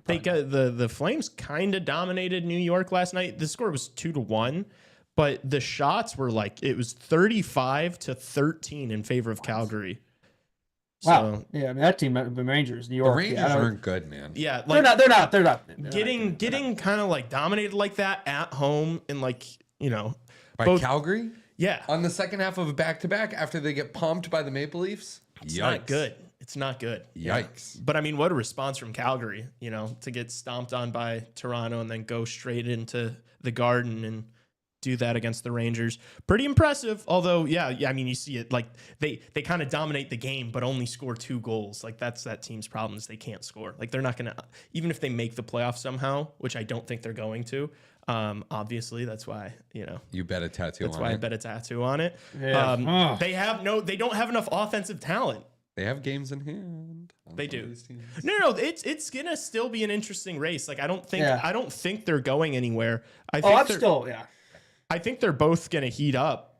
They got the Flames kind of dominated New York last night. The score was 2-1, but the shots were it was 35-13 in favor of Calgary. Wow. So, yeah, I mean that team, the Rangers, New York. The Rangers aren't good, man. Yeah, they're not. Getting kind of dominated like that at home and by both, Calgary. Yeah, on the second half of a back-to-back after they get pumped by the Maple Leafs. It's not good. It's not good. Yikes. Yeah. But I mean, what a response from Calgary, to get stomped on by Toronto and then go straight into the Garden and do that against the Rangers. Pretty impressive. Although, yeah, I mean, you see it they kind of dominate the game, but only score 2 goals. Like that's that team's problem is they can't score. Like they're not going to, even if they make the playoffs somehow, which I don't think they're going to. Obviously that's why, you bet a tattoo on it. That's why I bet a tattoo on it. Yeah. They don't have enough offensive talent. They have games in hand. They do. No, it's gonna still be an interesting race. Like I don't think they're going anywhere. I think they're both gonna heat up.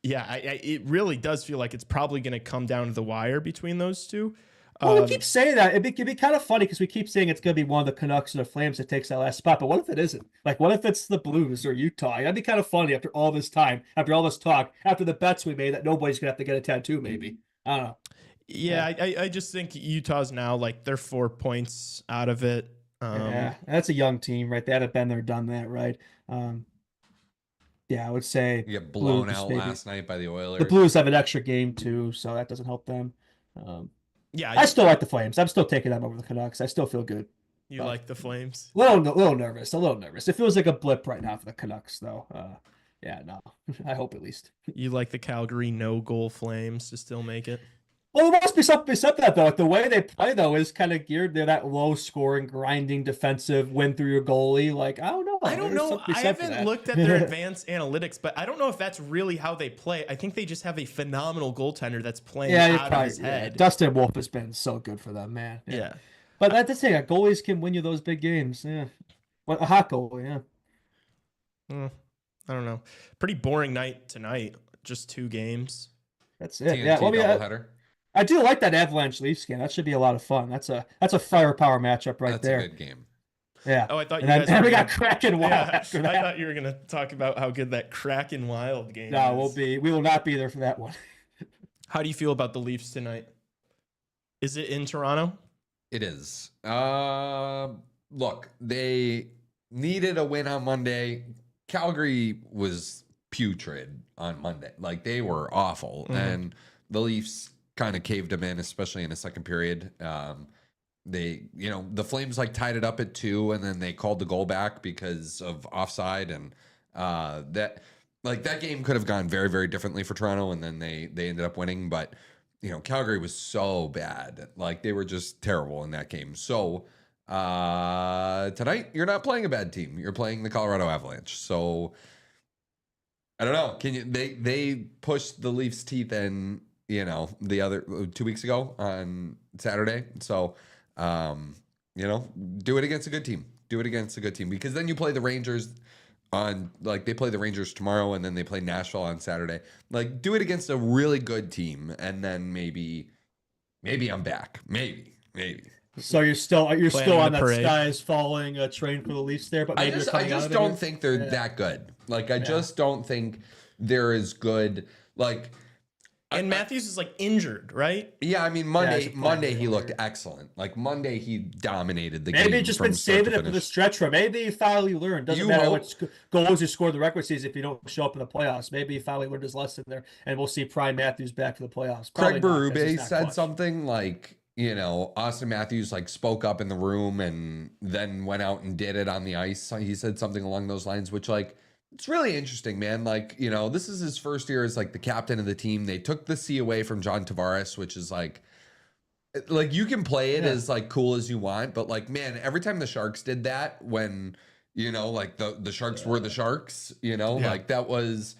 It really does feel like it's probably gonna come down to the wire between those two. Well, we keep saying that. It'd be kind of funny because we keep saying it's going to be one of the Canucks or the Flames that takes that last spot. But what if it isn't? Like, what if it's the Blues or Utah? That'd be kind of funny after all this time, after all this talk, after the bets we made that nobody's going to have to get a tattoo, maybe. I don't know. Yeah, I just think Utah's now, they're 4 points out of it. Yeah, that's a young team, right? They haven't been there, done that, right? I would say you get blown out last night by the Oilers. The Blues have an extra game, too, so that doesn't help them. I still like the Flames. I'm still taking them over the Canucks. I still feel good. You like the Flames? A little nervous. It feels like a blip right now for the Canucks, though. No. I hope at least. You like the Calgary no-goal Flames to still make it? Well, there must be something beside that, though. Like, the way they play, though, is kind of geared. They're that low-scoring, grinding, defensive, win through your goalie. Like, I don't know. I haven't looked at their advanced analytics, but I don't know if that's really how they play. I think they just have a phenomenal goalie that's playing out of his head. Dustin Wolf has been so good for them, man. Yeah. But that's the thing. Goalies can win you those big games. Yeah. Well, a hot goalie, yeah. I don't know. Pretty boring night tonight. Just 2 games. That's it. TNT yeah. doubleheader. I do like that Avalanche Leafs game. That should be a lot of fun. That's a firepower matchup right there. That's a good game. Yeah. Oh, I thought we got Kraken Wild after that. I thought you were gonna talk about how good that Kraken Wild game is. We will not be there for that one. How do you feel about the Leafs tonight? Is it in Toronto? It is. Look, they needed a win on Monday. Calgary was putrid on Monday. Like they were awful. And the Leafs kind of caved them in, especially in the second period. They, the Flames like tied it up at 2, and then they called the goal back because of offside, and that game could have gone very, very differently for Toronto, and then they ended up winning. But Calgary was so bad, like they were just terrible in that game. So tonight you're not playing a bad team; you're playing the Colorado Avalanche. So I don't know. Can you? They pushed the Leafs' teeth in, the other 2 weeks ago on Saturday. So. Do it against a good team. Do it against a good team, because then you play the Rangers they play the Rangers tomorrow, and then they play Nashville on Saturday. Like, do it against a really good team, and then maybe I'm back. Maybe. So you're still on that parade. sky is falling train for the Leafs there, but maybe I just don't think they're that good. Like, I just don't think they're as good. Like. And Matthews is like injured, right? Yeah, I mean Monday he looked excellent. Like Monday he dominated the game. Maybe just been saving it for the stretch run. Maybe he finally learned. Doesn't matter what goals you score the regular season if you don't show up in the playoffs. Maybe he finally learned his lesson there, and we'll see Prime Matthews back for the playoffs. Craig Berube said something like, Austin Matthews like spoke up in the room and then went out and did it on the ice. He said something along those lines, which like. It's really interesting, man. Like, this is his first year as like the captain of the team. They took the C away from John Tavares, which is like you can play it as like cool as you want, but like, man, every time the Sharks did that when, like the Sharks were the Sharks, like that was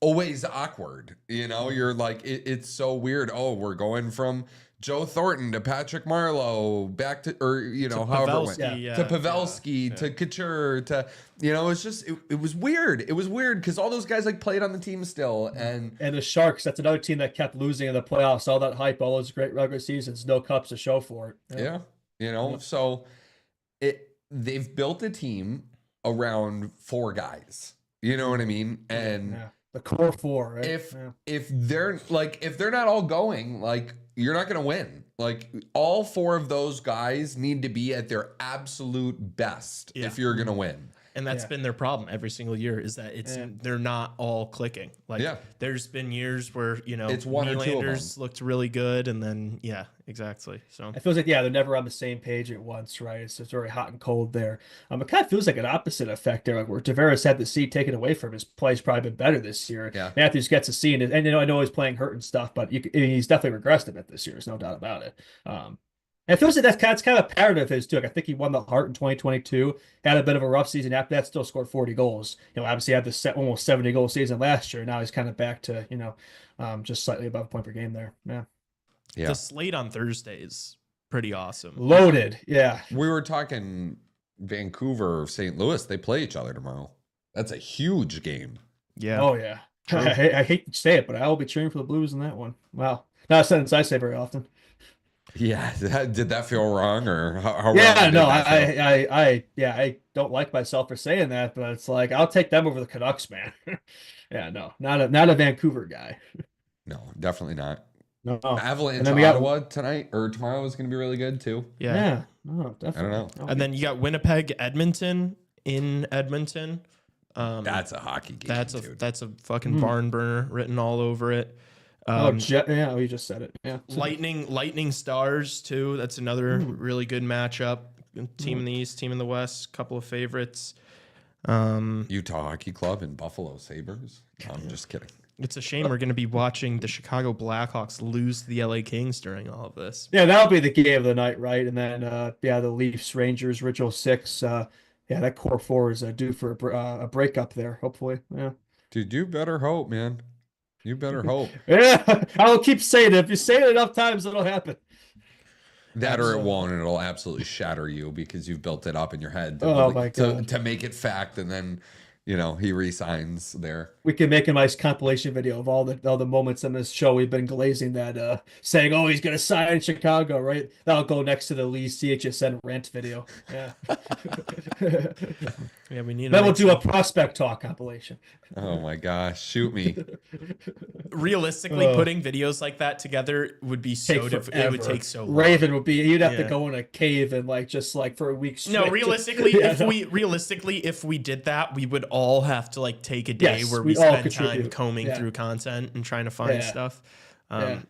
always awkward. You're like, it's so weird. Oh, we're going from Joe Thornton to Patrick Marleau back to, or, however it went, to Pavelski, to Couture, to, it's just, it was weird. It was weird because all those guys like played on the team still. And the Sharks, that's another team that kept losing in the playoffs. All that hype, all those great regular seasons, no cups to show for it. Yeah. So they've built a team around 4 guys. You know what I mean? And the core 4, right? If they're not all going, like, you're not going to win. Like, all 4 of those guys need to be at their absolute best if you're going to win. And that's been their problem every single year, is that they're not all clicking. Like, there's been years where, it's one or two of them looked really good, and then exactly. So it feels like they're never on the same page at once, right? It's very hot and cold there. It kind of feels like an opposite effect there, like where Tavares had the seat taken away from his play's probably been better this year. Yeah. Matthews gets a seat, and I know he's playing hurt and stuff, but he's definitely regressed a bit this year. There's no doubt about it. It feels like that's kind of a pattern of his too. Like, I think he won the Hart in 2022, had a bit of a rough season after that, still scored 40 goals. Obviously had the almost 70 goal season last year. Now he's kind of back to, just slightly above a point per game there. Yeah. The slate on Thursday is pretty awesome. Loaded. Yeah. We were talking Vancouver, St. Louis. They play each other tomorrow. That's a huge game. Yeah. Oh yeah. I hate to say it, but I will be cheering for the Blues in that one. Wow. Not a sentence I say very often. Yeah, did that feel wrong, or how yeah, wrong no, I don't like myself for saying that, but it's like I'll take them over the Canucks, man. Yeah, no, not a Vancouver guy. No, definitely not. No, Avalanche Ottawa tonight or tomorrow is going to be really good too. Yeah, no, definitely. I don't know. And then you got Winnipeg, Edmonton in Edmonton. That's a hockey game. That's a fucking barn burner written all over it. You just said it. Yeah. Lightning Stars too. That's another really good matchup. Team in the East, team in the West. Couple of favorites. Utah Hockey Club and Buffalo Sabres. No, I'm just kidding. It's a shame we're going to be watching the Chicago Blackhawks lose to the LA Kings during all of this. Yeah, that'll be the game of the night, right? And then the Leafs, Rangers, Ritual 6. That core 4 is due for a breakup there. Hopefully. Yeah. Dude, you better hope, man. You better hope. Yeah, I'll keep saying it. If you say it enough times, it'll happen. That or it won't, and it'll absolutely shatter you because you've built it up in your head to make it fact, and then he re-signs there. We can make a nice compilation video of all the moments in this show we've been glazing that saying, "Oh, he's gonna sign in Chicago," right? That'll go next to the Lee CHSN rant video. Yeah. Yeah, we need. Then we'll do a prospect talk compilation. Oh my gosh, shoot me! Realistically, putting videos like that together would be so difficult. It would take so long. Raven would be. You'd have to go in a cave and just for a week straight. No, realistically, if we did that, we would all have to take a day where we spend time combing through content and trying to find stuff.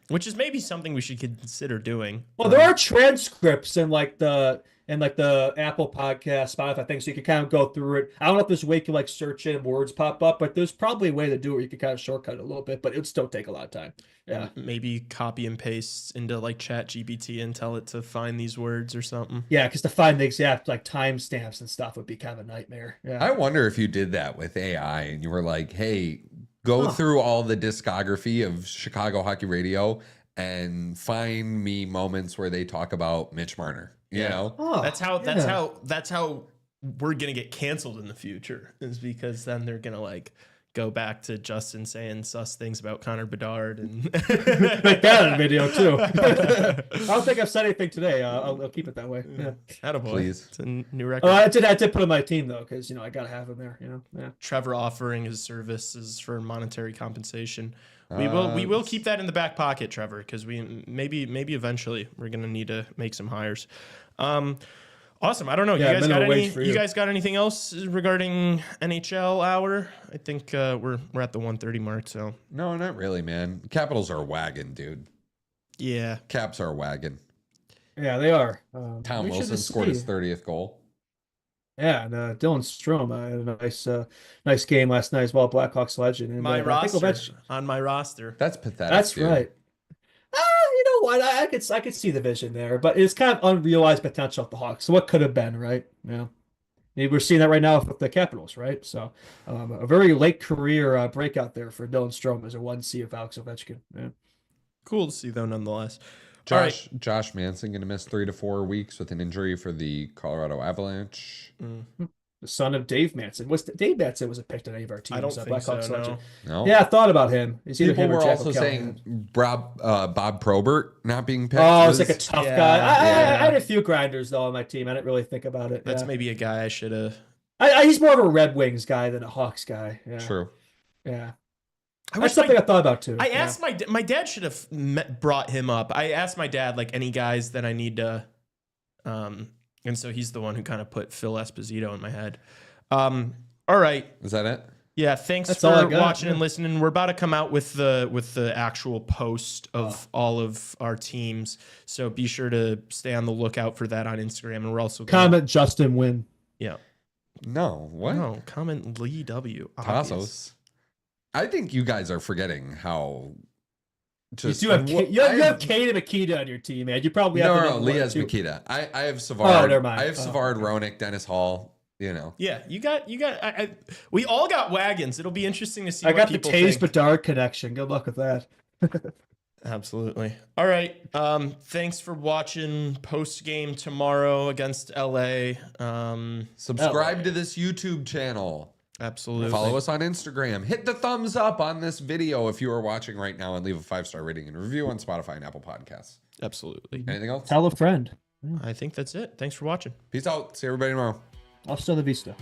which is maybe something we should consider doing. Well, there are transcripts in like the Apple Podcast, Spotify thing, so you can kind of go through it. I don't know if there's a way you can like search it and words pop up, but there's probably a way to do it where you can kind of shortcut it a little bit, but it would still take a lot of time. Yeah. Maybe copy and paste into like Chat GPT and tell it to find these words or something. Yeah, because to find the exact like timestamps and stuff would be kind of a nightmare. Yeah. I wonder if you did that with AI and you were like, hey, go through all the discography of Chicago Hockey Radio and find me moments where they talk about Mitch Marner. You know? That's how we're gonna get canceled in the future, is because then they're gonna like go back to Justin saying sus things about Connor Bedard and make that in a video too. I don't think I've said anything today. I'll keep it that way. Yeah. Attaboy. Please. It's a new record. I did put on my team though, because I gotta have him there. Yeah. Trevor offering his services for monetary compensation. We will keep that in the back pocket, Trevor, because we maybe eventually we're gonna need to make some hires. Awesome. I don't know. Yeah, you guys got anything else regarding NHL hour? I think we're at the 1:30 mark. So no, not really, man. Capitals are a wagon, dude. Yeah, Caps are a wagon. Yeah, they are. Tom Wilson scored his 30th goal. Yeah, and Dylan Strome had a nice game last night as well. Blackhawks legend. And, on my roster. That's pathetic. That's dude. right. You know what? I could see the vision there, but it's kind of unrealized potential at the Hawks. So what could have been, right? Yeah. We're seeing that right now with the Capitals, right? So a very late career breakout there for Dylan Strome as a 1C of Alex Ovechkin. Yeah. Cool to see though, nonetheless. Josh Manson going to miss 3 to 4 weeks with an injury for the Colorado Avalanche. The son of Dave Manson. Dave Manson wasn't picked on any of our teams? I don't think so, no. Yeah, I thought about him. People were also saying Bob Probert not being picked. Oh, it's like a tough guy. I had a few grinders though on my team. I didn't really think about it. That's maybe a guy I should have. He's more of a Red Wings guy than a Hawks guy. Yeah. True. Yeah. That's something I thought about too. I asked my dad should have brought him up. I asked my dad like any guys that I need to, and so he's the one who kind of put Phil Esposito in my head. All right, is that it? Yeah, thanks for watching and listening. We're about to come out with the actual post of all of our teams, so be sure to stay on the lookout for that on Instagram. And we're also comment Justin Win. Yeah. No, what? No, comment Lee W. Tassos. I think you guys are forgetting how. Just you have Kate and Makita on your team, man. You probably have no. Lee has Makita. I have Savard. Oh, never mind. I have Savard, Roenick, Dennis Hall. Yeah, you got. We all got wagons. It'll be interesting to see. I got the Taze Bedard connection. Good luck with that. Absolutely. All right. Thanks for watching post game tomorrow against LA. Subscribe to this YouTube channel. Absolutely. Follow us on Instagram. Hit the thumbs up on this video if you are watching right now, and leave a 5-star rating and review on Spotify and Apple Podcasts. Absolutely. Anything else? Tell a friend. I think that's it. Thanks for watching. Peace out. See everybody tomorrow. Hasta la vista.